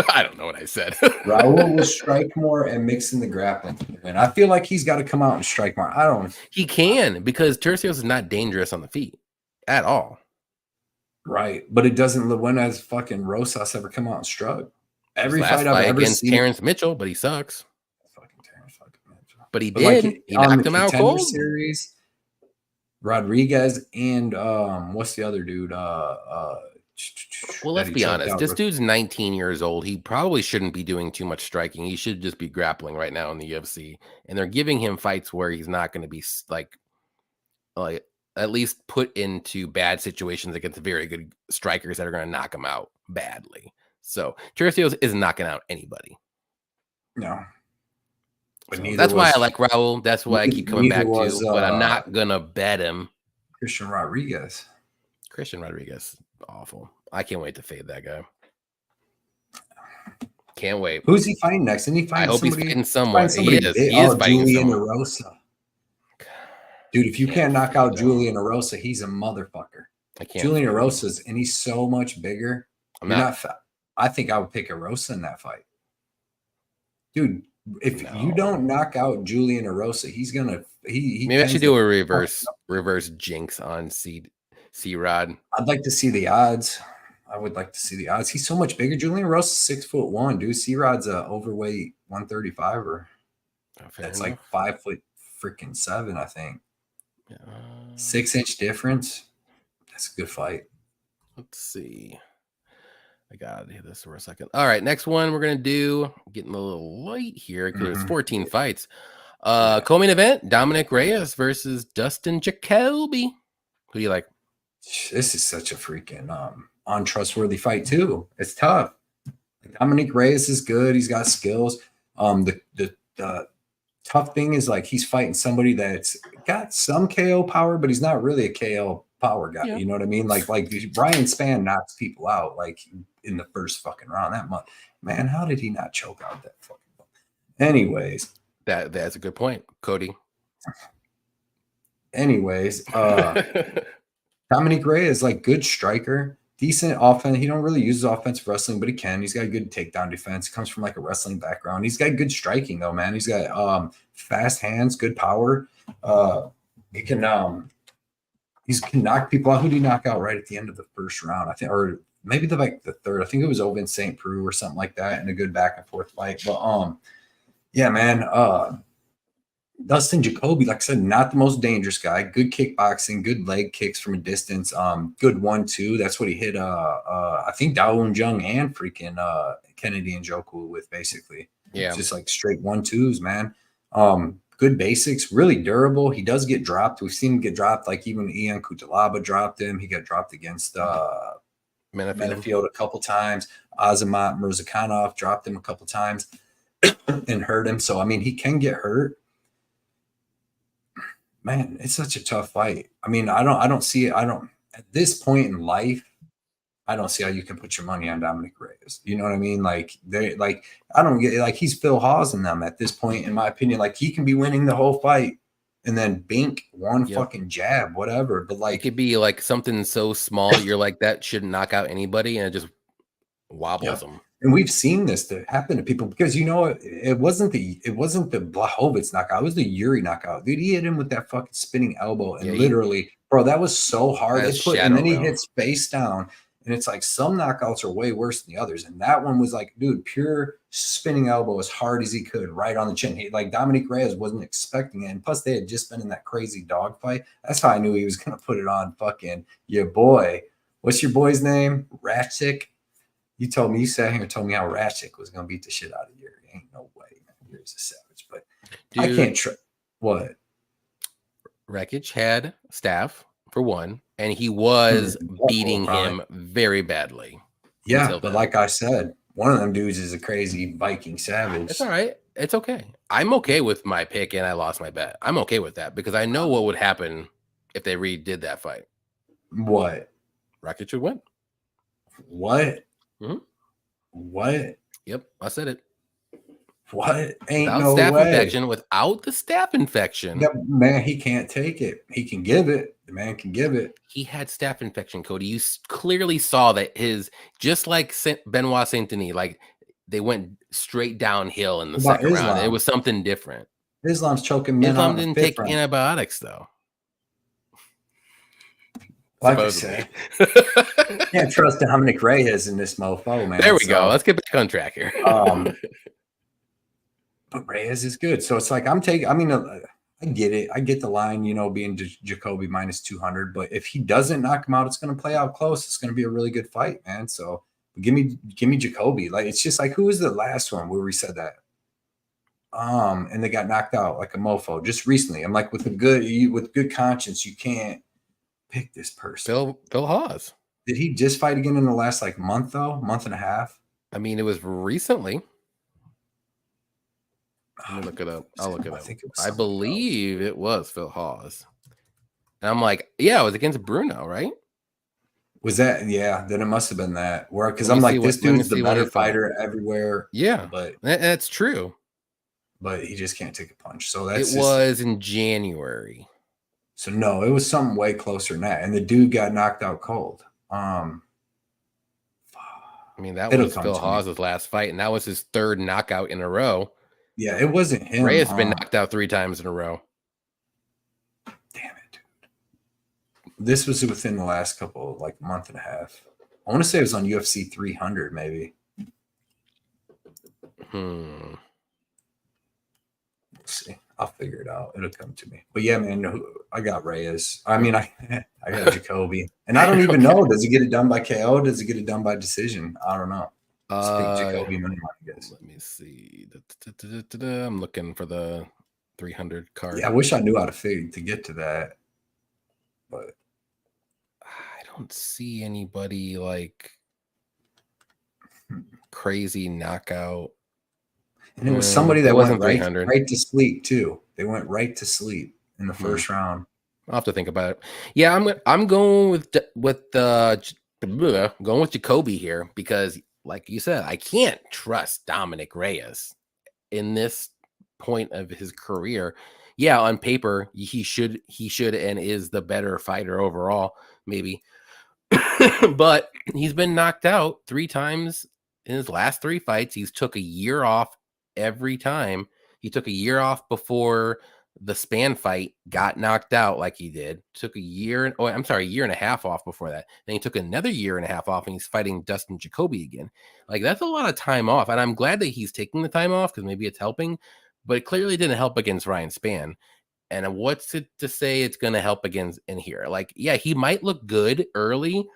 I don't know what I said. Raul will strike more and mix in the grappling. And I feel like he's got to come out and strike more. He can, because Turcios is not dangerous on the feet at all. Right. But it doesn't. When has fucking Rosas ever come out and struck? Every fight I've ever against seen. Terrence Mitchell, but he sucks. Fucking Terrence Mitchell. But he did. Like, he knocked him out cold. Series, Rodriguez and what's the other dude? Well, let's be honest. This dude's 19 years old. He probably shouldn't be doing too much striking. He should just be grappling right now in the UFC. And they're giving him fights where he's not going to be like at least put into bad situations against very good strikers that are going to knock him out badly. So Turcios isn't knocking out anybody. No. But So that's why I like Raul. That's why I keep coming back to. But I'm not gonna bet him. Christian Rodriguez, awful. I can't wait to fade that guy. Can't wait. Who's he fighting next? Isn't he fighting I hope somebody? He's fighting someone. He is. Big. He is fighting Julian someone. Rosa. Dude, if you can't knock out Julian Rosa, he's a motherfucker. I can't. Julian Rosa's, and he's so much bigger. I think I would pick a Rosa in that fight. Dude, if you don't knock out Julian Rosa, he's gonna maybe I should do a reverse jinx on C-Rod. I'd like to see the odds. I would like to see the odds. He's so much bigger. Julian Rosa's 6'1", dude. C-Rod's a overweight 135er. That's like 5'7", I think. 6-inch difference. That's a good fight. Let's see. I gotta do this for a second. All right, next one we're gonna do. Getting a little light here because there's 14 fights. Co-main event: Dominic Reyes versus Dustin Jacoby. Who do you like? This is such a freaking untrustworthy fight too. It's tough. Dominic Reyes is good. He's got skills. The tough thing is like he's fighting somebody that's got some KO power, but he's not really a KO power guy. You know what I mean? Like Brian Spann knocks people out like in the first fucking round. That month, man, how did he not choke out that fucking ball? Anyways, that's a good point, Cody. Anyways, Dominic Reyes is like good striker, decent offense. He don't really use his offensive wrestling, but he can. He's got good takedown defense. He comes from like a wrestling background. He's got good striking though, man. He's got fast hands, good power. He can knock people out. Who did he knock out right at the end of the first round? I think, or maybe the third. I think it was Owen St. Preux or something like that in a good back and forth fight. But yeah, man. Dustin Jacoby, like I said, not the most dangerous guy. Good kickboxing, good leg kicks from a distance. Good 1-2. That's what he hit. I think Dawoon Jung and freaking Kennedy and Njoku with basically. Yeah, just like straight 1-2s, man. Good basics, really durable. He does get dropped. We've seen him get dropped. Like even Ian Kutalaba dropped him. He got dropped against Menafield a couple times. Azamat Mirzakhanov dropped him a couple times and hurt him. So I mean, he can get hurt. Man, it's such a tough fight. I mean, I don't see it. At this point in life, I don't see how you can put your money on Dominic Reyes. You know what I mean? Like I don't get like he's Phil Hawes in them at this point, in my opinion. Like he can be winning the whole fight and then bink one fucking jab, whatever. But like it could be like something so small, you're like that shouldn't knock out anybody, and it just wobbles them. And we've seen this to happen to people because it wasn't the Blachowicz knockout, it was the Yuri knockout. Dude, he hit him with that fucking spinning elbow, and literally, bro, that was so hard. And then he hits face down, and it's like some knockouts are way worse than the others. And that one was like, dude, pure spinning elbow as hard as he could, right on the chin. Like Dominic Reyes wasn't expecting it, and plus they had just been in that crazy dog fight. That's how I knew he was gonna put it on fucking your boy. What's your boy's name? Ratchik. You sat here and told me how Ratchik was going to beat the shit out of Yuri. Ain't no way, man. Yuri's a savage, but dude, I can't trust what. Racki had staff for one, and he was beating him very badly. Yeah, but like I said, one of them dudes is a crazy Viking savage. It's all right. It's okay. I'm okay with my pick, and I lost my bet. I'm okay with that because I know what would happen if they redid that fight. What? Racki should win. What? Mm-hmm. What? Yep, I said it. What? Ain't without no staph way. infection. Without the staph infection. Yeah, man, he can't take it. He can give it. The man can give it. He had staph infection, Cody. You clearly saw that just like Benoit Saint-Denis, like they went straight downhill in the second round. It was something different. Islam's choking men Islam out. didn't take antibiotics though. Like I said, can't trust Dominic Reyes in this mofo, man. There we go. Let's get back on track here. But Reyes is good. So it's like I get it. I get the line, being Jacoby minus 200. But if he doesn't knock him out, it's going to play out close. It's going to be a really good fight, man. So give me Jacoby. Like it's just like, who was the last one where we said that? And they got knocked out like a mofo just recently. I'm like, with good conscience, you can't pick this person. Phil Hawes. Did he just fight again in the last like month though? Month and a half? I mean, it was recently. Let me look it up. I'll look it up. I believe it was Phil Hawes. And I'm like, yeah, it was against Bruno, right? Was that? Yeah, then it must have been that. Where because I'm like, this dude's the better fighter everywhere. Yeah, but that's true. But he just can't take a punch. So that's was in January. So no, it was something way closer than that. And the dude got knocked out cold. I mean, that was Phil Hawes' last fight, and that was his third knockout in a row. Yeah, it wasn't him. Reyes has been knocked out 3 times in a row. Damn it, dude. This was within the last couple, like month and a half. I want to say it was on UFC 300, maybe. Let's see. I'll figure it out. It'll come to me. But yeah, man, I got Reyes. I mean, I got Jacoby. And I don't even know. Does he get it done by KO? Does he get it done by decision? I don't know. Jacoby money, I guess. Let me see. I'm looking for the 300 card. Yeah, I wish I knew how to get to that. But I don't see anybody like crazy knockout. And it was somebody that went right to sleep too. They went right to sleep in the first round. I'll have to think about it. Yeah, I'm going with Jacoby here because, like you said, I can't trust Dominic Reyes in this point of his career. Yeah, on paper he should and is the better fighter overall, maybe, but he's been knocked out 3 times in his last 3 fights. He's took a year off. Every time. He took a year off before the Span fight, got knocked out like he did. Took a year and a year and a half off before that. Then he took another year and a half off, and he's fighting Dustin Jacoby again. Like, that's a lot of time off, and I'm glad that he's taking the time off because maybe it's helping, but it clearly didn't help against Ryan Span. And what's it to say it's going to help against in here? Like, yeah, he might look good early,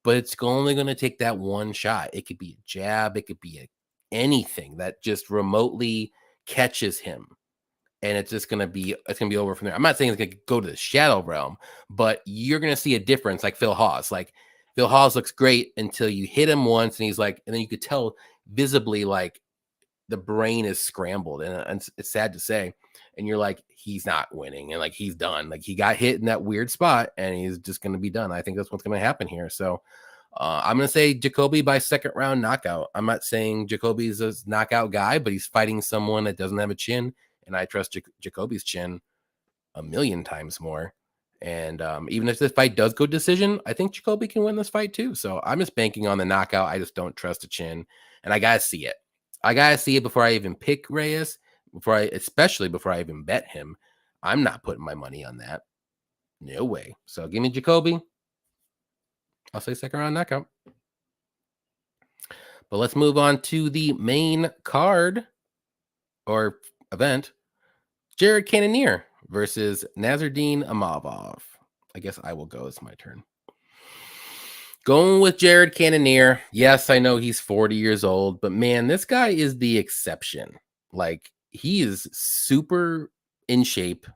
but it's only going to take that one shot. It could be a jab, it could be anything that just remotely catches him, and it's gonna be over from there. I'm not saying it's gonna go to the shadow realm, but you're gonna see a difference. Like Phil Hawes looks great until you hit him once, and he's like, and then you could tell visibly like the brain is scrambled, and it's sad to say, and you're like, he's not winning, and like he's done. Like he got hit in that weird spot, and he's just gonna be done. I think that's what's gonna happen here. So I'm going to say Jacoby by 2nd round knockout. I'm not saying Jacoby's a knockout guy, but he's fighting someone that doesn't have a chin, and I trust Jacoby's chin a million times more. And even if this fight does go decision, I think Jacoby can win this fight too. So I'm just banking on the knockout. I just don't trust a chin, and I got to see it. I got to see it before I even pick Reyes, especially before I even bet him. I'm not putting my money on that. No way. So give me Jacoby. I'll say 2nd round knockout. But let's move on to the main card or event. Jared Cannonier versus Nasruddin Imavov. I guess I will go. It's my turn. Going with Jared Cannonier. Yes, I know he's 40 years old, but man, this guy is the exception. Like, he is super in shape.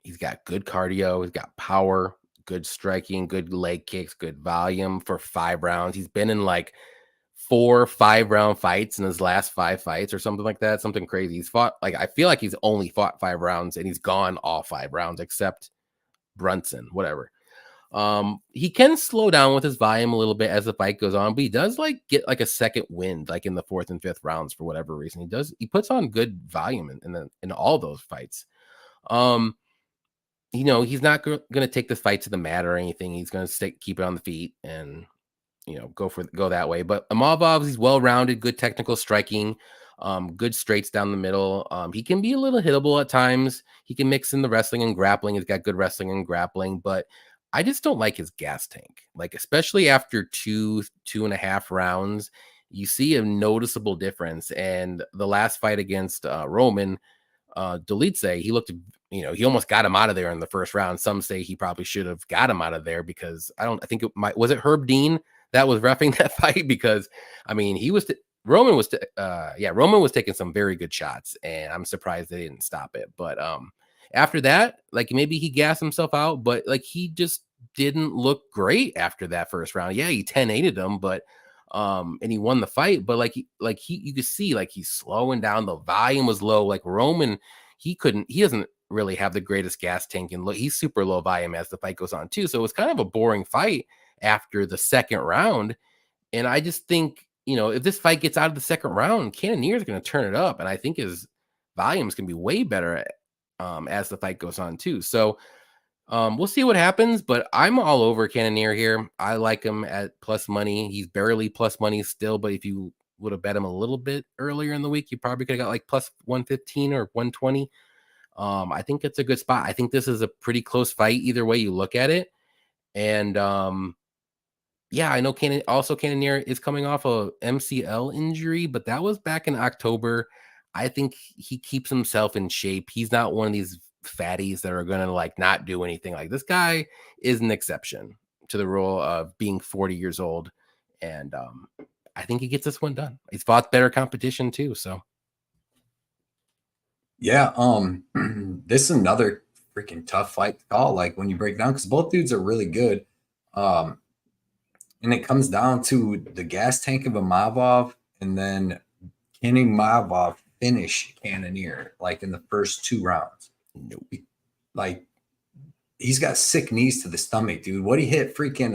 He's got good cardio. He's got power. Good striking, good leg kicks, good volume for 5 rounds. He's been in like 4 5-round fights in his last 5 fights or something like that. Something crazy. He's fought, like, I feel like he's only fought 5 rounds and he's gone all 5 rounds except Brunson, whatever. He can slow down with his volume a little bit as the fight goes on, but he does like get like a second wind, like in the 4th and 5th rounds for whatever reason. He puts on good volume in all those fights. You know, he's not going to take the fight to the mat or anything. He's going to keep it on the feet and, you know, go that way. But Imavov, he's well-rounded, good technical striking, good straights down the middle. He can be a little hittable at times. He can mix in the wrestling and grappling. He's got good wrestling and grappling, but I just don't like his gas tank. Like, especially after 2.5 rounds, you see a noticeable difference. And the last fight against Roman Dolidze, he looked, you know, he almost got him out of there in the 1st round. Some say he probably should have got him out of there because I think was it Herb Dean that was reffing that fight? Because I mean, Roman was taking some very good shots, and I'm surprised they didn't stop it. But after that, like, maybe he gassed himself out, but like, he just didn't look great after that first round. Yeah, he 10-8'd him, but and he won the fight, but you could see like he's slowing down. The volume was low. Like Roman, he doesn't really have the greatest gas tank, and look, he's super low volume as the fight goes on too. So it was kind of a boring fight after the second round. And I just think, if this fight gets out of the second round, Cannonier is going to turn it up, and I think his volume is going to be way better as the fight goes on too. So we'll see what happens, but I'm all over Cannonier here. I like him at plus money. He's barely plus money still, but if you would have bet him a little bit earlier in the week, you probably could have got like plus 115 or 120. I think it's a good spot. I think this is a pretty close fight either way you look at it. And yeah, I know Cannonier is coming off a MCL injury, but that was back in October. I think he keeps himself in shape. He's not one of these fatties that are going to like not do anything. Like this guy is an exception to the rule of being 40 years old. And I think he gets this one done. He's fought better competition too. So yeah, this is another freaking tough fight to call. Like when you break down, because both dudes are really good. And it comes down to the gas tank of Imavov, and then can Imavov finish Cannonier like in the first 2 rounds? Nope. Like he's got sick knees to the stomach, dude. What he hit freaking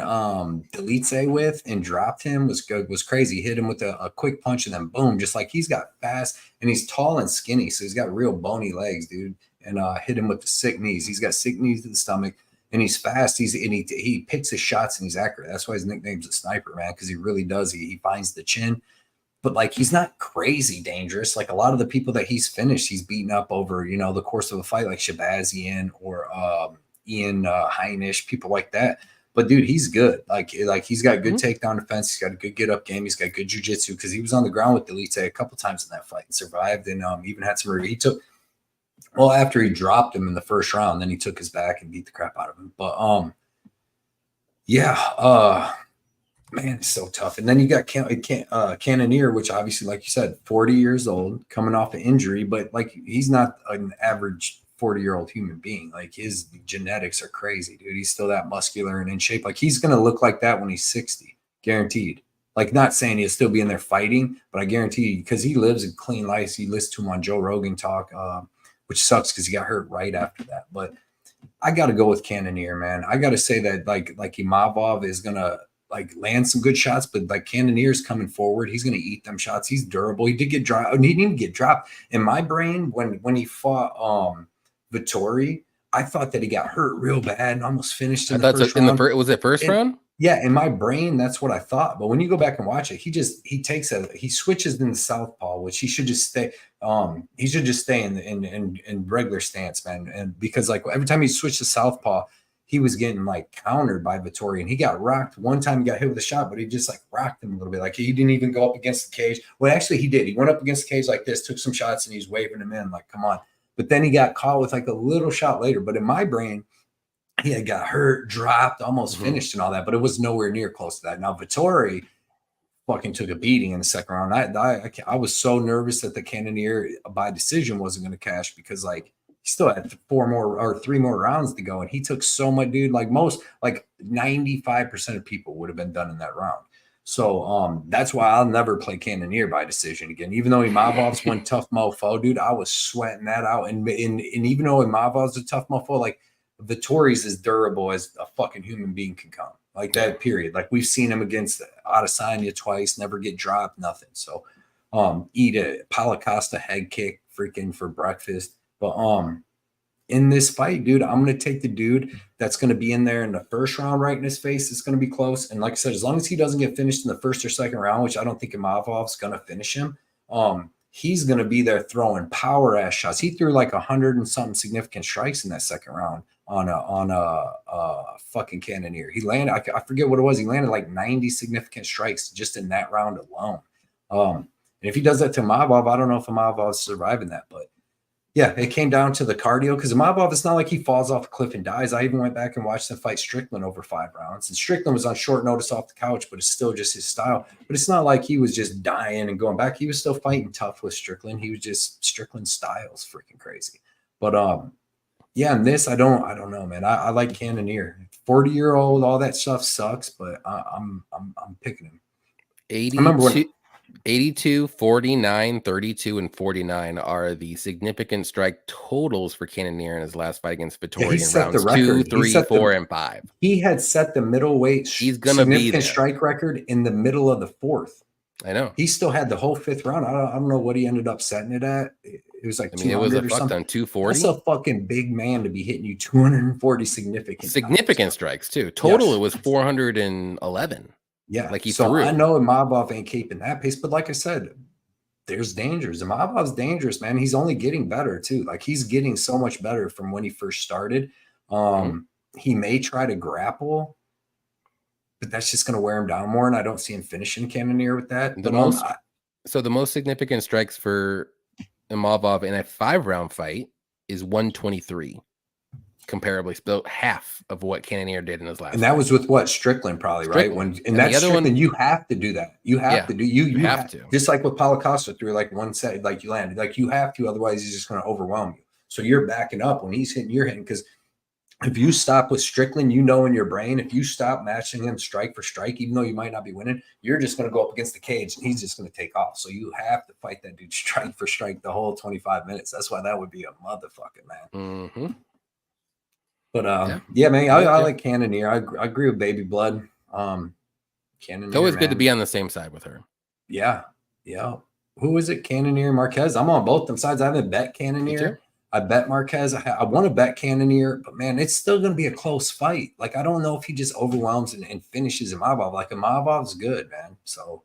Delitze with and dropped him was crazy. He hit him with a quick punch and then boom, just like he's got fast, and he's tall and skinny, so he's got real bony legs, dude. And hit him with the sick knees. He's got sick knees to the stomach, and he's fast. He picks his shots and he's accurate. That's why his nickname's a sniper, man, because he really does. He finds the chin. But like he's not crazy dangerous. Like a lot of the people that he's finished, he's beaten up over, the course of a fight, like Shabazian or Ian Heinisch, people like that. But dude, he's good. Like he's got good takedown defense. He's got a good get up game. He's got good jiu-jitsu because he was on the ground with Delite a couple times in that fight and survived, and even had some. After he dropped him in the first round, then he took his back and beat the crap out of him. But man, it's so tough. And then you got Cannonier, which obviously, like you said, 40 years old, coming off an injury, but like he's not an average 40-year-old human being. Like his genetics are crazy, dude. He's still that muscular and in shape. Like he's going to look like that when he's 60, guaranteed. Like not saying he'll still be in there fighting, but I guarantee you, because he lives a clean life. You listen to him on Joe Rogan talk, which sucks because he got hurt right after that. But I got to go with Cannonier, man. I got to say that like Imavov is going to like land some good shots, but like Cannonier's coming forward. He's going to eat them shots. He's durable. He did get dropped. He didn't get dropped. In my brain, when he fought Vettori, I thought that he got hurt real bad and almost finished in the first round. Was it first round? Yeah, in my brain, that's what I thought. But when you go back and watch it, he switches in the southpaw, which he should just stay. He should just stay in regular stance, man. And because like every time he switched to southpaw, he was getting like countered by Vettori, and he got rocked. One time he got hit with a shot, but he just like rocked him a little bit. Like he didn't even go up against the cage. Well, actually he did. He went up against the cage like this, took some shots, and he's waving him in like, come on. But then he got caught with like a little shot later. But in my brain, he had got hurt, dropped, almost finished and all that, but it was nowhere near close to that. Now Vettori fucking took a beating in the second round. I was so nervous that the Cannonier by decision wasn't going to cash because like he still had 3 more rounds to go, and he took so much, dude. Like 95% of people would have been done in that round. So that's why I'll never play Cannonier by decision again. Even though Imavov's one tough mofo, dude, I was sweating that out. And even though Imavov's a tough mofo, like Vettori's as durable as a fucking human being can come. Like that, period. Like we've seen him against Adesanya twice, never get dropped, nothing. So eat a Paulo Costa head kick freaking for breakfast. But in this fight, dude, I'm going to take the dude that's going to be in there in the first round right in his face. It's going to be close. And like I said, as long as he doesn't get finished in the first or second round, which I don't think Imavov's going to finish him, he's going to be there throwing power ass shots. He threw like 100 and something significant strikes in that second round on a fucking Cannonier. He landed, I forget what it was. He landed like 90 significant strikes just in that round alone. And if he does that to Imavov, I don't know if Imavov's surviving that, but yeah, it came down to the cardio because Imavov, it's not like he falls off a cliff and dies. I even went back and watched him fight Strickland over 5 rounds. And Strickland was on short notice off the couch, but it's still just his style. But it's not like he was just dying and going back. He was still fighting tough with Strickland. He was just Strickland's style is freaking crazy. But Yeah, and this I don't know, man. I like Cannonier. 40-year-old, all that stuff sucks, but I'm picking him. I remember 82, 82, 49, 32, and 49 are the significant strike totals for Cannonier in his last fight against Vittori in set the rounds 2, record. 3, 4, and 5. He had set the middleweight He's gonna be significant there. strike record in the middle of the 4th. I know. He still had the whole 5th round. I don't know what he ended up setting it at. It was like 200 it was a or fuck something. ton, 240. That's a fucking big man to be hitting you 240 significant strikes too. Total, Yes. it was 411. Yeah, like he so threw. I know Imavov ain't keeping that pace, but like I said, there's dangers. Imavov's dangerous, man. He's only getting better too. Like he's getting so much better from when he first started. He may try to grapple, but that's just going to wear him down more. And I don't see him finishing Cannonier with that. The most significant strikes for Imavov in a 5-round fight is 123. Comparably, about half of what Cannonier did in his last. And that was with what? Strickland, probably, right? And that's Strickland, one, you have to do that. You have to do you have to. Just like with Paulo Costa through like one set, like you landed, like you have to, otherwise he's just going to overwhelm you. So you're backing up when he's hitting, you're hitting, because if you stop with Strickland, you know in your brain, if you stop matching him strike for strike, even though you might not be winning, you're just going to go up against the cage and he's just going to take off. So you have to fight that dude strike for strike the whole 25 minutes. That's why that would be a motherfucking man. Mm-hmm. But yeah, man, I like Cannonier. I agree with Baby Blood. Cannonier. It's always good to be on the same side with her. Yeah. Who is it? Cannonier, Marquez. I'm on both them sides. I haven't bet Cannonier. I bet Marquez. I want to bet Cannonier, but man, it's still going to be a close fight. Like I don't know if he just overwhelms and finishes Imavov. Like Imavov's good, man. So,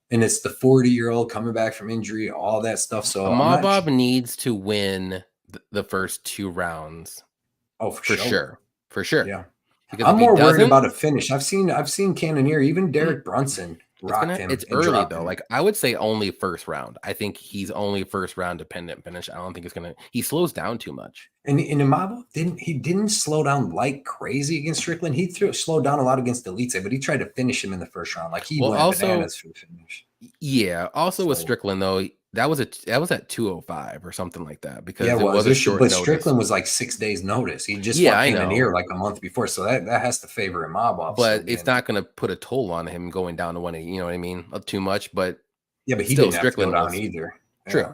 and it's the 40-year-old coming back from injury, all that stuff. So Imavov needs to win the first 2 rounds. Oh, for sure. Yeah. Because I'm more worried about a finish. I've seen Cannonier, even Derek Brunson rocked him. It's early though. Like I would say only first round. I think he's only first round dependent finish. I don't think he slows down too much. And Imavov didn't slow down like crazy against Strickland. He slowed down a lot against Elite, but he tried to finish him in the first round. Like he went bananas for the finish. Yeah. Also with Strickland though, that was at 205 or something like that, because it was a short notice. Strickland was like 6 days notice. He just fought Cannonier like a month before, so that has to favor Imavov. But it's not going to put a toll on him going down to 180. You know what I mean? Too much, but yeah, but he didn't have to go down either. True. Yeah.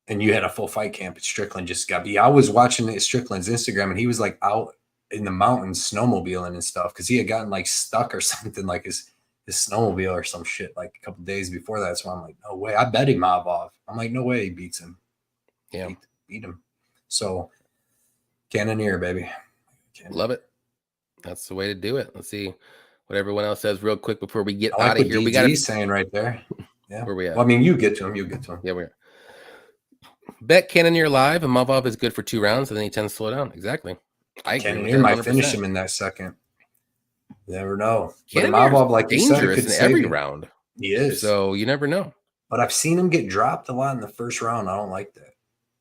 And you had a full fight camp, and Strickland just got beat. I was watching Strickland's Instagram, and he was like out in the mountains snowmobiling and stuff because he had gotten like stuck or something, like his snowmobile or some shit like a couple days before that. So I'm like, no way. I bet Imavov. I'm like, no way he beats him. Yeah. Beat him. So Cannonier, baby. Love it. That's the way to do it. Let's see what everyone else says real quick before we get out of here. We got saying right there. Yeah. Where we at? Well, I mean, you get to him. Yeah, we're bet Cannonier live. Imavov is good for 2 rounds, and then he tends to slow down. Exactly. Cannonier might finish him in that second. You never know. Imavov, like you said, could in every round. He is. So you never know. But I've seen him get dropped a lot in the first round. I don't like that.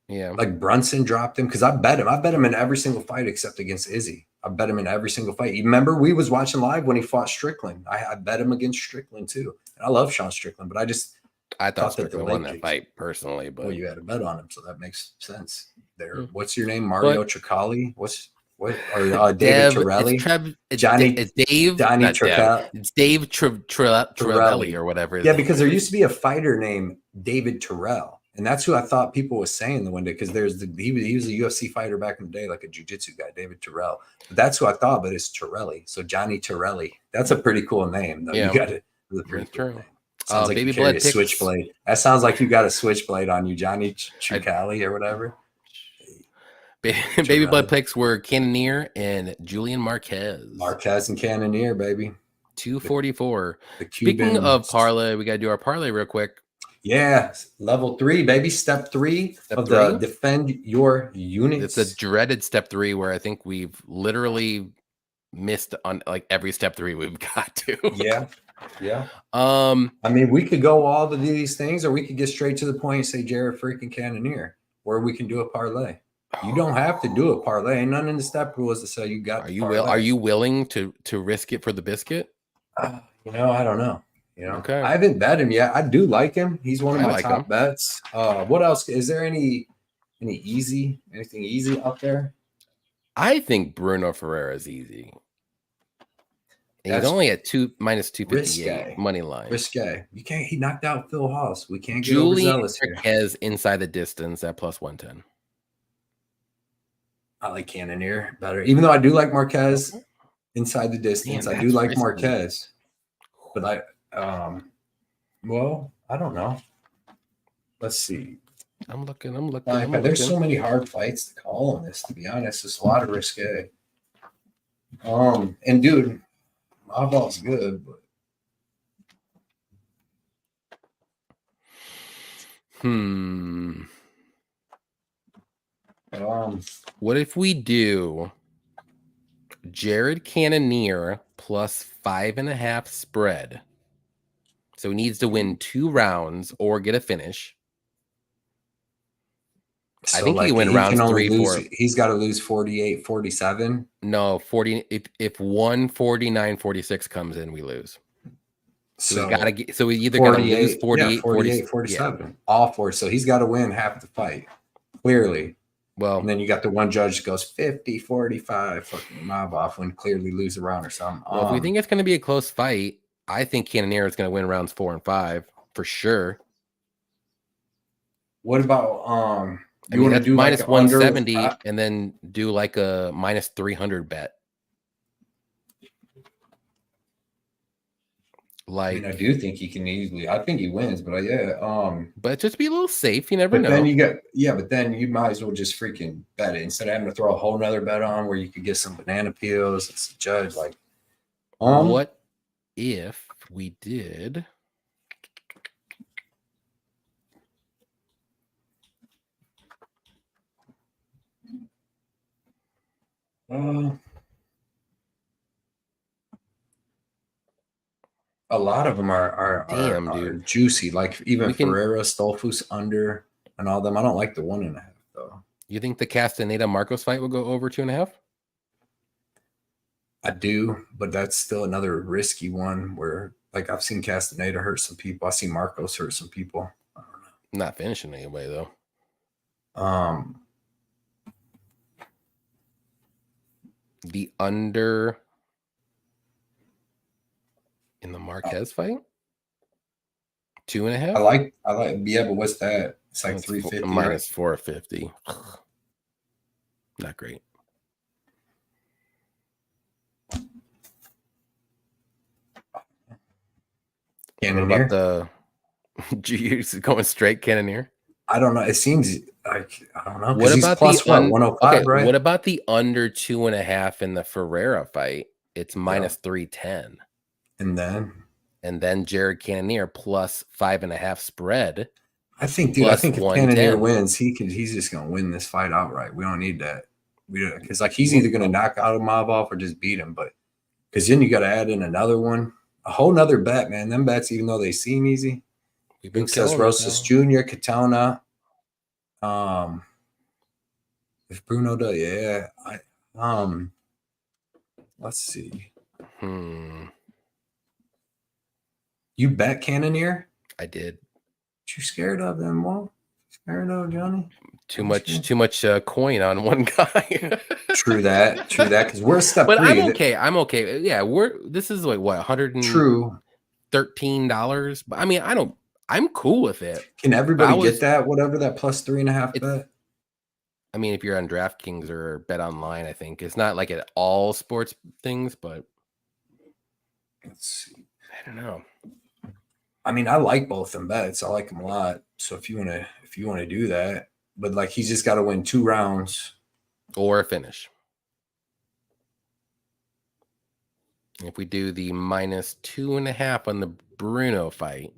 Yeah. Like Brunson dropped him because I bet him. I bet him in every single fight except against Izzy. I bet him in every single fight. You remember we was watching live when he fought Strickland. I bet him against Strickland too. And I love Sean Strickland, but I thought Strickland won that fight personally. But you had a bet on him, so that makes sense. There. What's your name? Mario Tricali? David Torelli? It's Dave Trelelli or whatever. Yeah, because there used to be a fighter named David Terrell, and that's who I thought people was saying the one day, because he was a UFC fighter back in the day, like a jiu-jitsu guy, David Terrell. But that's who I thought, but it's Torelli. So Johnny Torelli. That's a pretty cool name, though. Yeah. You got it. Pretty cool name. Sounds like Baby you carry Blood a switchblade. That sounds like you got a switchblade on you, Johnny Tricali or whatever. Baby Blood picks were Cannonier and Julian Marquez. Marquez and Cannonier, baby. 244. Speaking of parlay, we got to do our parlay real quick. Yeah, level 3, baby. Step 3 of the defend your units. It's a dreaded step 3 where I think we've literally missed on like every step 3 we've got to. Yeah. I mean, we could go all of these things, or we could get straight to the point and say Jared freaking Cannonier, where we can do a parlay. You don't have to do a parlay. Ain't none in the step rules that say you got. Are you willing to risk it for the biscuit? I don't know. Okay. I haven't bet him yet. I do like him. He's one of my top bets. What else? Is there anything easy out there? I think Bruno Ferrera is easy. And he's That's only at minus 258 risque. money line. Risque. You can't. He knocked out Phil Haas. We can't get Julian overzealous here. Marquez inside the distance at plus 110. I like Cannonier better, even though I do like Marquez inside the distance. Man, I do like risky. Marquez, but well, I don't know. Let's see. I'm looking. There's so many hard fights to call on this. To be honest, it's a lot of risque. And dude, Imavov's good, but What if we do Jared Cannonier plus 5.5 spread? So he needs to win 2 rounds or get a finish. so I think like he win he rounds can only 3, lose, 4. He's got to lose 48, 47. No, 40. If 149, 46 comes in, we lose. So he's got to get. So we either got to lose 48, 48, 47. Yeah. All four. So he's got to win half the fight, clearly. Well, and then you got the one judge that goes 50, 45, fucking Imavov when clearly lose a round or something. Well, if we think it's going to be a close fight, I think Cannonier is going to win rounds 4 and 5 for sure. What about you want to do minus like 170 and then do like a minus 300 bet? Like, I do think he can easily. I think he wins, but but just be a little safe. You never know. Then but then you might as well just freaking bet it instead of having to throw a whole nother bet on where you could get some banana peels. It's a judge. Like, what if we did? A lot of them are juicy. Like even Ferrera, Stultz under, and all them. I don't like the 1.5 though. You think the Castaneda Marcos fight will go over 2.5? I do, but that's still another risky one where, like, I've seen Castaneda hurt some people. I've seen Marcos hurt some people. I don't know. Not finishing anyway though. The under in the Marquez fight, 2.5. I like. Yeah, but what's that? It's like 350 minus 450. Not great. Cannonier. What about the going straight Cannonier? I don't know. It seems like I don't know. What about plus the 105? Okay, right? What about the under 2.5 in the Ferrera fight? It's minus 310. And then Jared Cannonier plus 5.5 spread. I think, dude. I think if Cannonier wins, he's just gonna win this fight outright. We don't need that. Because like he's either gonna knock out Imavov or just beat him. But because then you got to add in another one, a whole nother bet, man. Them bets, even though they seem easy. Luke says Rosas Jr, Katona. If Bruno does, let's see. You bet Cannonier? I did. What you scared of them, Wall? Scared of Johnny? Too much coin on one guy. True that. Because we're step 3. But I'm okay. Yeah, this is like what, $113. But I mean, I'm cool with it. Can everybody get that? Whatever that plus 3.5 bet. I mean, if you're on DraftKings or Bet Online, I think it's not like at all sports things, but let's see. I don't know. I mean, I like both them bets. I like them a lot. So if you want to do that, but like he's just got to win 2 rounds or a finish. If we do the minus 2.5 on the Bruno fight,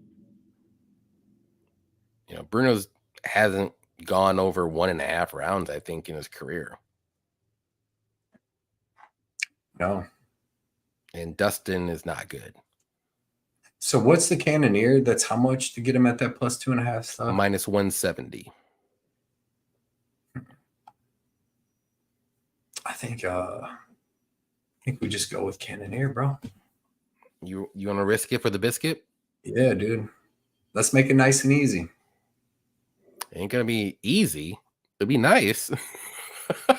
Bruno's hasn't gone over 1.5 rounds, I think, in his career. No. And Dustin is not good. So what's the Cannonier? That's how much to get him at that plus 2.5 stuff? Minus 170. I think we just go with Cannonier, bro. You want to risk it for the biscuit? Yeah, dude. Let's make it nice and easy. Ain't gonna be easy. It'll be nice.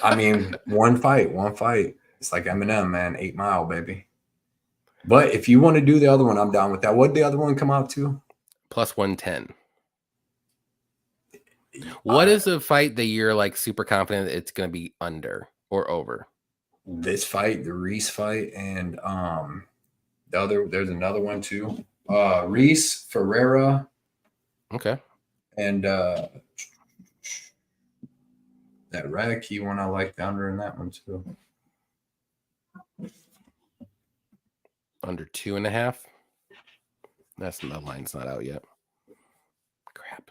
I mean, one fight. It's like Eminem, man. 8 Mile, baby. But if you want to do the other one, I'm down with that. What did the other one come out to? Plus 110. What is a fight that you're like super confident it's going to be under or over? This fight, the Reese fight, and the other. There's another one too. Reese, Ferrera. Okay. And that Racki one, I like the under in that one too. Under 2.5. The line's not out yet. Crap.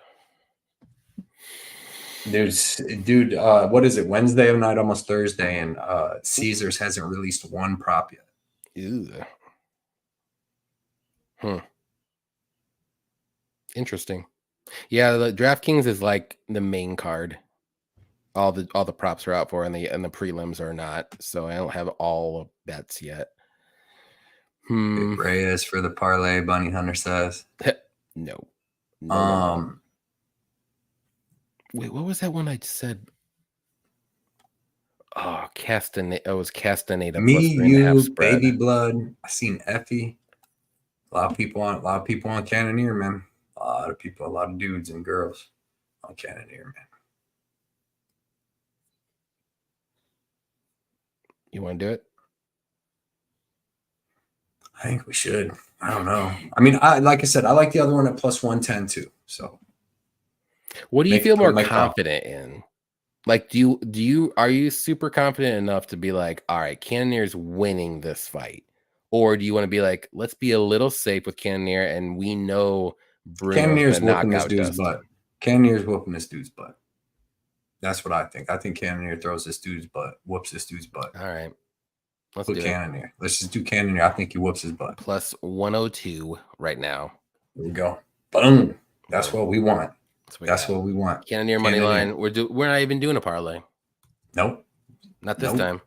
Dude, what is it? Wednesday night, almost Thursday, and Caesars hasn't released one prop yet. Ew. Interesting. Yeah, the DraftKings is like the main card. All the props are out for, and the prelims are not. So I don't have all bets yet. Reyes for the parlay, Bunny Hunter says. No. Wait, what was that one I said? Oh, Castaneda. It was Castaneda. Me, plus 3.5 you, spread. Baby Blood. I seen Effie. A lot of people on Cannonier, man. A lot of dudes and girls on Cannonier, man. You want to do it? I think we should. I don't know. I mean, like I said, I like the other one at plus 110 too. So, what do you feel more confident in? Like, are you super confident enough to be like, all right, Cannonier's winning this fight, or do you want to be like, let's be a little safe with Cannonier, and we know Cannonier's whooping this dude's butt. Cannonier's whooping this dude's butt. That's what I think. I think Cannonier throws this dude's butt, whoops this dude's butt. All right. Let's put Cannonier. Let's just do Cannonier. I think he whoops his butt. Plus 102 right now. There we go. Boom. That's what we want. That's what we want. Cannonier money line. We're not even doing a parlay. Nope. Not this time.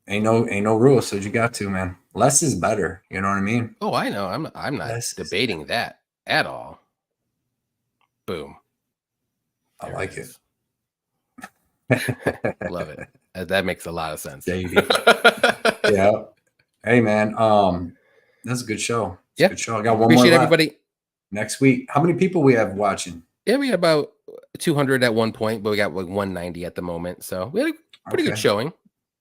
Ain't no rules, so you got to, man. Less is better. You know what I mean? Oh, I know. I'm not debating that at all. Boom. I like it. Love it. That makes a lot of sense. Yeah. Hey, man. That's a good show. It's a good show. I got one Appreciate more everybody. Next week. How many people we have watching? Yeah, we had about 200 at one point, but we got like 190 at the moment. So we had a pretty good showing.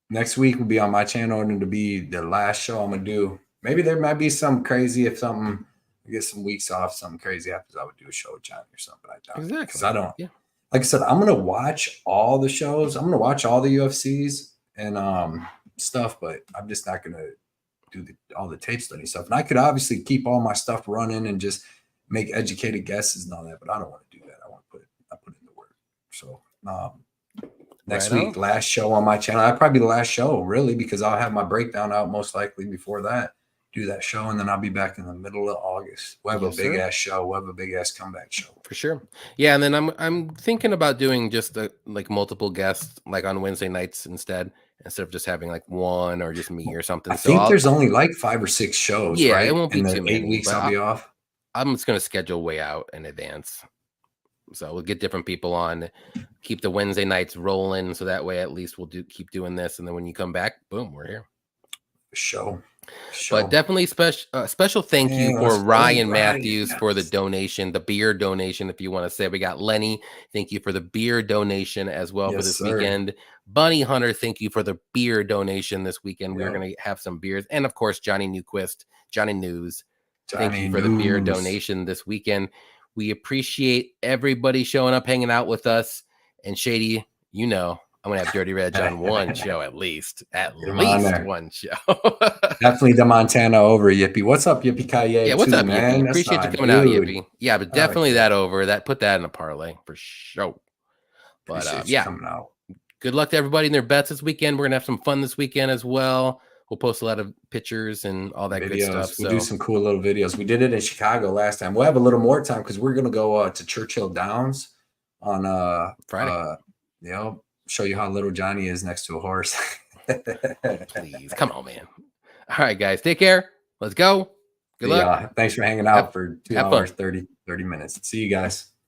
Next week will be on my channel, and it'll be the last show I'm gonna do. Maybe there might be some crazy if something. I get some weeks off, something crazy happens. I would do a show with Johnny or something like that. Exactly. Because I don't. Yeah. Like I said, I'm gonna watch all the shows. I'm gonna watch all the UFCs and stuff, but I'm just not gonna do all the tape study stuff. And I could obviously keep all my stuff running and just make educated guesses and all that, but I don't want to do that. I want to put in the work. So next week, last show on my channel. That'll probably be the last show, really, because I'll have my breakdown out most likely before that. Do that show, and then I'll be back in the middle of August. We'll have a big ass show. We'll have a big ass comeback show for sure. Yeah, and then I'm thinking about doing just like multiple guests, like on Wednesday nights instead of just having like one or just me or something. I think there's only like 5 or 6 shows. Yeah, right? It won't be in too many. 8 weeks. I'll be off. I'm just gonna schedule way out in advance. So we'll get different people on, keep the Wednesday nights rolling, so that way at least we'll keep doing this, and then when you come back, boom, we're here. Show. But definitely special thank you for Ryan Matthews for the donation, the beer donation, if you want to say. We got Lenny, thank you for the beer donation as well for this weekend. Bunny Hunter, thank you for the beer donation this weekend. We're going to have some beers. And of course, Johnny Newquist, Johnny News, thank you for the beer donation this weekend. We appreciate everybody showing up, hanging out with us. And Shady, you know, I'm going to have Dirty Reg on one show at least. At least one show. Definitely the Montana over, Yippee. What's up, Yippee Kaye? Yeah, what's up, man? Yippee? Appreciate you coming out, Yippee. Yeah, but definitely that over. Put that in a parlay for sure. But yeah, coming out. Good luck to everybody in their bets this weekend. We're going to have some fun this weekend as well. We'll post a lot of pictures and all that good stuff. We'll do some cool little videos. We did it in Chicago last time. We'll have a little more time because we're going to go to Churchill Downs on Friday. Show you how little Johnny is next to a horse. Please, come on, man. All right, guys, take care. Let's go. Good luck. Thanks for hanging out for 2 hours, 30 minutes. See you guys.